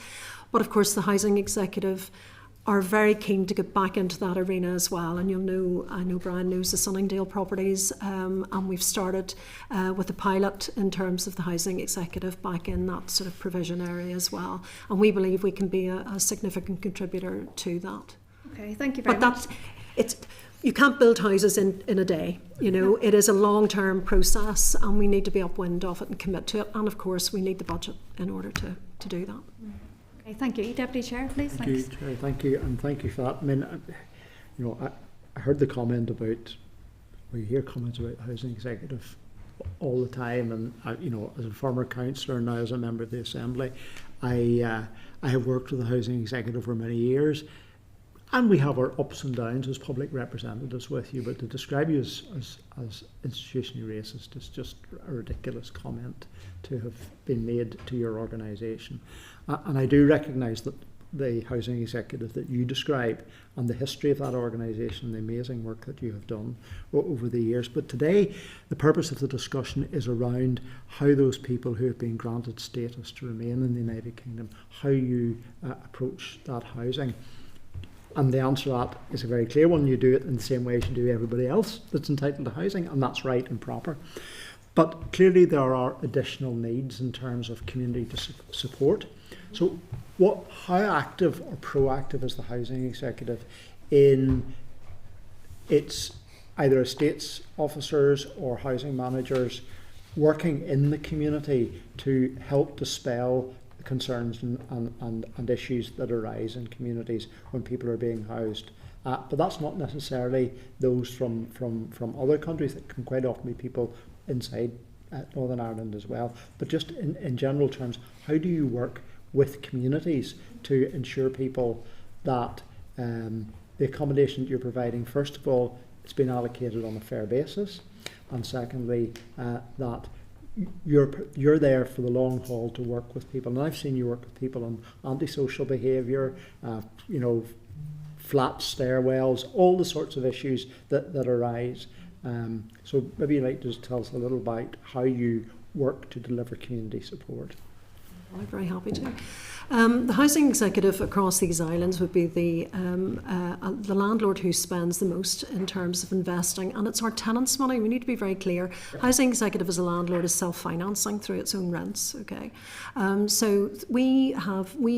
But of course the Housing Executive are very keen to get back into that arena as well. And you'll know, I know Brian knows the Sunningdale properties, and we've started with a pilot in terms of the Housing Executive back in that sort of provision area as well. And we believe we can be a significant contributor to that. Okay, thank you very much. You can't build houses in a day, you know. It is a long-term process, and we need to be upwind of it and commit to it. And of course, we need the budget in order to do that. Okay, thank you. Deputy Chair, please. Thank you, Chair. Thank you, and thank you for that. I mean, you know, I heard the comment about, we hear comments about the Housing Executive all the time, and you know, as a former councillor and now as a member of the Assembly, I have worked with the Housing Executive for many years, and we have our ups and downs as public representatives with you, but to describe you as institutionally racist is just a ridiculous comment to have been made to your organisation. And I do recognise that the Housing Executive that you describe and the history of that organisation, the amazing work that you have done over the years. But today, the purpose of the discussion is around how those people who have been granted status to remain in the United Kingdom, how you approach that housing. And the answer to that is a very clear one. You do it in the same way as you do everybody else that's entitled to housing, and that's right and proper. But clearly there are additional needs in terms of community support. So how active or proactive is the Housing Executive in its either estates officers or housing managers working in the community to help dispel concerns and issues that arise in communities when people are being housed? But that's not necessarily those from other countries. It can quite often be people inside Northern Ireland as well. But just in general terms, how do you work with communities to ensure people that the accommodation that you're providing, first of all, it's been allocated on a fair basis, and secondly, that you're there for the long haul to work with people? And I've seen you work with people on antisocial behaviour, you know, flat stairwells, all the sorts of issues that arise. So maybe you'd like to just tell us a little about how you work to deliver community support. I'm very happy to. The housing executive across these islands would be the landlord who spends the most in terms of investing, and it's our tenants' money. We need to be very clear. Housing executive as a landlord is self-financing through its own rents. Okay, so we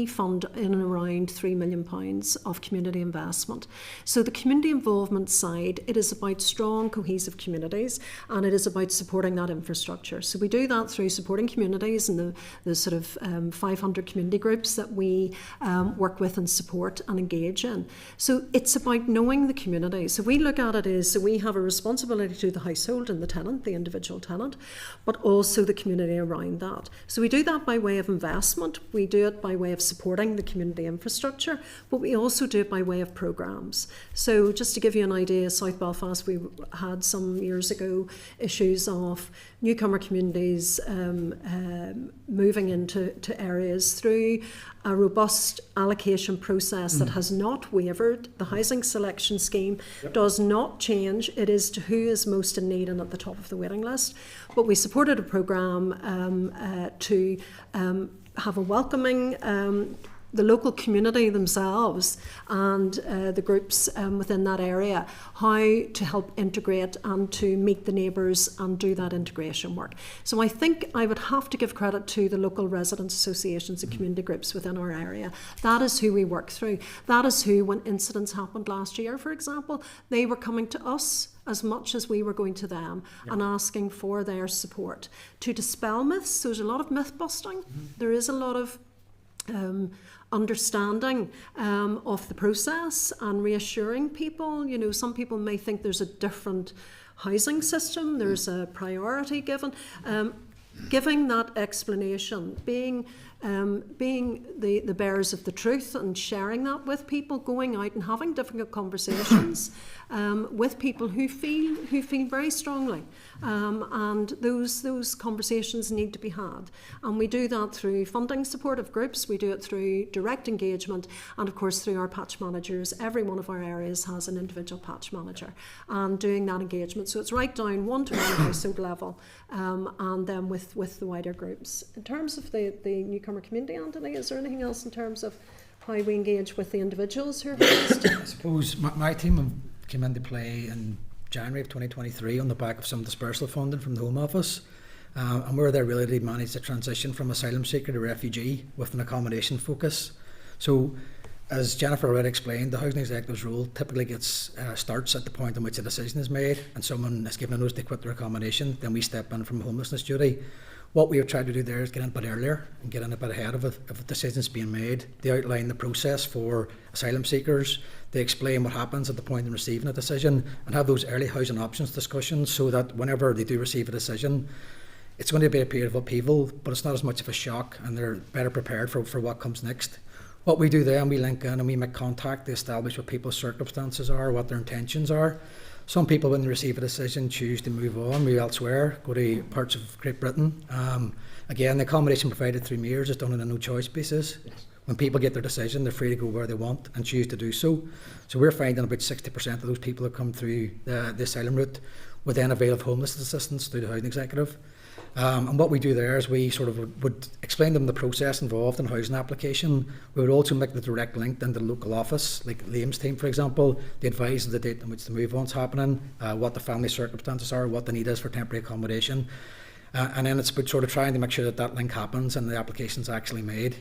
fund in and around £3 million of community investment. So the community involvement side, it is about strong, cohesive communities, and it is about supporting that infrastructure. So we do that through supporting communities and the sort of 500 community groups that we work with and support and engage in. So it's about knowing the community. So we look at it as, so we have a responsibility to the household and the tenant, the individual tenant, but also the community around that. So we do that by way of investment, we do it by way of supporting the community infrastructure, but we also do it by way of programmes. So just to give you an idea, South Belfast, we had some years ago issues of newcomer communities moving into areas through a robust allocation process that has not wavered. The housing selection scheme does not change. It is to who is most in need and at the top of the waiting list. But we supported a programme to have a welcoming the local community themselves and the groups within that area, how to help integrate and to meet the neighbours and do that integration work. So I think I would have to give credit to the local residents associations and community groups within our area. That is who we work through. That is who, when incidents happened last year, for example, they were coming to us as much as we were going to them and asking for their support to dispel myths. So there's a lot of myth busting. There is a lot of understanding of the process and reassuring people. You know, some people may think there's a different housing system, there's a priority given. Giving that explanation, being the bearers of the truth and sharing that with people, going out and having difficult conversations with people who feel very strongly, and those conversations need to be had. And we do that through funding supportive groups, we do it through direct engagement, and of course through our patch managers. Every one of our areas has an individual patch manager, and doing that engagement. So it's right down one-to-one household level, and then with the wider groups. In terms of the newcomer community, Anthony, is there anything else in terms of how we engage with the individuals who are housed? I suppose my team came into play in January of 2023 on the back of some dispersal funding from the Home Office, and we were there really to manage the transition from asylum seeker to refugee with an accommodation focus. So, as Jennifer already explained, the housing executive's role typically starts at the point in which a decision is made and someone is given a notice to quit their accommodation. Then we step in from homelessness duty. What we have tried to do there is get in a bit earlier and get in a bit ahead of it if a decision's being made. They outline the process for asylum seekers. They explain what happens at the point in receiving a decision and have those early housing options discussions so that whenever they do receive a decision, it's going to be a period of upheaval, but it's not as much of a shock and they're better prepared for what comes next. What we do then, we link in and we make contact to establish what people's circumstances are, what their intentions are. Some people, when they receive a decision, choose to move on, move elsewhere, go to parts of Great Britain. Again, the accommodation provided through MERS is done on a no-choice basis. Yes. When people get their decision, they're free to go where they want and choose to do so. So we're finding about 60% of those people that come through the asylum route would then avail of homelessness assistance through the housing executive. And what we do there is we sort of would explain to them the process involved in housing application. We would also make the direct link into the local office, like Liam's team, for example. They advise of the date on which the move on's happening, what the family circumstances are, what the need is for temporary accommodation. And then it's about sort of trying to make sure that link happens and the application's actually made.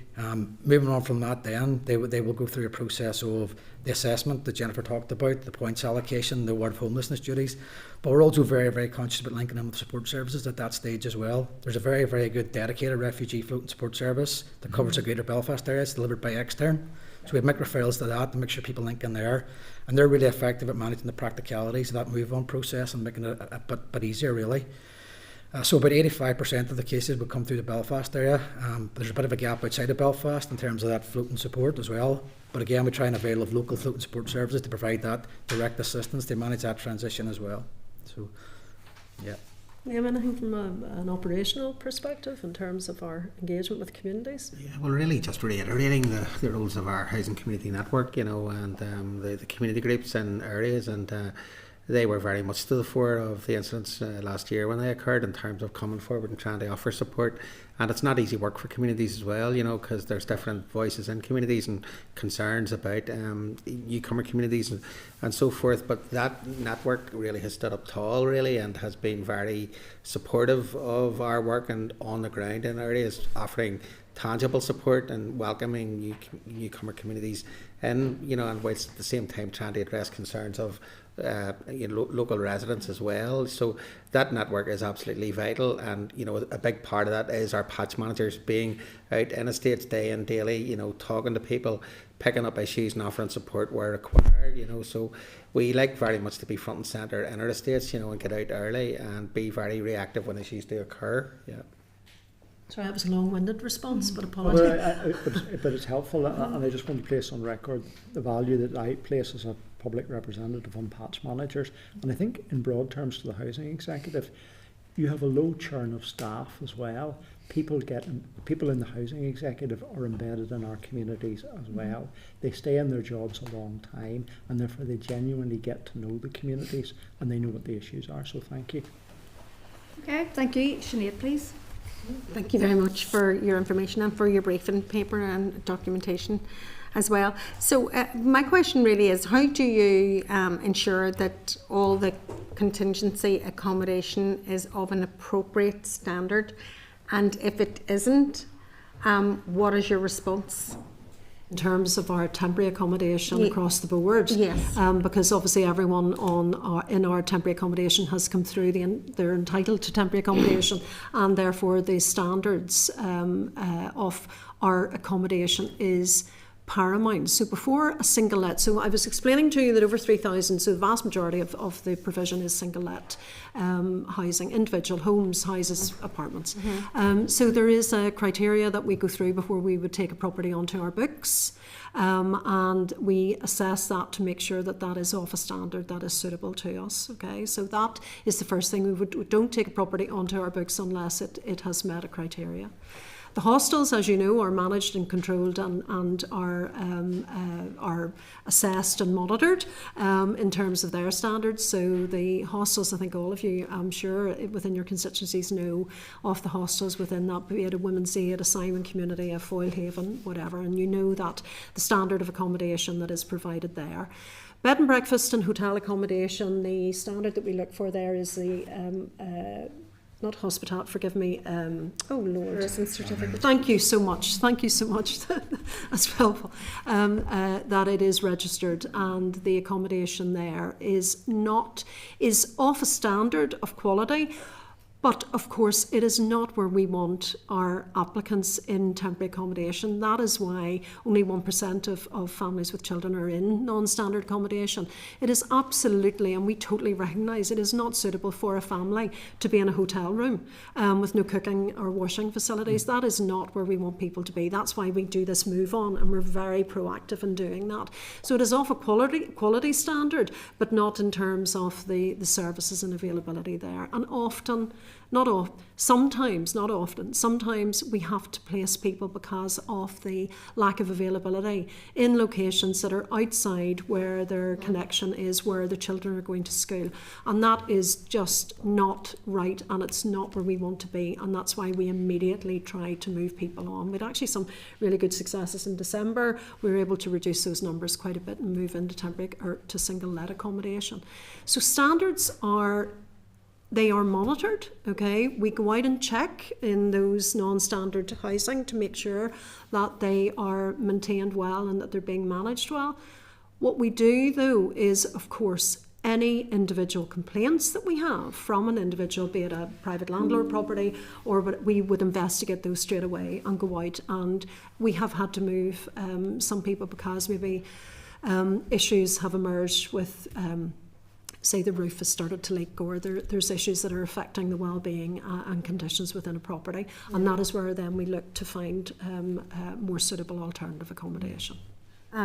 Moving on from that then, they will go through a process of the assessment that Jennifer talked about, the points allocation, the award of homelessness duties. But we're also very, very conscious about linking in with support services at that stage as well. There's a very, very good dedicated refugee floating support service that covers the Greater Belfast area. It's delivered by Extern. So we make referrals to that to make sure people link in there. And they're really effective at managing the practicalities of that move-on process and making it a bit easier, really. So about 85% of the cases would come through the Belfast area. There's a bit of a gap outside of Belfast in terms of that floating support as well. But again, we try and avail of local floating support services to provide that direct assistance to manage that transition as well. So, yeah. Liam, anything from an operational perspective in terms of our engagement with communities? Yeah, well, really just reiterating the roles of our housing community network, and the community groups in areas, and they were very much to the fore of the incidents last year when they occurred in terms of coming forward and trying to offer support. And it's not easy work for communities as well, because there's different voices in communities and concerns about newcomer communities and so forth. But that network really has stood up tall, really, and has been very supportive of our work and on the ground in areas, offering tangible support and welcoming newcomer communities in, and whilst at the same time trying to address concerns of local residents as well. So that network is absolutely vital, and a big part of that is our patch managers being out in estates day and daily, talking to people, picking up issues and offering support where required. So we like very much to be front and centre in our estates, and get out early and be very reactive when issues do occur. Yeah. Sorry, that was a long-winded response, but apologies. But it's helpful, and I just want to place on record the value that I place as a public representative on patch managers. And I think in broad terms to the housing executive, you have a low churn of staff as well. People in the housing executive are embedded in our communities as well. They stay in their jobs a long time, and therefore they genuinely get to know the communities and they know what the issues are. So thank you. Okay, thank you. Sinead, please. Thank you very much for your information and for your briefing paper and documentation as well. So my question really is, how do you ensure that all the contingency accommodation is of an appropriate standard? And if it isn't, what is your response? In terms of our temporary accommodation across the board, yes, because obviously everyone in our temporary accommodation has come through, they're entitled to temporary accommodation, and therefore the standards of our accommodation is paramount. So before a single let, so I was explaining to you that over 3,000, so the vast majority of the provision is single let housing, individual homes, houses, apartments. So there is a criteria that we go through before we would take a property onto our books, and we assess that to make sure that that is of a standard that is suitable to us. Okay, so that is the first thing. We don't take a property onto our books unless it has met a criteria. The hostels, as you know, are managed and controlled and are assessed and monitored in terms of their standards. So the hostels, I think all of you, I'm sure, within your constituencies know of the hostels within that, be it a Women's Aid, a Simon Community, a Foylehaven, whatever, and you know that the standard of accommodation that is provided there. Bed and breakfast and hotel accommodation, the standard that we look for there is the not hospitality, forgive me, oh Lord. Residence certificate. Thank you so much. That's helpful. That it is registered, and the accommodation there is of a standard of quality. But of course, it is not where we want our applicants in temporary accommodation. That is why only 1% of families with children are in non-standard accommodation. It is absolutely, and we totally recognise, it is not suitable for a family to be in a hotel room with no cooking or washing facilities. That is not where we want people to be. That's why we do this move on, and we're very proactive in doing that. So it is of a quality standard, but not in terms of the services and availability there. And often, sometimes we have to place people because of the lack of availability in locations that are outside where their connection is, where the children are going to school, and that is just not right, and it's not where we want to be, and that's why we immediately try to move people on. We'd actually some really good successes in December. We were able to reduce those numbers quite a bit and move into temporary or to single let accommodation. So standards are monitored, okay? We go out and check in those non-standard housing to make sure that they are maintained well and that they're being managed well. What we do, though, is, of course, any individual complaints that we have from an individual, be it a private landlord property, or we would investigate those straight away and go out. And we have had to move some people because maybe issues have emerged with say the roof has started to leak, or there's issues that are affecting the well-being and conditions within a property, and that is where then we look to find more suitable alternative accommodation.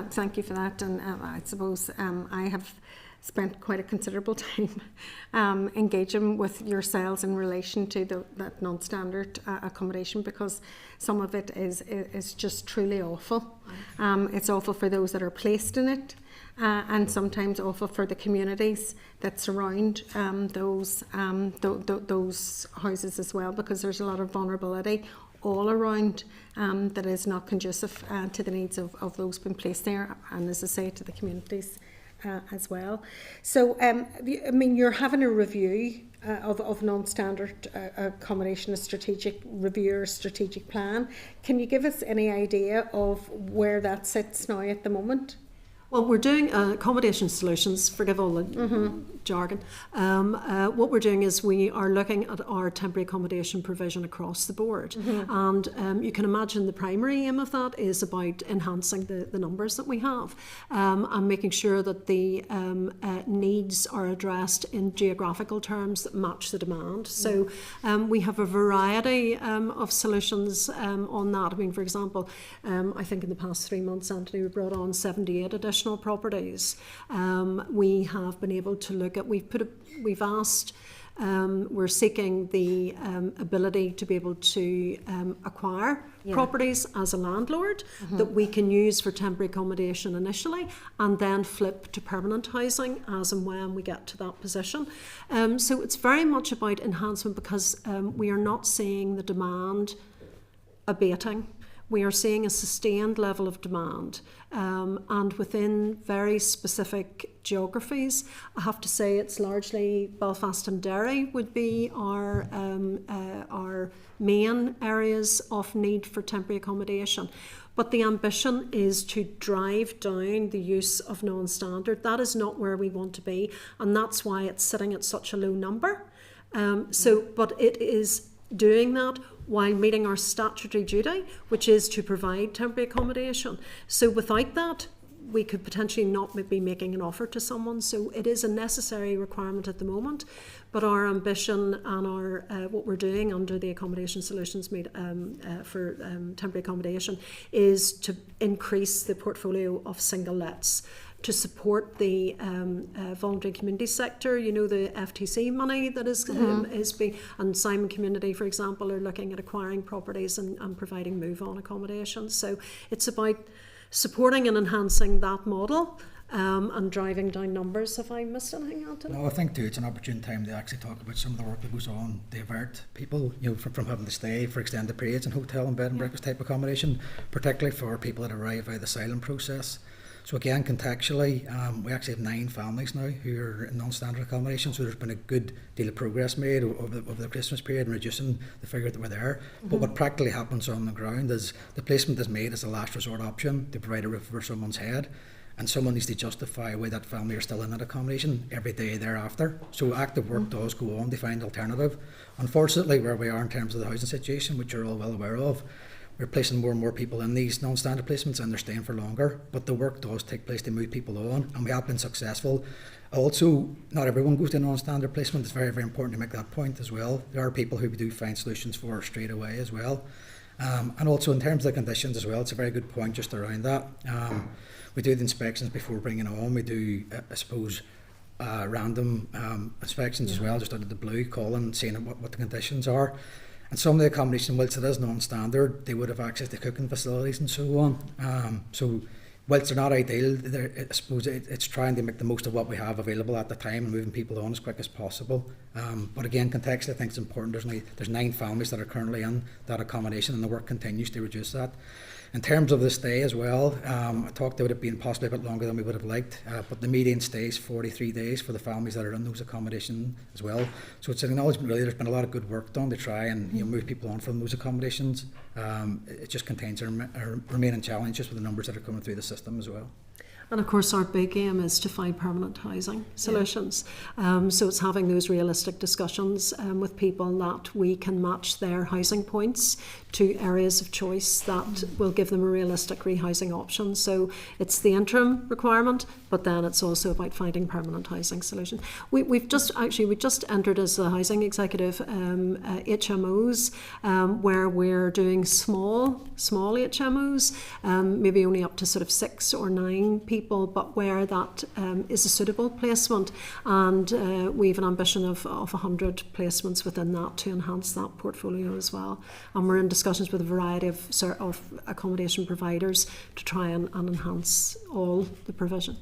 Thank you for that, and I suppose I have spent quite a considerable time engaging with yourselves in relation to that non-standard accommodation, because some of it is just truly awful. It's awful for those that are placed in it, and sometimes awful for the communities that surround those houses as well, because there's a lot of vulnerability all around that is not conducive to the needs of those being placed there, and as I say, to the communities as well. So, I mean, you're having a review of non-standard accommodation, a strategic review or strategic plan. Can you give us any idea of where that sits now at the moment? Well, we're doing accommodation solutions, forgive all the jargon. What we're doing is we are looking at our temporary accommodation provision across the board. And you can imagine the primary aim of that is about enhancing the numbers that we have, and making sure that the needs are addressed in geographical terms that match the demand. So we have a variety of solutions on that. I mean, for example, I think in the past 3 months, Anthony, we brought on 78 additional properties. We have been able to look at, we've asked, we're seeking the ability to be able to acquire properties as a landlord that we can use for temporary accommodation initially, and then flip to permanent housing as and when we get to that position. So it's very much about enhancement, because we are not seeing the demand abating. We are seeing a sustained level of demand, and within very specific geographies. I have to say it's largely Belfast and Derry would be our main areas of need for temporary accommodation. But the ambition is to drive down the use of non-standard. That is not where we want to be, and that's why it's sitting at such a low number. But it is doing that while meeting our statutory duty, which is to provide temporary accommodation. So without that, we could potentially not be making an offer to someone. So it is a necessary requirement at the moment, but our ambition and our what we're doing under the accommodation solutions for temporary accommodation is to increase the portfolio of single lets, to support the voluntary community sector. You know, the FTC money that is being, and Simon Community, for example, are looking at acquiring properties and providing move-on accommodation. So it's about supporting and enhancing that model and driving down numbers. Have I missed anything, Anthony? No, I think too it's an opportune time to actually talk about some of the work that goes on to avert people, you know, from having to stay for extended periods in hotel and bed and breakfast type accommodation, particularly for people that arrive out of the asylum process. So again, contextually, we actually have 9 families now who are in non-standard accommodation, so there's been a good deal of progress made over the Christmas period in reducing the figure that were there. But what practically happens on the ground is the placement is made as a last resort option to provide a roof over someone's head, and someone needs to justify why that family are still in that accommodation every day thereafter. So active work does go on to find alternative. Unfortunately, where we are in terms of the housing situation, which you're all well aware of, we're placing more and more people in these non-standard placements, and they're staying for longer, but the work does take place to move people on, and we have been successful. Also, not everyone goes to a non-standard placement. It's very, very important to make that point as well. There are people who we do find solutions for straight away as well. And also in terms of the conditions as well, it's a very good point just around that. We do the inspections before bringing on. We do, I suppose, random inspections as well, just out of the blue, calling, seeing what the conditions are. And some of the accommodation, whilst it is non-standard, they would have access to cooking facilities and so on. So whilst they're not ideal, I suppose it's trying to make the most of what we have available at the time and moving people on as quick as possible. But again, contextually, I think it's important. There's 9 families that are currently in that accommodation, and the work continues to reduce that. In terms of the stay as well, I talked about it being possibly a bit longer than we would have liked, but the median stay is 43 days for the families that are in those accommodations as well. So it's an acknowledgement really there's been a lot of good work done to try and move people on from those accommodations. It just contains our remaining challenges with the numbers that are coming through the system as well. And of course our big aim is to find permanent housing solutions. So it's having those realistic discussions with people that we can match their housing points to areas of choice that will give them a realistic rehousing option. So it's the interim requirement, but then it's also about finding permanent housing solutions. We just entered as a housing executive HMOs where we're doing small HMOs, maybe only up to sort of 6 or 9 people people, but where that is a suitable placement. And we have an ambition of 100 placements within that to enhance that portfolio as well. And we're in discussions with a variety of accommodation providers to try and enhance all the provision.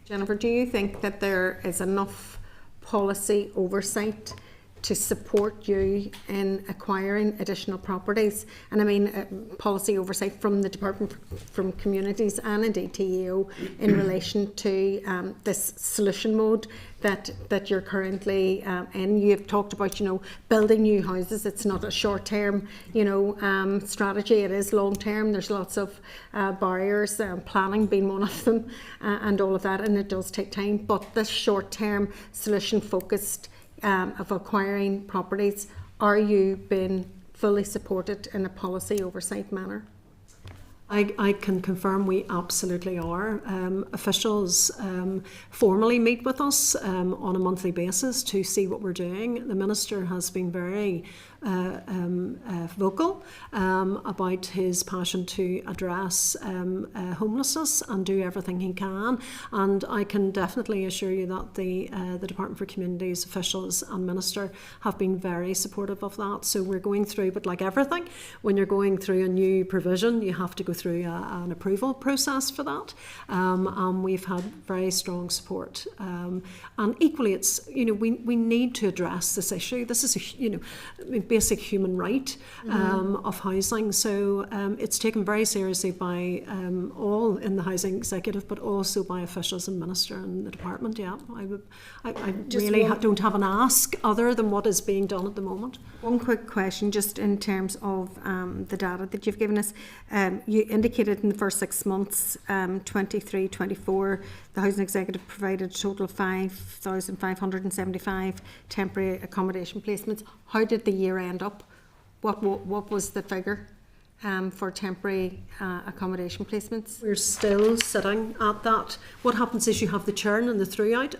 Jennifer, do you think that there is enough policy oversight to support you in acquiring additional properties? And I mean policy oversight from the Department from Communities and indeed TEO in relation to this solution mode that you're currently in. You've talked about, you know, building new houses. It's not a short-term, you know, strategy. It is long-term. There's lots of barriers, planning being one of them, and all of that, and it does take time. But this short-term solution-focused of acquiring properties, are you being fully supported in a policy oversight manner? I can confirm we absolutely are. Officials formally meet with us on a monthly basis to see what we're doing. The Minister has been very vocal about his passion to address homelessness and do everything he can. And I can definitely assure you that the Department for Communities officials and Minister have been very supportive of that. So we're going through, but like everything, when you're going through a new provision, you have to go through an approval process for that. And we've had very strong support. And equally, it's, you know, we need to address this issue. This is a, you know, basic human right of housing. So it's taken very seriously by all in the housing executive, but also by officials and Minister and the department. Yeah, I really don't have an ask other than what is being done at the moment. One quick question, just in terms of the data that you've given us. You indicated in the first 6 months, 23-24, the housing executive provided a total of 5,575 temporary accommodation placements. How did the year end up? What was the figure for temporary accommodation placements? We're still sitting at that. What happens is you have the churn and the throughout.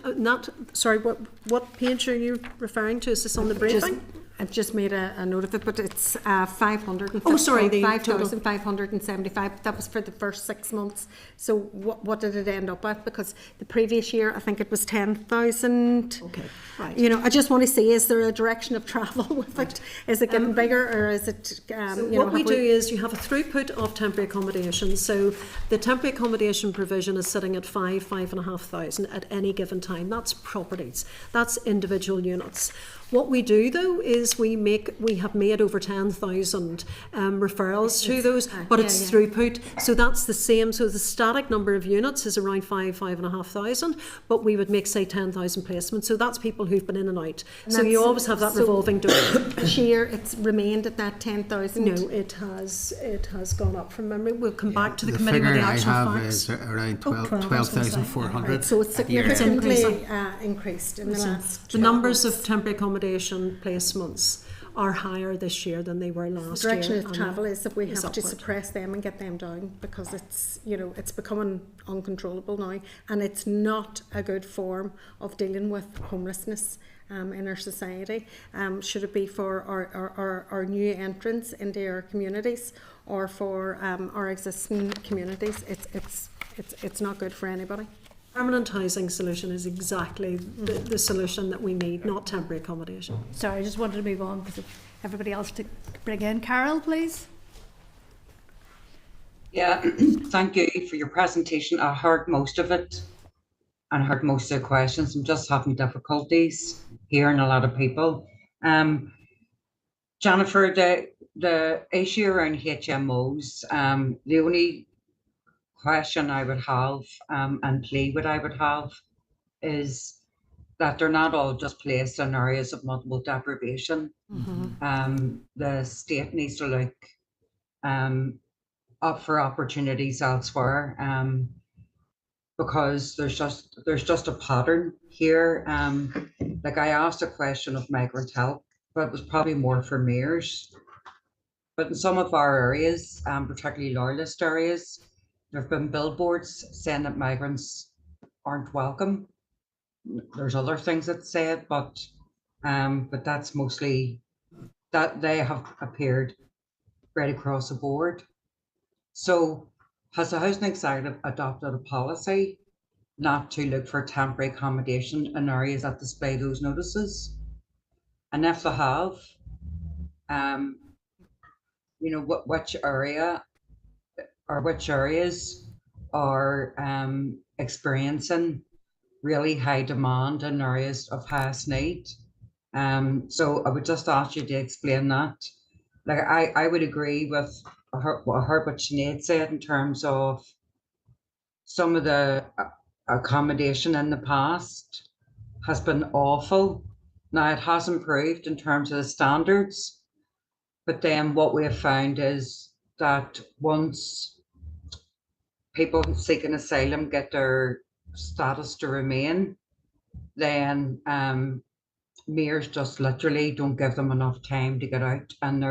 Sorry, what page are you referring to? Is this on the briefing? I've just made a note of it, but it's 575. Oh, sorry, the 5,575. That was for the first 6 months. So what did it end up at? Because the previous year, I think it was 10,000. Okay, right. You know, I just want to see, is there a direction of travel with it? Is it getting bigger, or is it? So what we do is you have a throughput of temporary accommodation. So the temporary accommodation provision is sitting at 5,500 at any given time. That's properties. That's individual units. What we do though is we have made over 10,000 referrals to those, but it's throughput. So that's the same. So the static number of units is around 5,500, but we would make say 10,000 placements. So that's people who've been in and out. And so you always have that revolving door. This year it's remained at that 10,000. No, it has gone up from memory. We'll come back to the committee with the actual facts. The figure I have is around 12,400. Right, so it's significantly increased in the last. The numbers of temporary accommodation placements are higher this year than they were last year. The direction of travel is that we have to suppress them and get them down, because it's, you know, it's becoming uncontrollable now, and it's not a good form of dealing with homelessness in our society. Should it be for our new entrants into our communities, or for our existing communities? It's not good for anybody. Permanent housing solution is exactly the solution that we need, not temporary accommodation. Sorry, I just wanted to move on because of everybody else to bring in. Carol, please. Yeah, thank you for your presentation. I heard most of it and heard most of the questions. I'm just having difficulties hearing a lot of people. Jennifer, the issue around HMOs, the only question I would have and plea what I would have is that they're not all just placed in areas of multiple deprivation. The state needs to look up for opportunities elsewhere, because there's just a pattern here. Like I asked a question of migrant help, but it was probably more for mayors. But in some of our areas, particularly loyalist areas, there have been billboards saying that migrants aren't welcome. There's other things that say it, but that's mostly that they have appeared right across the board. So has the housing executive adopted a policy not to look for temporary accommodation in areas that display those notices? And if they have, you know, which area or which areas are experiencing really high demand in areas of highest need? So I would just ask you to explain that. Like I would agree with what Sinead said in terms of some of the accommodation in the past has been awful. Now it has improved in terms of the standards, but then what we have found is that once people seeking asylum get their status to remain, then mayors just literally don't give them enough time to get out, and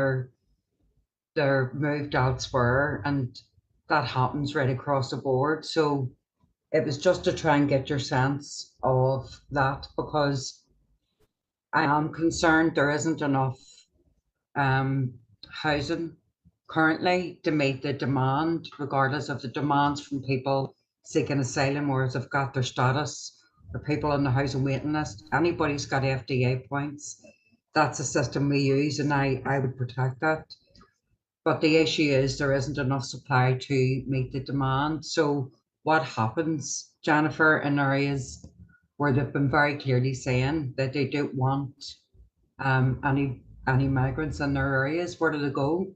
they're moved elsewhere, and that happens right across the board. So it was just to try and get your sense of that, because I am concerned there isn't enough housing currently to meet the demand, regardless of the demands from people seeking asylum or as they've got their status, or people on the housing waiting list. Anybody's got FDA points. That's a system we use, and I would protect that. But the issue is there isn't enough supply to meet the demand. So what happens, Jennifer, in areas where they've been very clearly saying that they don't want any migrants in their areas? Where do they go?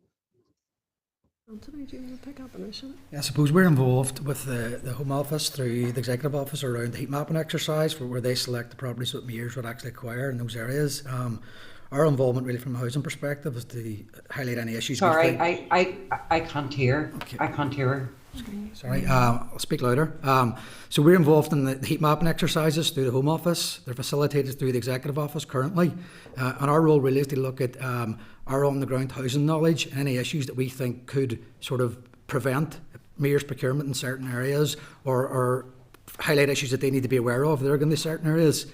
Anthony, do you want to pick up on this? Yeah, I suppose we're involved with the Home Office through the Executive Office around the heat mapping exercise where they select the properties that mayors would actually acquire in those areas. Our involvement really from a housing perspective is to highlight any issues. Sorry, I can't hear. Okay. I can't hear her. Sorry, I'll speak louder. So we're involved in the heat mapping exercises through the Home Office. They're facilitated through the Executive Office currently. And our role really is to look at our on-the-ground housing knowledge and any issues that we think could sort of prevent mayors' procurement in certain areas or highlight issues that they need to be aware of. They're going to certain areas.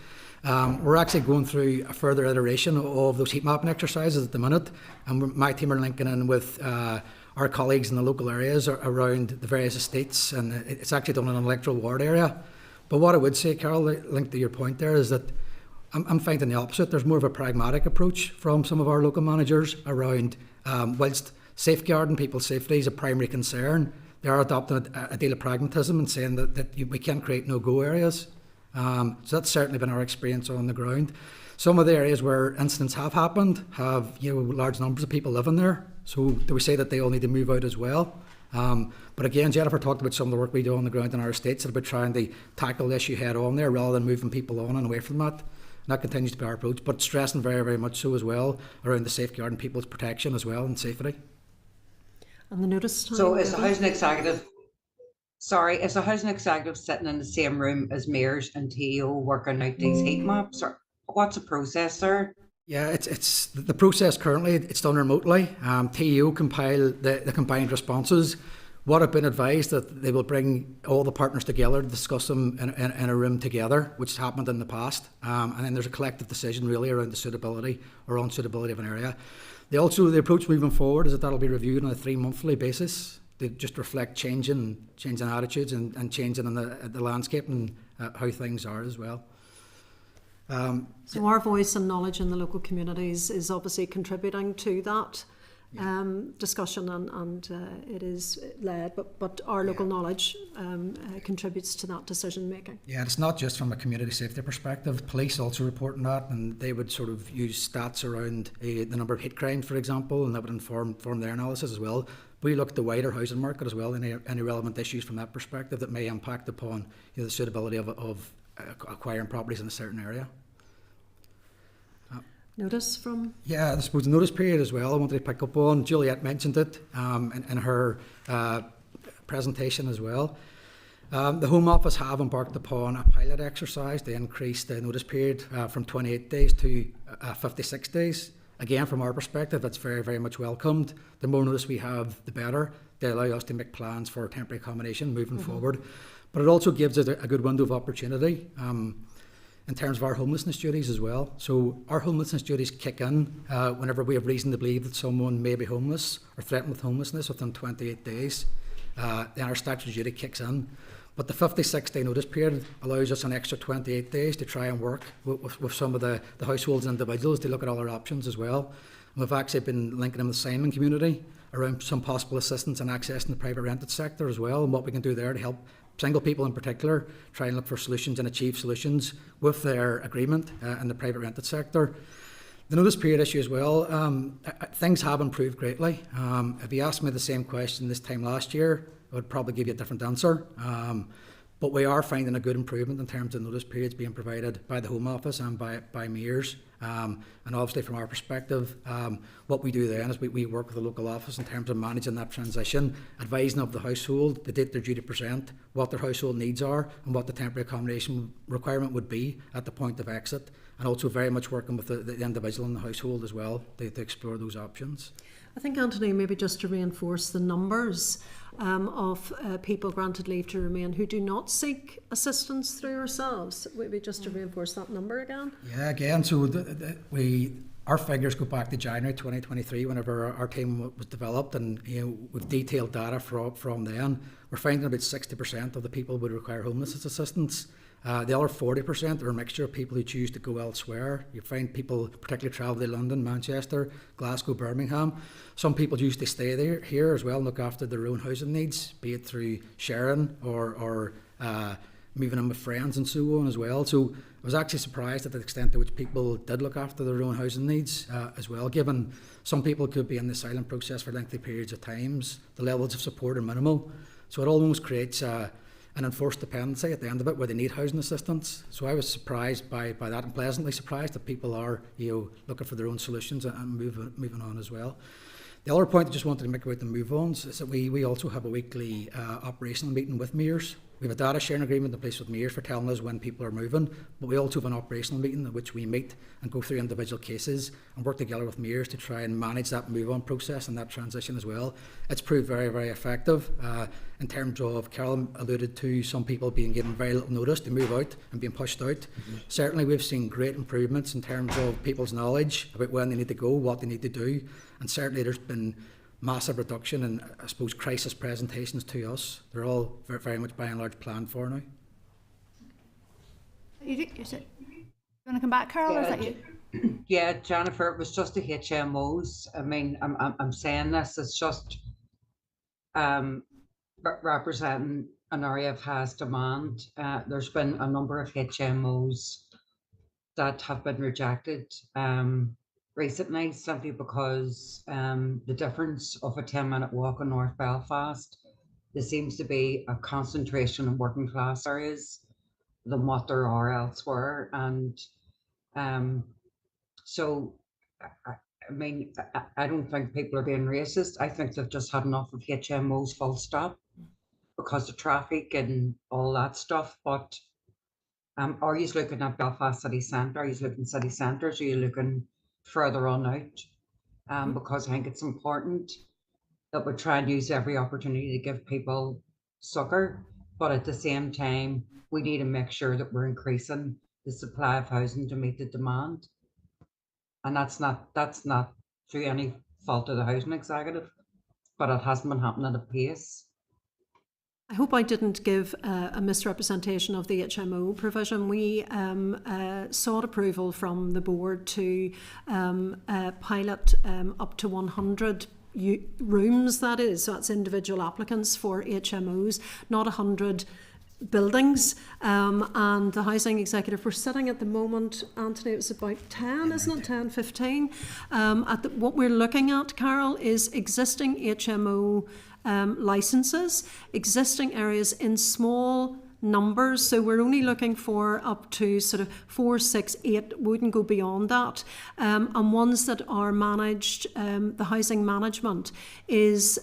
We're actually going through a further iteration of those heat mapping exercises at the minute. And my team are linking in with our colleagues in the local areas around the various estates, and it's actually done in an electoral ward area. But what I would say, Carol, linked to your point there, is that I'm finding the opposite. There's more of a pragmatic approach from some of our local managers around, whilst safeguarding people's safety is a primary concern, they are adopting a deal of pragmatism and saying that we can create no-go areas. So that's certainly been our experience on the ground. Some of the areas where incidents have happened have large numbers of people living there. So do we say that they all need to move out as well? But again, Jennifer talked about some of the work we do on the ground in our estates, about trying to tackle the issue head on there rather than moving people on and away from that. And that continues to be our approach, but stressing very, very much so as well around the safeguarding people's protection as well and safety. And the notice time. So is the housing executive sitting in the same room as mayors and TO working out these heat maps, or what's the process there? Yeah, it's the process currently. It's done remotely. TO compile the combined responses. What I've been advised that they will bring all the partners together to discuss them in a room together, which has happened in the past. And then there's a collective decision really around the suitability or unsuitability of an area. The approach moving forward is that that'll be reviewed on a 3-monthly basis. They just reflect changing attitudes and changing in the landscape and how things are as well. So our voice and knowledge in the local communities is obviously contributing to that discussion, and it is led, but our local knowledge contributes to that decision making. Yeah, it's not just from a community safety perspective. Police also report on that, and they would sort of use stats around the number of hate crimes, for example, and that would inform their analysis as well. We look at the wider housing market as well, any relevant issues from that perspective that may impact upon the suitability of acquiring properties in a certain area. Notice from? Yeah, I suppose the notice period as well I wanted to pick up on. Juliet mentioned it in her presentation as well. The Home Office have embarked upon a pilot exercise to increase the notice period from 28 days to 56 days. Again, from our perspective, that's very, very much welcomed. The more notice we have, the better. They allow us to make plans for temporary accommodation moving forward. But it also gives us a good window of opportunity in terms of our homelessness duties as well. So our homelessness duties kick in whenever we have reason to believe that someone may be homeless or threatened with homelessness within 28 days. then our statutory duty kicks in. But the 56-day notice period allows us an extra 28 days to try and work with some of the households and individuals to look at all our options as well. And we've actually been linking in with the Simon community around some possible assistance and access in the private rented sector as well, and what we can do there to help single people in particular try and look for solutions and achieve solutions with their agreement in the private rented sector. The notice period issue as well, things have improved greatly. If you asked me the same question this time last year, I would probably give you a different answer. But we are finding a good improvement in terms of notice periods being provided by the Home Office and by mayors. And obviously from our perspective, what we do then is we work with the local office in terms of managing that transition, advising of the household the date they're due to present, what their household needs are and what the temporary accommodation requirement would be at the point of exit, and also very much working with the individual in the household as well to explore those options. I think, Anthony, maybe just to reinforce the numbers of people granted leave to remain who do not seek assistance through ourselves, maybe just to reinforce that number again. Yeah, again, so our figures go back to January 2023 whenever our team was developed, and with detailed data from then. We're finding about 60% of the people would require homelessness assistance. The other 40% are a mixture of people who choose to go elsewhere. You find people particularly travel to London, Manchester, Glasgow, Birmingham. Some people choose to stay here as well and look after their own housing needs, be it through sharing or moving in with friends and so on as well. So I was actually surprised at the extent to which people did look after their own housing needs as well, given some people could be in the asylum process for lengthy periods of times. The levels of support are minimal. So it almost creates an enforced dependency at the end of it where they need housing assistance. So I was surprised by that, and pleasantly surprised that people are looking for their own solutions and moving on as well. The other point I just wanted to make about the move-ons is that we also have a weekly operational meeting with mayors. We have a data sharing agreement in place with mayors for telling us when people are moving, but we also have an operational meeting in which we meet and go through individual cases and work together with mayors to try and manage that move-on process and that transition as well. It's proved very, very effective in terms of, Carol alluded to some people being given very little notice to move out and being pushed out. Mm-hmm. Certainly we've seen great improvements in terms of people's knowledge about when they need to go, what they need to do, and certainly there's been massive reduction in, I suppose, crisis presentations to us. They're all very, very much by and large planned for now. You want to come back, Carol? Yeah, or is that you? Yeah, Jennifer, it was just the HMOs. I mean, I'm saying this, it's just representing an area of highest demand. There's been a number of HMOs that have been rejected recently, simply because the difference of a 10-minute walk in North Belfast, there seems to be a concentration in working class areas than what there are elsewhere. And so, I mean, I don't think people are being racist. I think they've just had enough of HMOs, full stop, because of traffic and all that stuff. But are you looking at Belfast city centre? Are you looking city centres? Are you looking further on out? Because I think it's important that we try and use every opportunity to give people succour, but at the same time, we need to make sure that we're increasing the supply of housing to meet the demand. And that's not through any fault of the housing executive, but it hasn't been happening at a pace. I hope I didn't give a misrepresentation of the HMO provision. We sought approval from the board to pilot up to 100 rooms, that is. So that's individual applicants for HMOs, not 100 buildings. And the housing executive, we're sitting at the moment, Anthony, it was about 10, isn't it? 10, 15. What we're looking at, Carol, is existing HMO licenses, existing areas in small numbers. So we're only looking for up to sort of 4, 6, 8, wouldn't go beyond that. And ones that are managed, the housing management is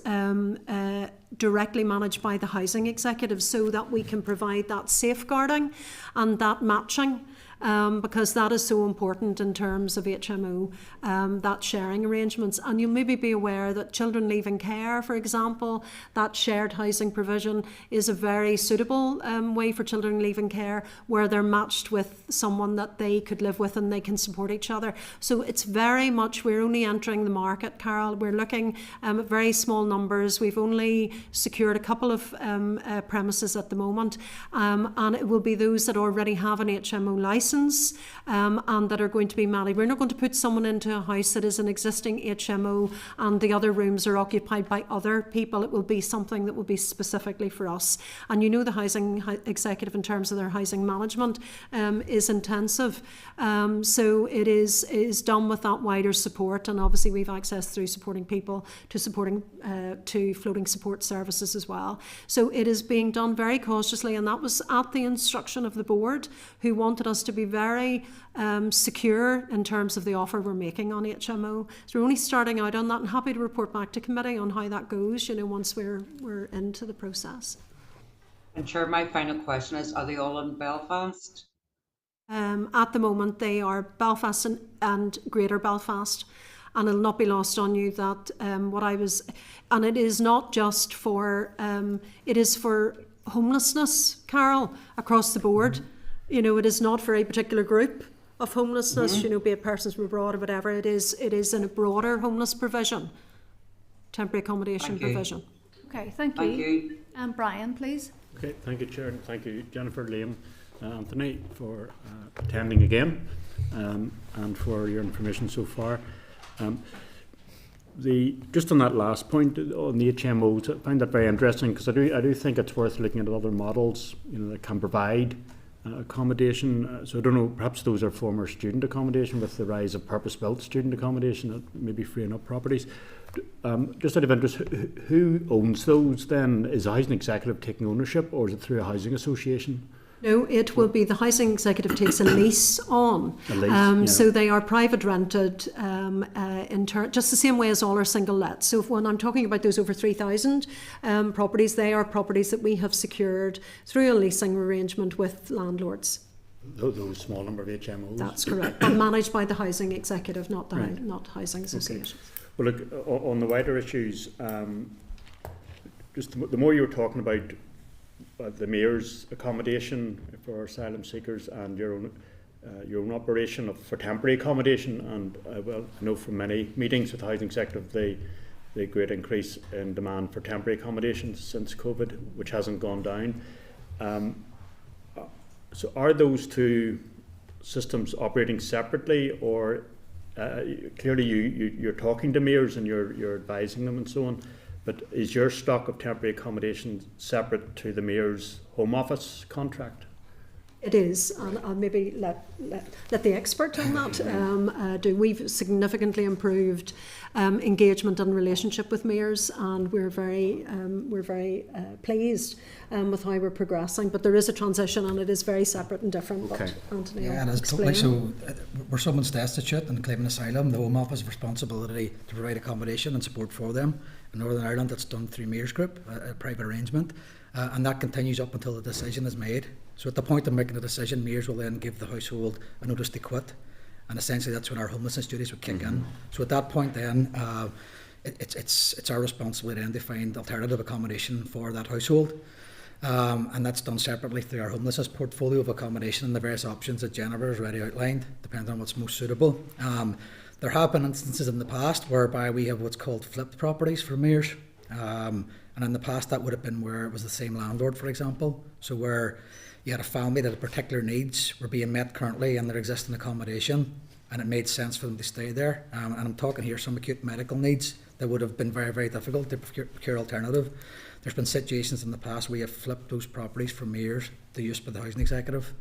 directly managed by the housing executive, so that we can provide that safeguarding and that matching because that is so important in terms of HMO, that sharing arrangements. And you'll maybe be aware that children leaving care, for example, that shared housing provision is a very suitable way for children leaving care, where they're matched with someone that they could live with and they can support each other. So it's very much, we're only entering the market, Carol. We're looking at very small numbers. We've only secured a couple of premises at the moment, and it will be those that already have an HMO licence and that are going to be managed. We're not going to put someone into a house that is an existing HMO and the other rooms are occupied by other people. It will be something that will be specifically for us. And you know, the housing executive, in terms of their housing management, is intensive. So it is done with that wider support, and obviously we've access through supporting people to supporting to floating support services as well. So it is being done very cautiously, and that was at the instruction of the board, who wanted us to be very secure in terms of the offer we're making on HMO. So we're only starting out on that, and happy to report back to committee on how that goes, you know, once we're into the process. And Chair, my final question is, are they all in Belfast? At the moment they are Belfast and Greater Belfast, and it'll not be lost on you that and it is not just for it is for homelessness, Carol, across the board. You know, it is not for a particular group of homelessness, you know, be it persons from abroad or whatever. It is in a broader homeless provision, temporary accommodation provision. Okay, thank you. Thank you. And Brian, please. Okay, thank you, Chair, and thank you, Jennifer, Liam, Anthony, for attending again, and for your information so far. Just on that last point on the HMOs, I find that very interesting, because I do think it's worth looking at other models, you know, that can provide accommodation. So I don't know, perhaps those are former student accommodation with the rise of purpose-built student accommodation that may be freeing up properties. Just out of interest, who owns those then? Is the housing executive taking ownership, or is it through a housing association? No, it will be the housing executive takes a lease on. So they are private rented just the same way as all our single lets. So when I'm talking about those over 3,000 properties, they are properties that we have secured through a leasing arrangement with landlords. Those small number of HMOs? That's correct, but managed by the housing executive, not housing associations. Okay. Well, look, on the wider issues, just the more you were talking about the Mayor's accommodation for asylum seekers and your own operation for temporary accommodation, and well, I know from many meetings with the housing executive the great increase in demand for temporary accommodation since COVID, which hasn't gone down. So are those two systems operating separately, or clearly you're talking to mayors and you're advising them and so on, but is your stock of temporary accommodation separate to the Mayor's Home Office contract? It is, and I'll maybe let the expert on that do. We've significantly improved engagement and relationship with mayors, and we're very pleased with how we're progressing. But there is a transition, and it is very separate and different. Okay. But Anthony, yeah, and it's totally so. We're someone's destitute and claiming asylum. The Home Office has responsibility to provide accommodation and support for them. In Northern Ireland, that's done through Mayor's Group, a private arrangement, and that continues up until the decision is made. So at the point of making a decision, mayors will then give the household a notice to quit, and essentially that's when our homelessness duties would kick in. So at that point then, it's our responsibility then to find alternative accommodation for that household, and that's done separately through our homelessness portfolio of accommodation and the various options that Jennifer has already outlined, depending on what's most suitable. There have been instances in the past whereby we have what's called flipped properties for mayors, and in the past that would have been where it was the same landlord, for example, so where you had a family that had particular needs were being met currently in their existing accommodation, and it made sense for them to stay there. And I'm talking here some acute medical needs that would have been very, very difficult to procure alternative. There's been situations in the past where we have flipped those properties from mayors to use by the housing executive.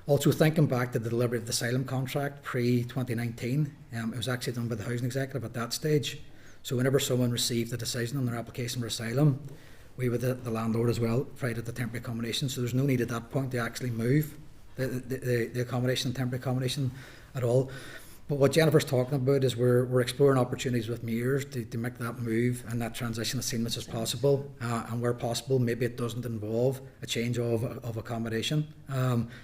Also thinking back to the delivery of the asylum contract pre-2019, it was actually done by the housing executive at that stage. So whenever someone received a decision on their application for asylum, we with the landlord as well provided the temporary accommodation, so there's no need at that point to actually move the accommodation, temporary accommodation at all. But what Jennifer's talking about is we're exploring opportunities with Mears to make that move and that transition as seamless as possible. And where possible, maybe it doesn't involve a change of accommodation.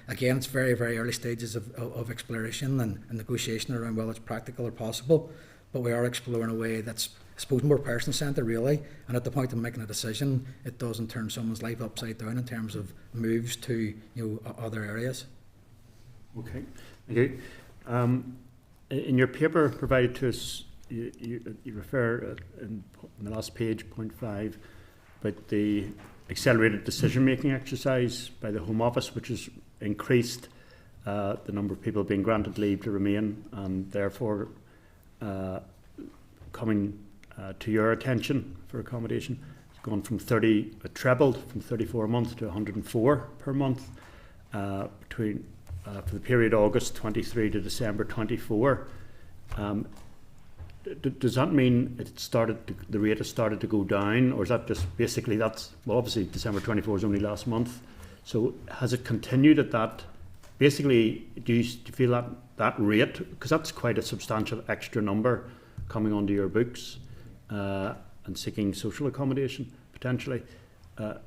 Again, it's very, very early stages of exploration and negotiation around whether it's practical or possible. But we are exploring a way that's, I suppose, more person-centred really. And at the point of making a decision, it doesn't turn someone's life upside down in terms of moves to other areas. Okay, thank you. In your paper provided to us, you refer in the last page, point 5, about the accelerated decision-making exercise by the Home Office, which has increased the number of people being granted leave to remain, and therefore coming to your attention for accommodation. It's gone from trebled from 34 a month to 104 per month between. For the period August 23 to December 24, does that mean the rate has started to go down, or is that just basically obviously December 24 is only last month, so has it continued at that? Basically, do you feel that rate, because that's quite a substantial extra number coming onto your books and seeking social accommodation potentially?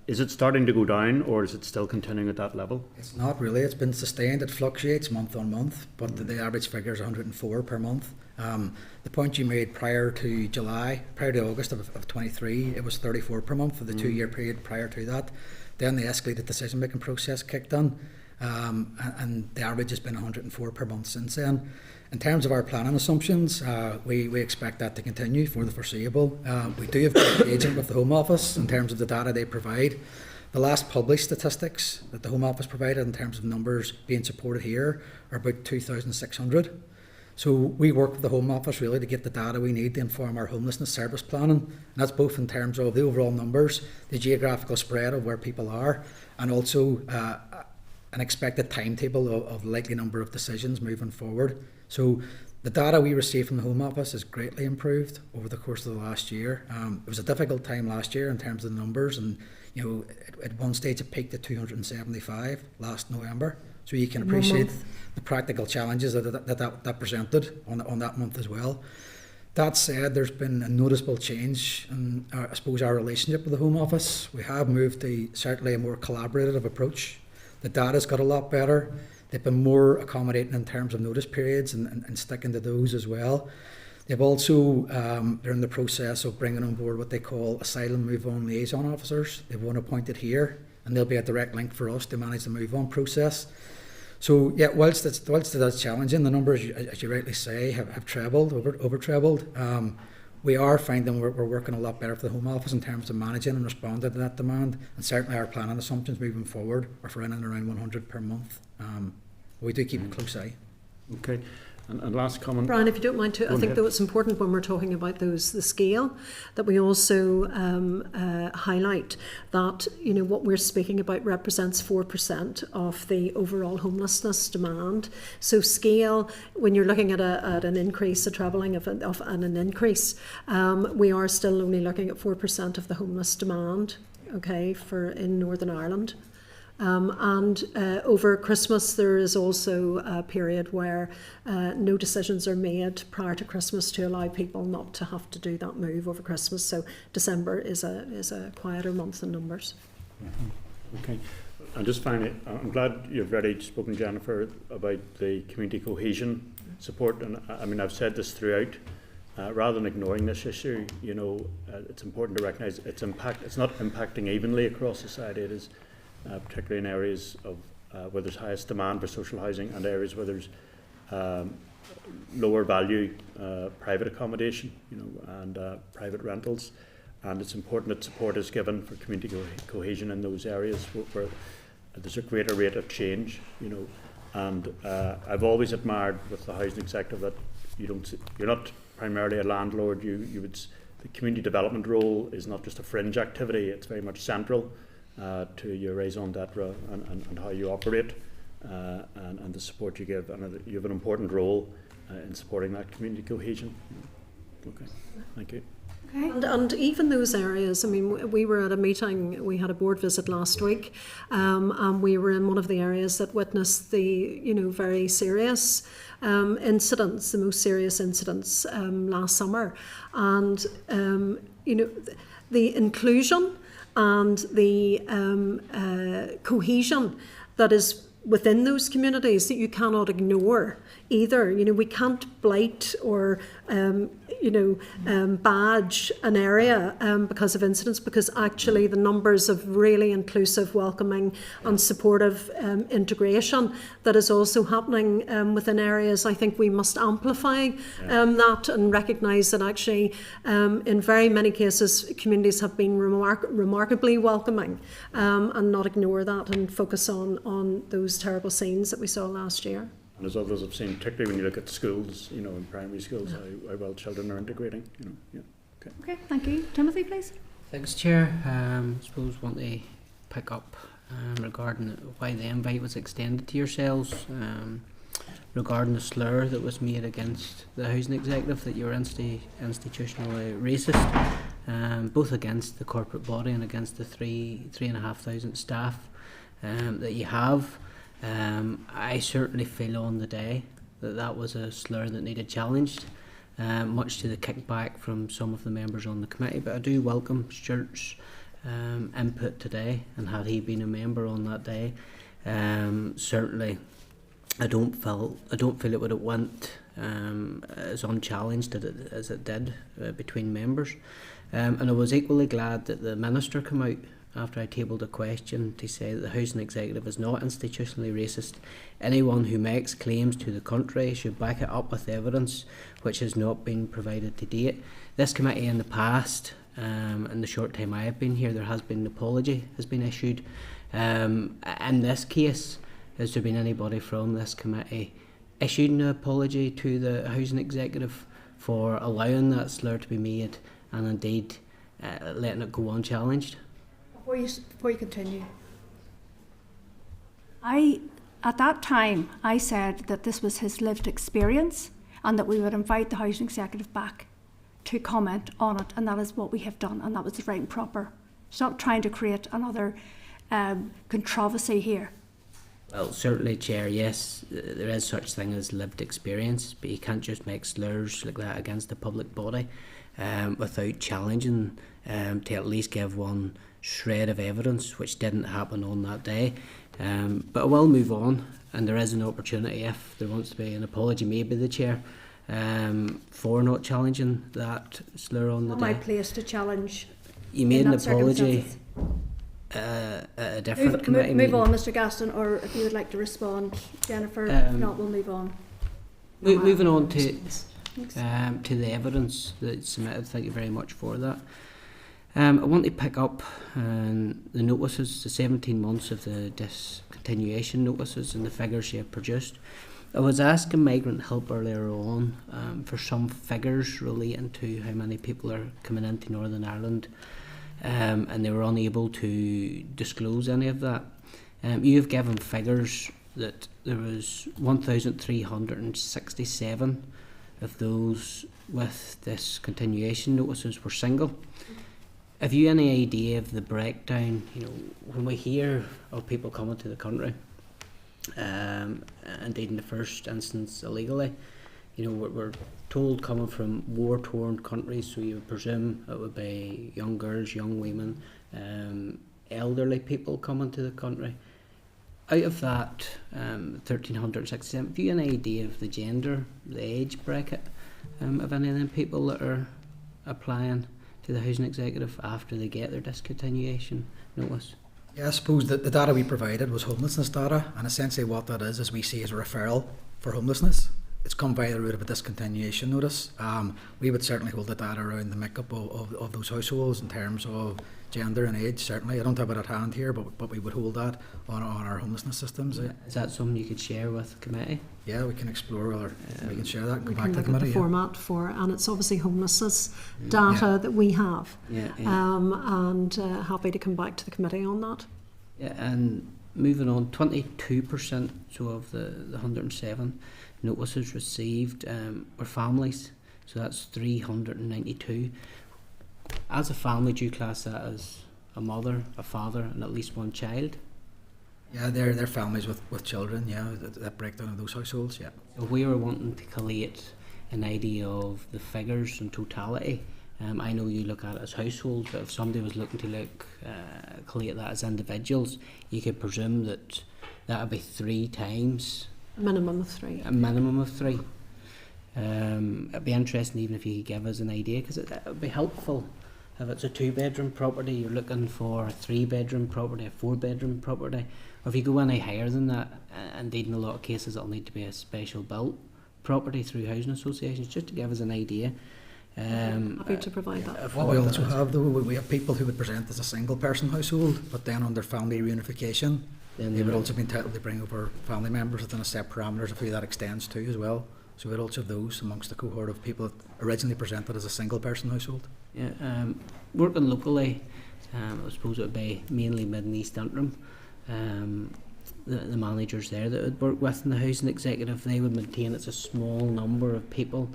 Is it starting to go down, or is it still continuing at that level? It's not really. It's been sustained. It fluctuates month on month, but the average figure is 104 per month. The point you made prior to August of 23, it was 34 per month for the 2-year period prior to that. Then the escalated decision-making process kicked in, and the average has been 104 per month since then. In terms of our planning assumptions, we expect that to continue for the foreseeable. We do have good engagement with the Home Office in terms of the data they provide. The last published statistics that the Home Office provided in terms of numbers being supported here are about 2,600. So we work with the Home Office really to get the data we need to inform our homelessness service planning. And that's both in terms of the overall numbers, the geographical spread of where people are, and also an expected timetable of likely number of decisions moving forward. So the data we receive from the Home Office has greatly improved over the course of the last year. It was a difficult time last year in terms of the numbers, and at one stage it peaked at 275 last November. So you can appreciate the practical challenges that presented on that month as well. That said, there's been a noticeable change in, I suppose, our relationship with the Home Office. We have moved to certainly a more collaborative approach. The data's got a lot better. They've been more accommodating in terms of notice periods and sticking to those as well. They've also, they're in the process of bringing on board what they call Asylum move-on liaison officers. They've one appointed here, and they'll be a direct link for us to manage the move-on process. So yeah, whilst that's challenging, the numbers, as you rightly say, have trebled, over trebled. We are finding we're working a lot better for the Home Office in terms of managing and responding to that demand, and certainly our planning assumptions moving forward are for in and around 100 per month. We do keep a close eye. Okay. And last comment. Brian, if you don't mind, I think though it's important when we're talking about the scale, that we also highlight that what we're speaking about represents 4% of the overall homelessness demand. So scale, when you're looking at an increase, a trebling of an increase, we are still only looking at 4% of the homeless demand. Okay, in Northern Ireland. And over Christmas there is also a period where no decisions are made prior to Christmas to allow people not to have to do that move over Christmas. So December is a quieter month in numbers. Okay. And just finally, I'm glad you've already spoken, Jennifer, about the community cohesion support. And I mean, I've said this throughout. Rather than ignoring this issue, it's important to recognise its impact. It's not impacting evenly across society. It is particularly in areas of where there's highest demand for social housing and areas where there's lower value private accommodation, and private rentals. And it's important that support is given for community cohesion in those areas where there's a greater rate of change, And I've always admired with the housing sector that you're not primarily a landlord. The community development role is not just a fringe activity; it's very much central to your raison d'etre and how you operate and the support you give, and you have an important role in supporting that community cohesion. Okay, thank you. Okay. And even those areas, I mean, we were at a meeting, we had a board visit last week, and we were in one of the areas that witnessed the, very serious incidents, the most serious incidents last summer. And, the inclusion and the cohesion that is within those communities that you cannot ignore either. We can't blight or badge an area because of incidents, because actually the numbers of really inclusive, welcoming and supportive integration that is also happening within areas, I think we must amplify that and recognise that actually in very many cases communities have been remarkably welcoming, and not ignore that and focus on those terrible scenes that we saw last year. And as others have seen, particularly when you look at schools, in primary schools, how well children are integrating. Okay, thank you. Timothy, please. Thanks, Chair. I suppose want to pick up regarding why the invite was extended to yourselves, regarding the slur that was made against the housing executive, that you were institutionally racist, both against the corporate body and against the 3,500 staff that you have. I certainly feel on the day that was a slur that needed challenged, much to the kickback from some of the members on the committee. But I do welcome Stuart's input today, and had he been a member on that day, certainly I don't feel it would have went as unchallenged as it did between members. And I was equally glad that the Minister came out after I tabled a question to say that the housing executive is not institutionally racist. Anyone who makes claims to the contrary should back it up with evidence, which has not been provided to date. This committee in the past, in the short time I have been here, there has been an apology has been issued. In this case, has there been anybody from this committee issued an apology to the housing executive for allowing that slur to be made, and indeed letting it go unchallenged? Before you continue, at that time I said that this was his lived experience and that we would invite the housing executive back to comment on it, and that is what we have done, and that was right and proper. It's not trying to create another controversy here. Well, certainly, Chair, yes, there is such thing as lived experience, but you can't just make slurs like that against the public body without challenging to at least give one shred of evidence, which didn't happen on that day. But I will move on, and there is an opportunity, if there wants to be an apology made by the Chair for not challenging that slur on the day. My place to challenge. You made an apology at a different committee meeting. Move on, Mr. Gaston, or if you would like to respond, Jennifer. If not, we'll move on. Moving on to the evidence that's submitted. Thank you very much for that. I want to pick up the notices, the 17 months of the discontinuation notices and the figures you have produced. I was asking Migrant Help earlier on for some figures relating to how many people are coming into Northern Ireland, and they were unable to disclose any of that. You've given figures that there was 1,367 of those with discontinuation notices were single. Have you any idea of the breakdown? When we hear of people coming to the country, indeed in the first instance illegally, we're told coming from war-torn countries, so you would presume it would be young girls, young women, elderly people coming to the country. Out of that 1,367, have you any idea of the gender, the age bracket of any of them people that are applying to the housing executive after they get their discontinuation notice? Yeah, I suppose that the data we provided was homelessness data, and essentially what that is we see as a referral for homelessness. It's come via the route of a discontinuation notice. We would certainly hold the data around the makeup of those households in terms of gender and age, certainly. I don't have it at hand here, but we would hold that on our homelessness systems. Is that something you could share with the committee? Yeah, we can explore whether we can share that and we come back to the can look committee. at the format for, and it's obviously homelessness data that we have. And happy to come back to the committee on that. Yeah, and moving on, 22% so of the 107 notices received were families, so that's 392. As a family, do you class that as a mother, a father, and at least one child? Yeah, they're families with children, yeah, that breakdown of those households, yeah. If we were wanting to collate an idea of the figures in totality, I know you look at it as households, but if somebody was looking to collate that as individuals, you could presume that would be 3 times. A minimum of 3. A minimum of 3. It'd be interesting even if you could give us an idea, because it would be helpful. If it's a 2-bedroom property, you're looking for a 3-bedroom property, a 4-bedroom property. Or if you go any higher than that, indeed in a lot of cases it'll need to be a special built property through housing associations, just to give us an idea. Happy to provide that. What we also have, though, we have people who would present as a single person household, but then under family reunification, they would also be entitled to bring over family members within a set parameters of who that extends to as well. So we would also have those amongst the cohort of people that originally presented as a single person household. Yeah, working locally, I suppose it would be mainly Mid and East Antrim. The managers there that would work with in the housing executive, they would maintain it's a small number of people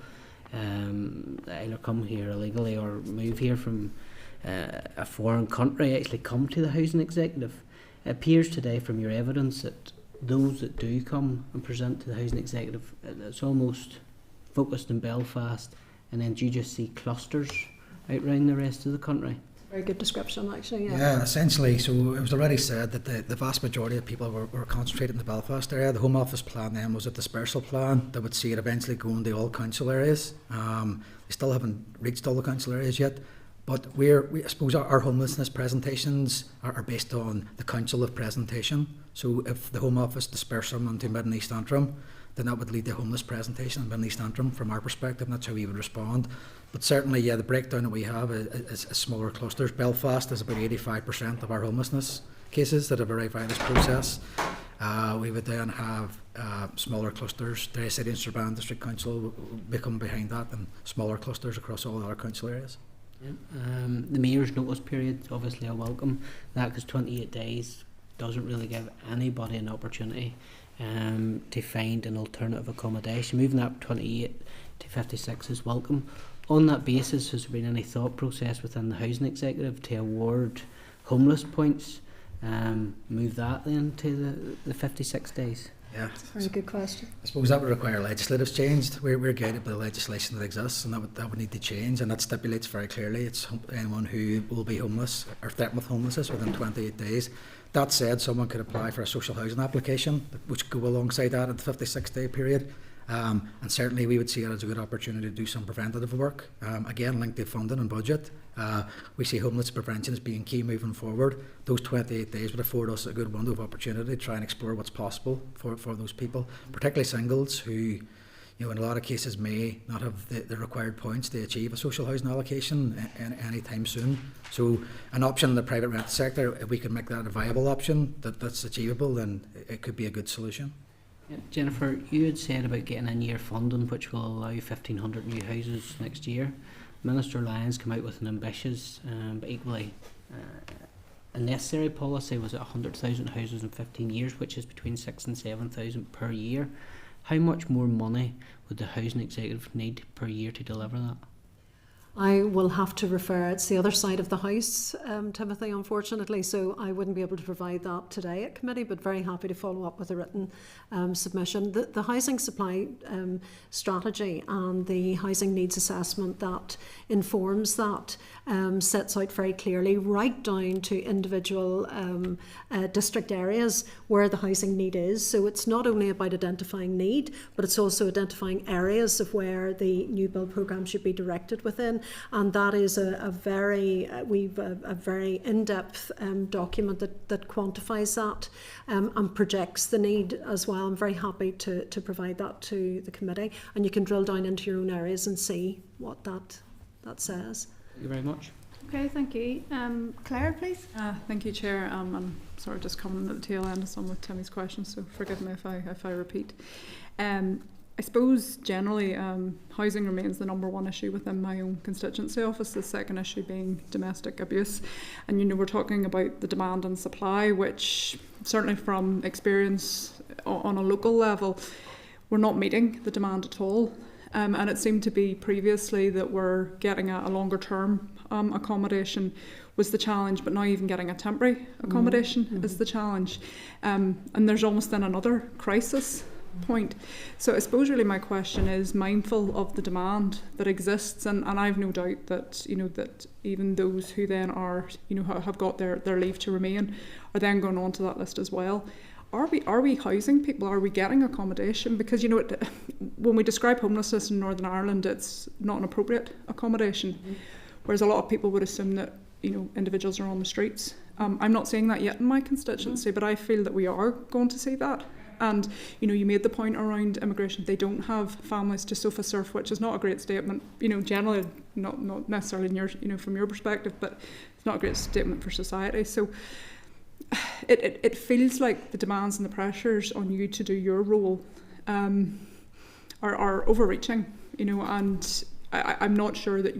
that either come here illegally or move here from a foreign country actually come to the housing executive. It appears today from your evidence that those that do come and present to the housing executive, it's almost focused in Belfast, and then do you just see clusters out around the rest of the country? Very good description, actually. Yeah, essentially. So it was already said that the vast majority of people were concentrated in the Belfast area. The Home Office plan then was a dispersal plan that would see it eventually go into all council areas. We still haven't reached all the council areas yet, but I suppose our homelessness presentations are based on the council of presentation. So if the Home Office disperse them into Mid and East Antrim, then that would lead to homeless presentation in Mid and East Antrim from our perspective, and that's how we would respond. But certainly, yeah, the breakdown that we have is smaller clusters. Belfast is about 85% of our homelessness cases that have arrived via this process. We would then have smaller clusters. The City and Strabane District Council will come behind that, and smaller clusters across all our council areas. Yeah. The Mayor's notice period, obviously I welcome that, because 28 days doesn't really give anybody an opportunity to find an alternative accommodation. Moving that 28 to 56 is welcome. On that basis, has there been any thought process within the housing executive to award homeless points, move that then to the 56 days? Yeah, very good question. I suppose that would require legislative change. We're guided by the legislation that exists, and that would need to change, and that stipulates very clearly it's anyone who will be homeless or threatened with homelessness within 28 days. That said, someone could apply for a social housing application, which go alongside that at the 56-day period. And certainly we would see it as a good opportunity to do some preventative work, again linked to funding and budget. We see homeless prevention as being key moving forward. Those 28 days would afford us a good window of opportunity to try and explore what's possible for those people, particularly singles who, in a lot of cases may not have the required points to achieve a social housing allocation anytime soon. So an option in the private rental sector, if we can make that a viable option that's achievable, then it could be a good solution. Yeah. Jennifer, you had said about getting in-year funding which will allow 1,500 new houses next year. Minister Lyons came out with an ambitious but equally a necessary policy. Was it 100,000 houses in 15 years, which is between 6,000 and 7,000 per year. How much more money would the housing executive need per year to deliver that? I will have to refer, it's the other side of the house, Timothy, unfortunately, so I wouldn't be able to provide that today at committee, but very happy to follow up with a written submission. The housing supply strategy and the housing needs assessment that informs that sets out very clearly right down to individual district areas where the housing need is. So it's not only about identifying need, but it's also identifying areas of where the new build programme should be directed within. And that is a very in-depth document that quantifies that and projects the need as well. I'm very happy to provide that to the committee, and you can drill down into your own areas and see what that says. Thank you very much. Okay, thank you. Claire, please. Thank you, Chair. I'm sort of just coming at the tail end of some of Timmy's questions, so forgive me if I repeat. I suppose generally housing remains the number one issue within my own constituency office, the second issue being domestic abuse. And we're talking about the demand and supply, which certainly from experience on a local level, we're not meeting the demand at all. And it seemed to be previously that we're getting a longer term accommodation was the challenge, but now even getting a temporary accommodation is the challenge. And there's almost then another crisis point. So I suppose really my question is, mindful of the demand that exists, and I've no doubt that, you know, that even those who then are, you know, have got their leave to remain are then going on to that list as well. Are we housing people? Are we getting accommodation? Because, you know, when we describe homelessness in Northern Ireland, it's not an appropriate accommodation, whereas a lot of people would assume that, you know, individuals are on the streets. I'm not seeing that yet in my constituency, but I feel that we are going to see that. And, you know, you made the point around immigration. They don't have families to sofa surf, which is not a great statement, you know, generally, not necessarily in your, you know, from your perspective, but it's not a great statement for society. So it feels like the demands and the pressures on you to do your role are overreaching, you know, and I'm not sure that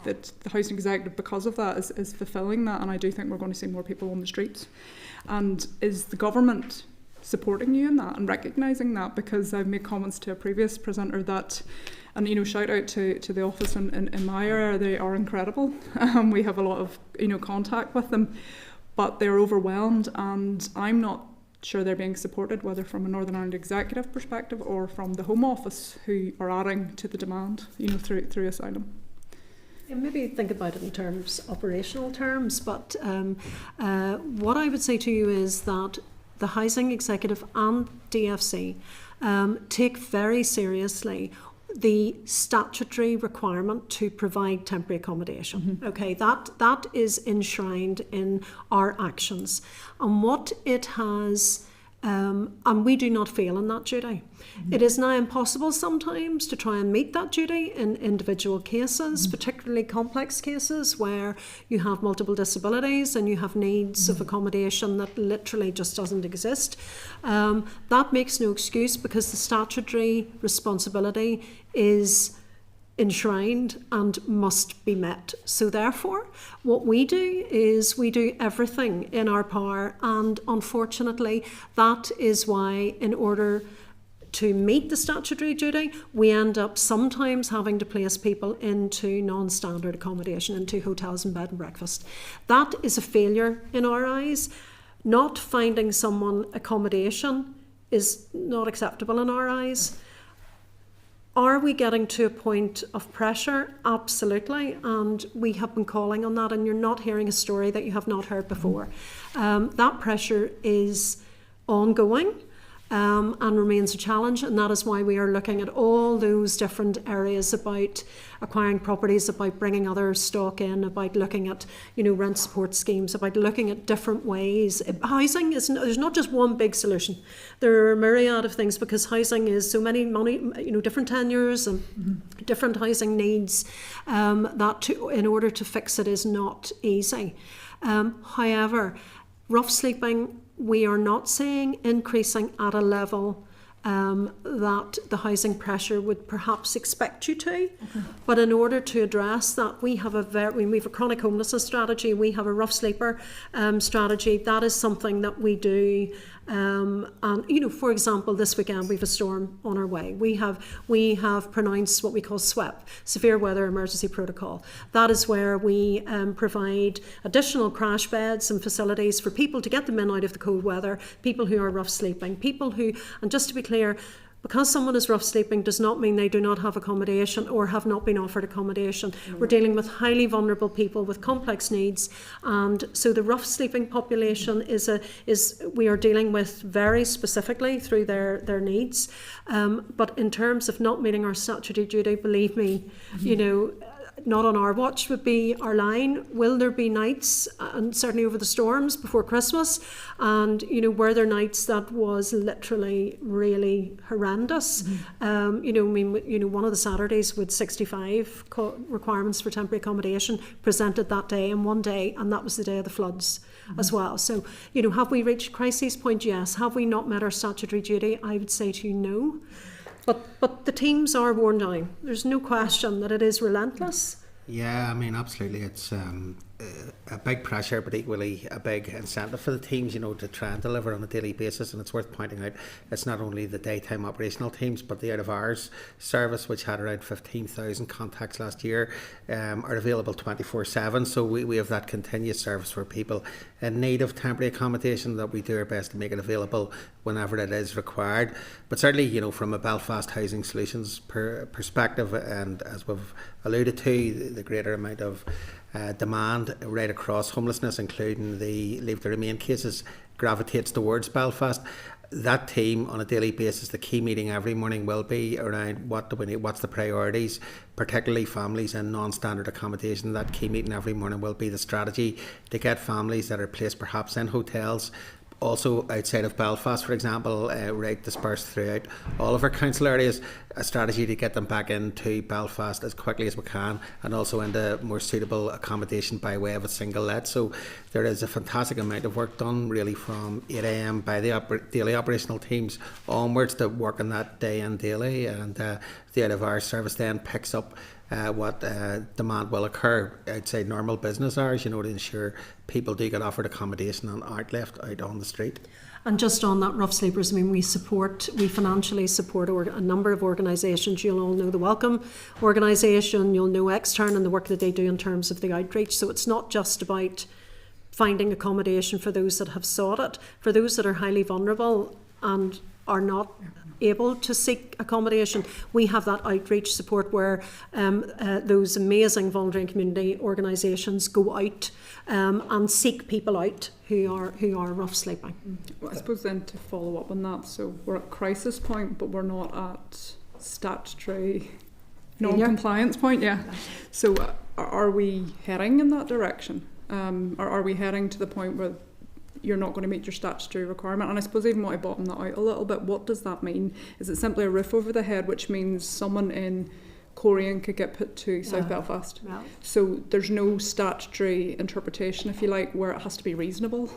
that the housing executive, because of that, is fulfilling that. And I do think we're going to see more people on the streets. And is the government supporting you in that and recognising that? Because I've made comments to a previous presenter that, and, you know, shout out to the office in my area, they are incredible. We have a lot of, you know, contact with them, but they're overwhelmed, and I'm not sure they're being supported, whether from a Northern Ireland executive perspective or from the Home Office, who are adding to the demand, you know, through Asylum. Yeah, maybe think about it in terms, operational terms, but what I would say to you is that the Housing Executive and DFC take very seriously the statutory requirement to provide temporary accommodation. Okay, that is enshrined in our actions, and what it has, and we do not fail in that duty. It is now impossible sometimes to try and meet that duty in individual cases, particularly complex cases where you have multiple disabilities and you have needs of accommodation that literally just doesn't exist. That makes no excuse, because the statutory responsibility is enshrined and must be met. So therefore, what we do is we do everything in our power, and unfortunately that is why, in order to meet the statutory duty, we end up sometimes having to place people into non-standard accommodation, into hotels and bed and breakfast. That is a failure in our eyes. Not finding someone accommodation is not acceptable in our eyes. Are we getting to a point of pressure? Absolutely, and we have been calling on that, and you're not hearing a story that you have not heard before. That pressure is ongoing and remains a challenge, and that is why we are looking at all those different areas about acquiring properties, about bringing other stock in, about looking at, you know, rent support schemes, about looking at different ways. Housing is, there's not just one big solution. There are a myriad of things, because housing is so many, you know, different tenures and different housing needs, that in order to fix it is not easy. However, rough sleeping, we are not seeing increasing at a level that the housing pressure would perhaps expect you to. But in order to address that, we have a chronic homelessness strategy, we have a rough sleeper strategy. That is something that we do. And, you know, for example, this weekend we have a storm on our way. We have pronounced what we call SWEP, Severe Weather Emergency Protocol. That is where we provide additional crash beds and facilities for people to get them in out of the cold weather, people who are rough sleeping, people who, and just to be clear, because someone is rough sleeping does not mean they do not have accommodation or have not been offered accommodation. We're dealing with highly vulnerable people with complex needs, and so the rough sleeping population we are dealing with very specifically through their needs. But in terms of not meeting our statutory duty, believe me, you know, not on our watch would be our line. Will there be nights, and certainly over the storms before Christmas, and, you know, were there nights that was literally really horrendous? You know, I mean, you know, one of the Saturdays with 65 requirements for temporary accommodation presented that day in one day, and that was the day of the floods as well. So, you know, have we reached crisis point? Yes. Have we not met our statutory duty? I would say to you, no. But the teams are worn down. There's no question that it is relentless. Yeah, I mean, absolutely. a big pressure, but equally a big incentive for the teams, to try and deliver on a daily basis. And it's worth pointing out, it's not only the daytime operational teams, but the out-of-hours service, which had around 15,000 contacts last year, are available 24/7. So we have that continuous service for people in need of temporary accommodation, that we do our best to make it available whenever it is required. But certainly, from a Belfast Housing Solutions perspective, and as we've alluded to, the greater amount of demand right across homelessness, including the leave to remain cases, gravitates towards Belfast. That team on a daily basis, the key meeting every morning will be around what do we need, what's the priorities, particularly families in non-standard accommodation. That key meeting every morning will be the strategy to get families that are placed perhaps in hotels, also outside of Belfast, for example, right dispersed throughout all of our council areas, a strategy to get them back into Belfast as quickly as we can, and also into more suitable accommodation by way of a single let. So there is a fantastic amount of work done really from 8 a.m. by the daily operational teams onwards to work on that day and daily, and the out-of-hours service then picks up what demand will occur outside normal business hours, to ensure people do get offered accommodation and aren't left out on the street. And just on that, Rough Sleepers, we financially support a number of organisations. You'll all know the Welcome organisation, you'll know Extern and the work that they do in terms of the outreach. So it's not just about finding accommodation for those that have sought it. For those that are highly vulnerable and are not able to seek accommodation, we have that outreach support where those amazing voluntary and community organisations go out and seek people out who are rough sleeping. Well, I suppose then to follow up on that, so we're at crisis point, but we're not at statutory non-compliance point. Yeah. So are we heading in that direction? Or are we heading to the point where you're not going to meet your statutory requirement? And I suppose even want to bottom that out a little bit, what does that mean? Is it simply a roof over the head, which means someone in Corian could get put to South Belfast? Yeah. So there's no statutory interpretation, if you like, where it has to be reasonable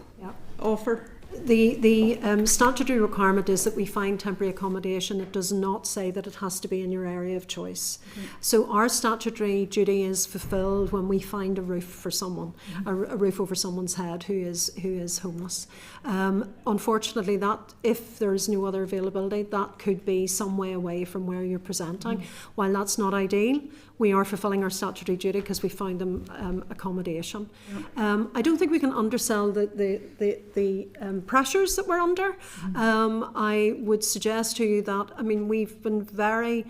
offer? The statutory requirement is that we find temporary accommodation. It does not say that it has to be in your area of choice. Okay. So our statutory duty is fulfilled when we find a roof for someone, a roof over someone's head who is homeless. Unfortunately, that if there is no other availability, that could be some way away from where you're presenting. While that's not ideal, we are fulfilling our statutory duty because we found them accommodation. I don't think we can undersell the pressures that we're under. I would suggest to you that, we've been very,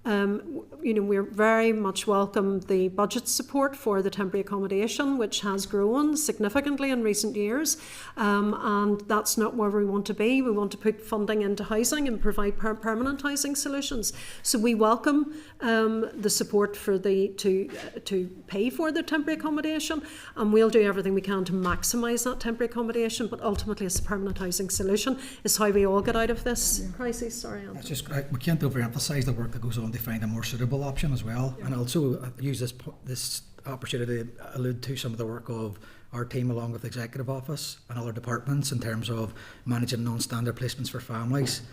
we're very much welcome the budget support for the temporary accommodation, which has grown significantly in recent years, and that's not where we want to be. We want to put funding into housing and provide permanent housing solutions. So we welcome the support for to pay for the temporary accommodation, and we'll do everything we can to maximise that temporary accommodation. But ultimately, it's a permanent housing solution is how we all get out of this crisis. Sorry, Anthony. That's just we can't overemphasise the work that goes on to find a more suitable option as well. And also use this opportunity to allude to some of the work of our team along with the Executive Office and other departments in terms of managing non-standard placements for families.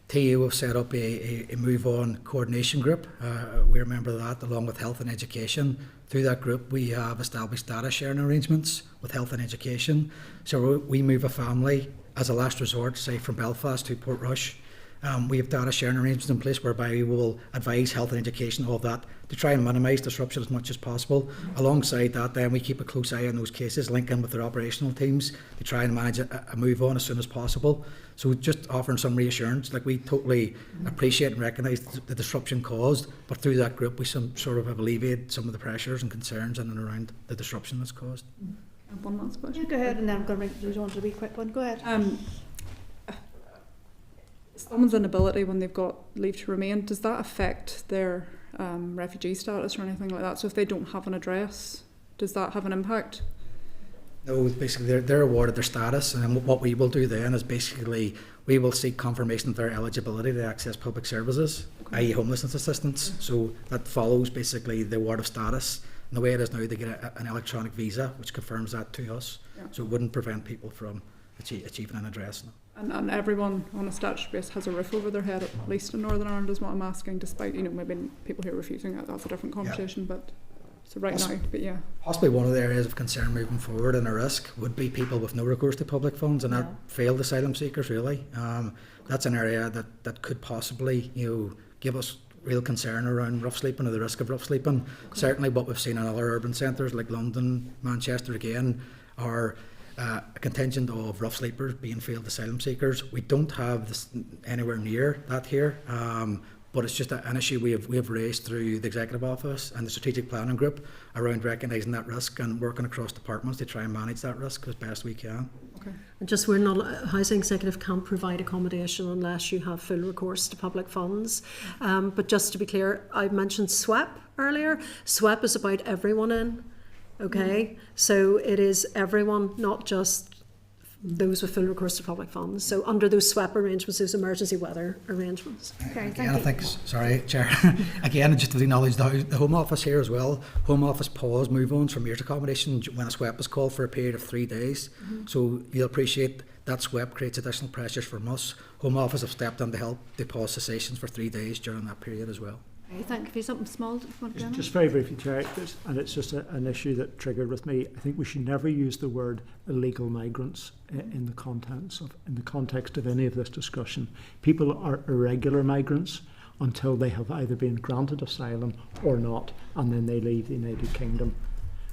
TU have set up a Move On coordination group. We remember that along with health and education. Through that group we have established data sharing arrangements with health and education. So we move a family as a last resort, say from Belfast to Portrush. We have data sharing arrangements in place whereby we will advise health and education of that to try and minimise disruption as much as possible. Alongside that, then we keep a close eye on those cases, link in with their operational teams to try and manage a move on as soon as possible. So just offering some reassurance, like we totally appreciate and recognise the disruption caused, but through that group we sort of have alleviated some of the pressures and concerns in and around the disruption that's caused. One last question. Yeah, go ahead, and then I'm going to move on to a wee quick one. Go ahead. Someone's inability when they've got leave to remain, does that affect their refugee status or anything like that? So if they don't have an address, does that have an impact? No, basically they're awarded their status, and what we will do then is basically we will seek confirmation of their eligibility to access public services, i.e. homelessness assistance. So that follows basically the award of status. And the way it is now, they get an electronic visa which confirms that to us. So it wouldn't prevent people from achieving an address. No. And everyone on a statutory base has a roof over their head, at least in Northern Ireland, is what I'm asking, despite, maybe people who are refusing it, that's a different conversation, but... right now, but yeah. Possibly one of the areas of concern moving forward and a risk would be people with no recourse to public funds and that failed asylum seekers, really. That's an area that could possibly, give us real concern around rough sleeping or the risk of rough sleeping. Okay. Certainly what we've seen in other urban centres like London, Manchester again, are a contingent of rough sleepers being failed asylum seekers. We don't have this anywhere near that here. But it's just an issue we have raised through the Executive Office and the Strategic Planning Group around recognising that risk and working across departments to try and manage that risk as best we can. Okay. And just we're not a housing executive can't provide accommodation unless you have full recourse to public funds. But just to be clear, I mentioned SWEP earlier. SWEP is about everyone in. Okay, so it is everyone, not just those with full recourse to public funds. So under those SWEP arrangements, those emergency weather arrangements. Okay, again, I think, sorry, Chair, again, just to acknowledge the Home Office here as well. Home Office paused move-ons from years accommodation when a SWEP was called for a period of 3 days. So you'll appreciate that SWEP creates additional pressures from us. Home Office have stepped in to help they pause cessations for 3 days during that period as well. Thank you. Something small. Just very briefly, Chair, and it's just an issue that triggered with me. I think we should never use the word illegal migrants in the context of any of this discussion. People are irregular migrants until they have either been granted asylum or not, and then they leave the United Kingdom.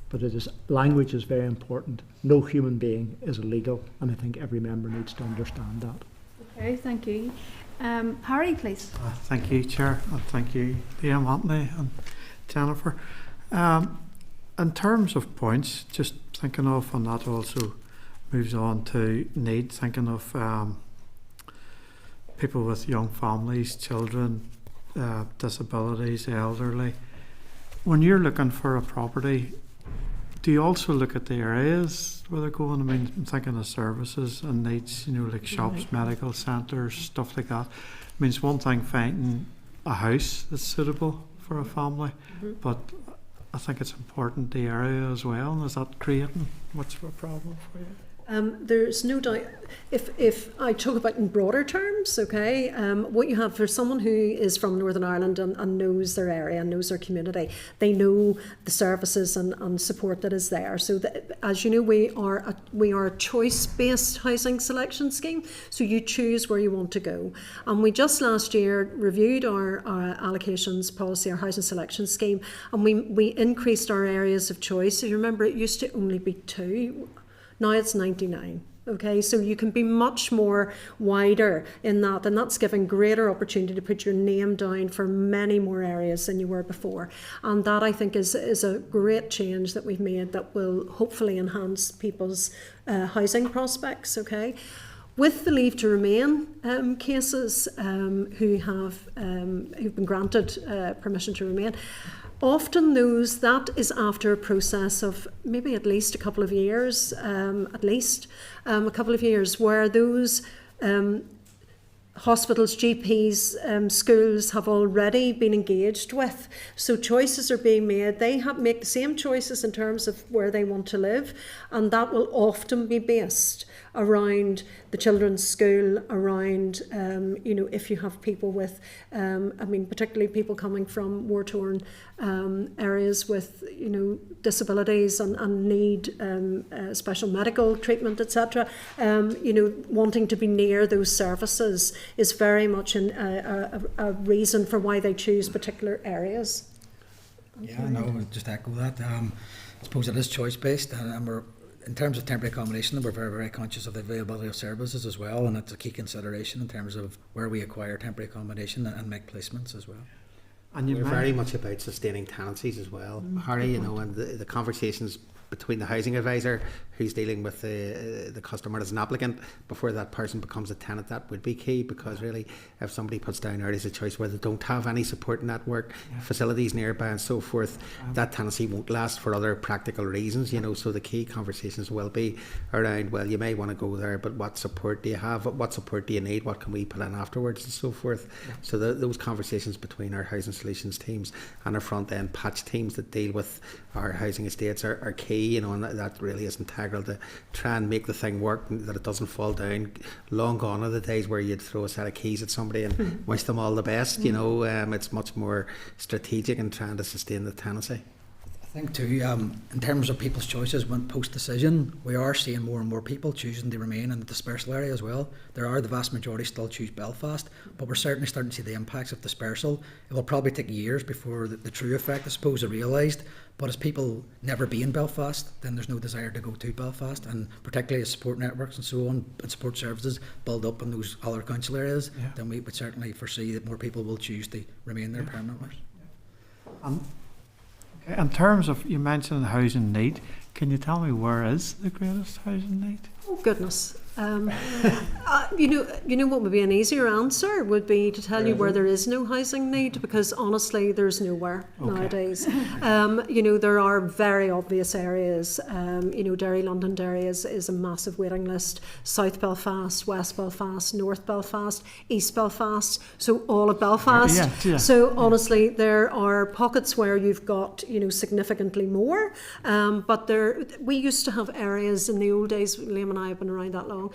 But language is very important. No human being is illegal, and I think every member needs to understand that. Okay, thank you. Harry, please. Thank you, Chair, and thank you, Liam, Anthony and Jennifer. In terms of points, just thinking of, and that also moves on to need, thinking of people with young families, children, disabilities, elderly. When you're looking for a property, do you also look at the areas where they're going? I mean, I'm thinking of services and needs, like shops, medical centres, stuff like that. I mean, it's one thing finding a house that's suitable for a family, but I think it's important the area as well. And is that creating much of a problem for you? There's no doubt, if I talk about in broader terms, okay, what you have for someone who is from Northern Ireland and knows their area and knows their community, they know the services and support that is there. So that, as you know, we are a choice-based housing selection scheme, so you choose where you want to go. And we just last year reviewed our allocations policy, our housing selection scheme, and we increased our areas of choice. So you remember, it used to only be 2. Now it's 99. Okay, so you can be much more wider in that, and that's giving greater opportunity to put your name down for many more areas than you were before. And that, I think, is a great change that we've made that will hopefully enhance people's housing prospects. Okay. With the leave to remain cases who've been granted permission to remain, often that is after a process of maybe at least a couple of years, where those hospitals, GPs, schools have already been engaged with. So choices are being made. They make the same choices in terms of where they want to live, and that will often be based around the children's school, around, if you have people with, particularly people coming from war-torn areas with, disabilities and need special medical treatment, etc. Wanting to be near those services is very much a reason for why they choose particular areas. Yeah, no, just echo that. I suppose it is choice-based, and we're, in terms of temporary accommodation, we're very, very conscious of the availability of services as well, and that's a key consideration in terms of where we acquire temporary accommodation and make placements as well. And we're very much about sustaining tenancies as well, Harry, and the conversations between the housing advisor who's dealing with the customer as an applicant before that person becomes a tenant, that would be key, because really if somebody puts down areas of choice where they don't have any support network, facilities nearby and so forth, that tenancy won't last for other practical reasons, so the key conversations will be around, well, you may want to go there, but what support do you have, what support do you need, what can we put in afterwards and so forth. So those conversations between our housing solutions teams and our front end patch teams that deal with our housing estates are key, and that really is integral to try and make the thing work, that it doesn't fall down. Long gone are the days where you'd throw a set of keys at somebody and wish them all the best. It's much more strategic in trying to sustain the tenancy. I think too, in terms of people's choices when post-decision, we are seeing more and more people choosing to remain in the dispersal area as well. The vast majority still choose Belfast, but we're certainly starting to see the impacts of dispersal. It will probably take years before the true effect, I suppose, are realised. But as people never be in Belfast, then there's no desire to go to Belfast, and particularly as support networks and so on, and support services build up in those other council areas, then we would certainly foresee that more people will choose to remain there permanently. In terms of, you mentioned housing need, can you tell me where is the greatest housing need? Oh goodness. You know what would be an easier answer would be to tell you where there is no housing need, because honestly there's nowhere nowadays. There are very obvious areas. Derry, Londonderry is a massive waiting list. South Belfast, West Belfast, North Belfast, East Belfast, so all of Belfast. So honestly there are pockets where you've got significantly more, but we used to have areas in the old days, Liam and I have been around that long,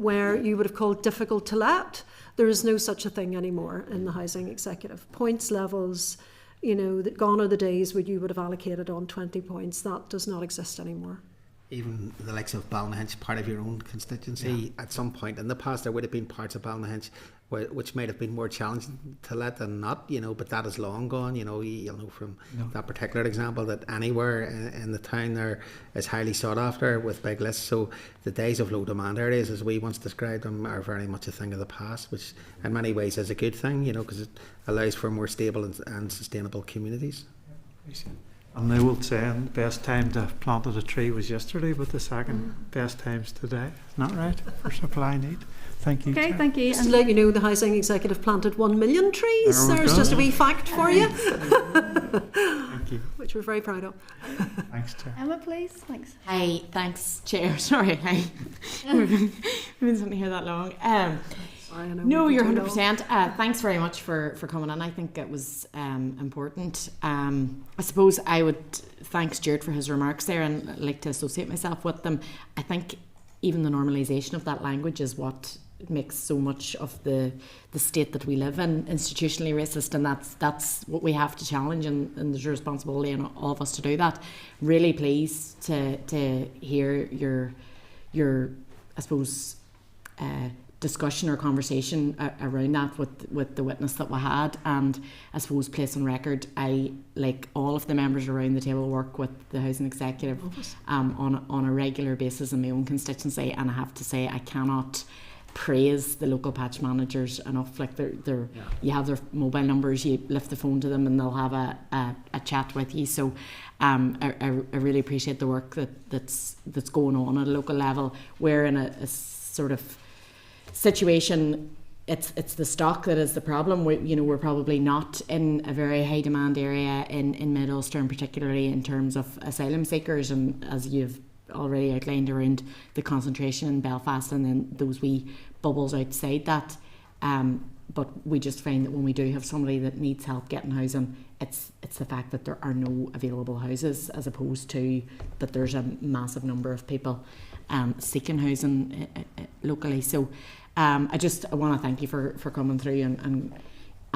where you would have called difficult to let. There is no such a thing anymore in the housing executive. Points levels, gone are the days where you would have allocated on 20 points. That does not exist anymore. Even the likes of Ballynahinch, part of your own constituency, at some point in the past there would have been parts of Ballynahinch which might have been more challenging to let than not, but that is long gone. You'll know from that particular example that anywhere in the town there is highly sought after with big lists. So the days of low demand areas, as we once described them, are very much a thing of the past, which in many ways is a good thing, because it allows for more stable and sustainable communities. And the old saying, best time to have planted a tree was yesterday, but the second best time's today. Isn't that right? For supply need. Thank you. Okay, thank you. Just to let you know, the housing executive planted 1 million trees. There's just a wee fact for you. Thank you. Which we're very proud of. Thanks, Chair. Emma, please. Thanks. Hi, thanks, Chair. Sorry, we've been sitting here that long. No, you're 100%. Thanks very much for coming in. I think it was important. I suppose I would thank Stuart for his remarks there, and I'd like to associate myself with them. I think even the normalisation of that language is what makes so much of the state that we live in institutionally racist, and that's what we have to challenge, and there's a responsibility on all of us to do that. Really pleased to hear your I suppose discussion or conversation around that with the witness that we had, and I suppose place on record, I, like all of the members around the table, work with the housing executive on a regular basis in my own constituency, and I have to say I cannot praise the local patch managers enough. Like you have their mobile numbers, you lift the phone to them and they'll have a chat with you. So I really appreciate the work that's going on at a local level. We're in a sort of situation, it's the stock that is the problem. We're probably not in a very high demand area in Mid Ulster, and particularly in terms of asylum seekers, and as you've already outlined around the concentration in Belfast and then those wee bubbles outside that, but we just find that when we do have somebody that needs help getting housing, it's the fact that there are no available houses, as opposed to that there's a massive number of people seeking housing locally. So I want to thank you for coming through and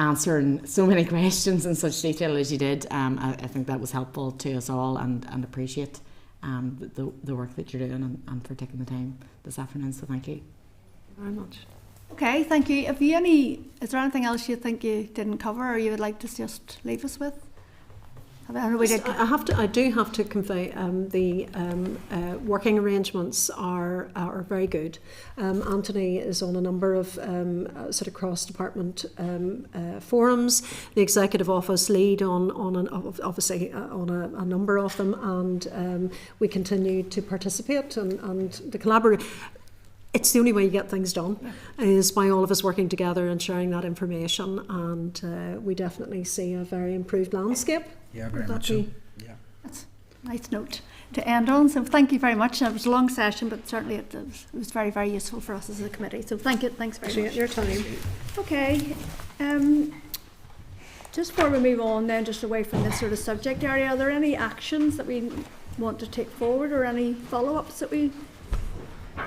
answering so many questions in such detail as you did. I think that was helpful to us all, and appreciate the work that you're doing, and for taking the time this afternoon. So thank you very much. Okay, thank you. Is there anything else you think you didn't cover, or you would like to just leave us with? I do have to convey the working arrangements are very good. Anthony is on a number of sort of cross-department forums. The executive office lead on a number of them, and we continue to participate and the collaborate. It's the only way you get things done, is by all of us working together and sharing that information, and we definitely see a very improved landscape. Yeah, very much so. Yeah. That's a nice note to end on. So thank you very much. It was a long session, but certainly it was very, very useful for us as a committee. So thanks very much. Appreciate your time. Okay. Just before we move on then, just away from this sort of subject area, are there any actions that we want to take forward, or any follow-ups that we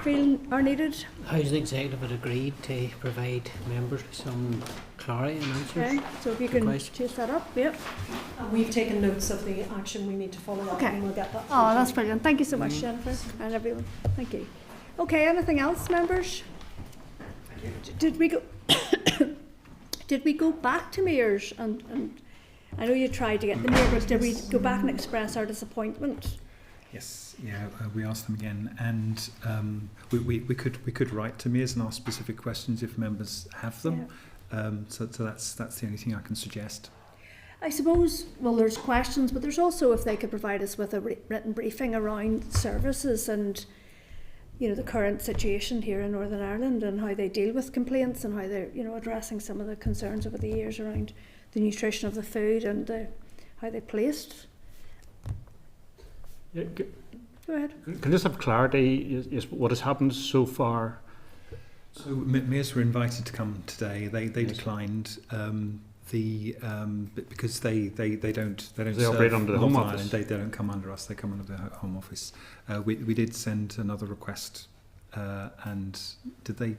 feel are needed? Housing executive had agreed to provide members with some clarity and answers. Okay, so if you can question. chase that up, yep. We've taken notes of the action we need to follow up, Okay. and we'll get that. Oh, that's brilliant. Thank you so much, Jennifer, and everyone. Thank you. Okay, anything else, members? Did we go? Did we go back to mayors? And I know you tried to get the mayor, but did we go back and express our disappointment? Yes, yeah, we asked them again, and we could write to mayors and ask specific questions if members have them. So that's the only thing I can suggest. I suppose, well, there's questions, but there's also if they could provide us with a written briefing around services and, you know, the current situation here in Northern Ireland and how they deal with complaints and how they're, you know, addressing some of the concerns over the years around the nutrition of the food and how they placed. Yeah, Go ahead. can I just have clarity? Is what has happened so far? So mayors were invited to come today. They declined. Because they don't operate under the Home Northern Office. Ireland, they don't come under us. They come under the Home Office. We did send another request, and they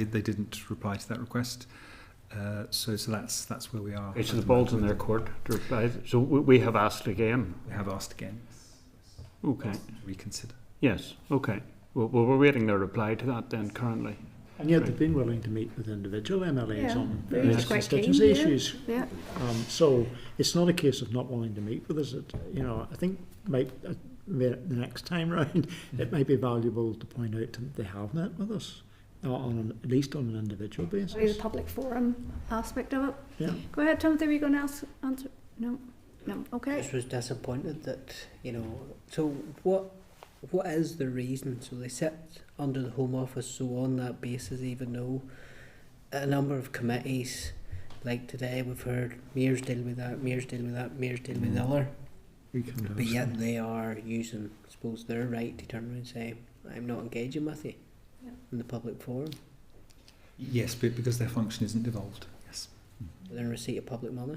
didn't reply to that request. So that's where we are. Okay, so the ball's in their court to reply. So we have asked again. We have asked again. Okay. Reconsider. Yes. Okay. Well, we're waiting their reply to that then currently. And yet they've been willing to meet with individual MLAs on various quite keen, constituency issues. Yeah. So it's not a case of not wanting to meet with us. You know, I think the next time round it might be valuable to point out that they have met with us, at least on an individual basis. The public forum aspect of it. Yeah. Go ahead, Timothy. Were you going to answer? No. Okay. I just was disappointed that, you know, so what is the reason? So they sit under the Home Office, so on that basis, even though a number of committees, like today we've heard mayors deal with that, mayors deal with that, mayors deal with the other, but yet they are using, I suppose, their right to turn around and say, I'm not engaging with you in the public forum. Yes, but because their function isn't devolved. Yes. They're in receipt of public money.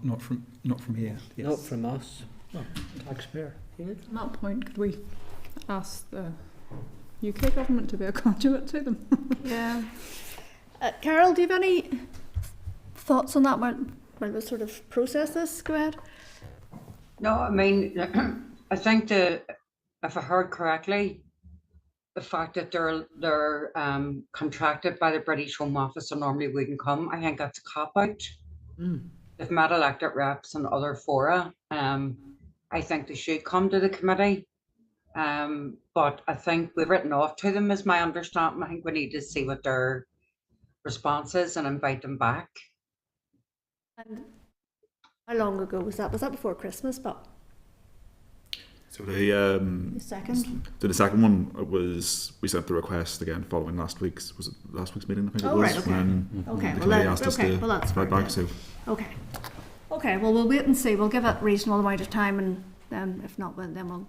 Not from here. Yes. Not from us. Well, taxpayer. Yeah. On that point, could we ask the UK government to be a conduit to them? Yeah. Carol, do you have any thoughts on that while we sort of process this? Go ahead. No, I mean, I think if I heard correctly, the fact that they're contracted by the British Home Office and normally wouldn't come, I think that's a cop-out. They've met elected reps and other fora. I think they should come to the committee. But I think we've written off to them, is my understanding. I think we need to see what their response is and invite them back. And how long ago was that? Was that before Christmas? But so the second. So the second one was we sent the request again following last week's meeting. I think it was right, okay. When Okay, the well, committee asked us to that's write fair, back. So Okay. Well, we'll wait and see. We'll give it a reasonable amount of time, and then if not, then we'll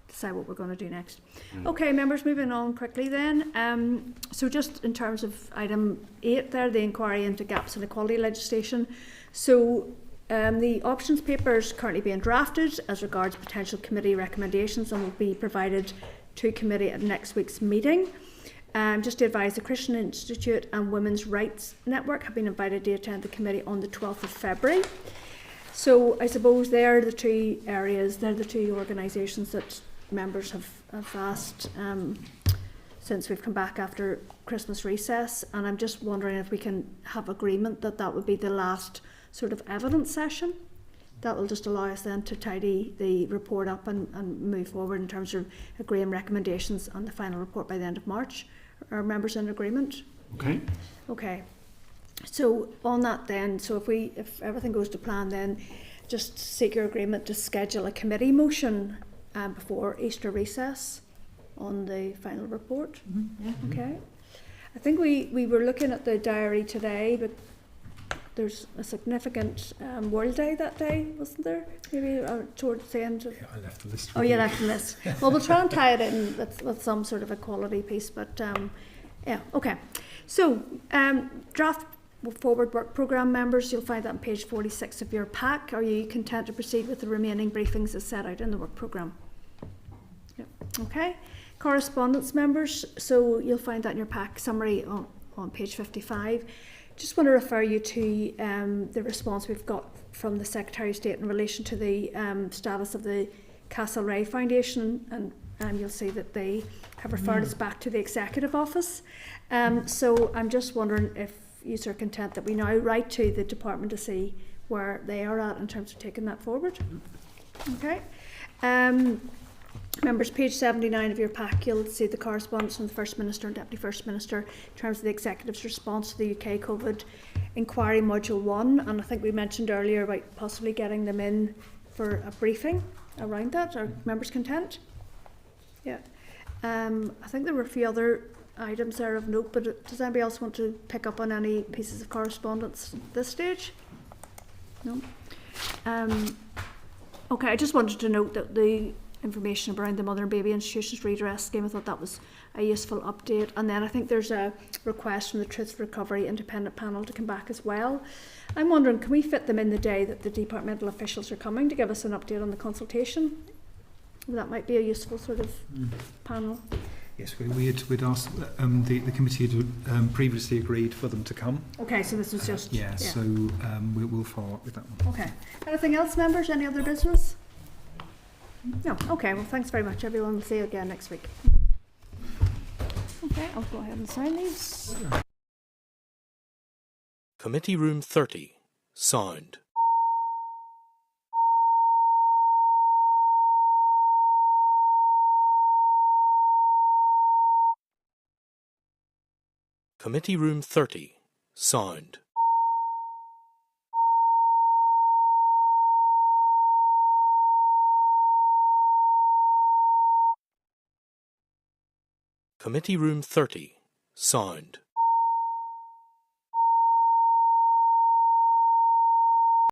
decide what we're going to do next. Okay, members, moving on quickly then. So just in terms of item 8 there, the inquiry into gaps in equality legislation. So the options paper is currently being drafted as regards potential committee recommendations and will be provided to committee at next week's meeting. Just to advise, the Christian Institute and Women's Rights Network have been invited to attend the committee on the 12th of February. So I suppose they're the two organisations that members have asked since we've come back after Christmas recess, and I'm just wondering if we can have agreement that would be the last sort of evidence session. That will just allow us then to tidy the report up and move forward in terms of agreeing recommendations on the final report by the end of March. Are members in agreement? Okay. Okay. So on that then, so if everything goes to plan, then just seek your agreement to schedule a committee motion before Easter recess on the final report. Yeah. Okay. I think we were looking at the diary today, but there's a significant World Day that day, wasn't there? Maybe towards the end of... Yeah, I left the list. Oh, you left the list. Well, we'll try and tie it in with some sort of equality piece, but yeah, okay. So, draft forward work programme members, you'll find that on page 46 of your pack. Are you content to proceed with the remaining briefings as set out in the work programme? Yep. Okay. Correspondence members, so you'll find that in your pack summary on page 55. Just want to refer you to the response we've got from the Secretary of State in relation to the status of the Castlereagh Foundation, and you'll see that they have referred us back to the Executive Office. So I'm just wondering if you are content that we now write to the department to see where they are at in terms of taking that forward. Okay. Members, page 79 of your pack, you'll see the correspondence from the First Minister and Deputy First Minister in terms of the Executive's response to the UK COVID Inquiry Module 1, and I think we mentioned earlier about possibly getting them in for a briefing around that. Are members content? Yeah. I think there were a few other items there of note, but does anybody else want to pick up on any pieces of correspondence at this stage? No? Okay, I just wanted to note that the information around the Mother and Baby Institutions redress scheme, I thought that was a useful update. And then I think there's a request from the Truth Recovery Independent Panel to come back as well. I'm wondering, can we fit them in the day that the departmental officials are coming to give us an update on the consultation? That might be a useful sort of panel. Yes, we'd asked, the committee had previously agreed for them to come. Okay, so this was just... yeah, so we'll follow up with that one. Okay. Anything else, members? Any other business? No. Okay, well, thanks very much, everyone. We'll see you again next week. Okay, I'll go ahead and sign these. Committee Room 30, Sound. Committee Room 30, Sound. Committee Room 30, Sound.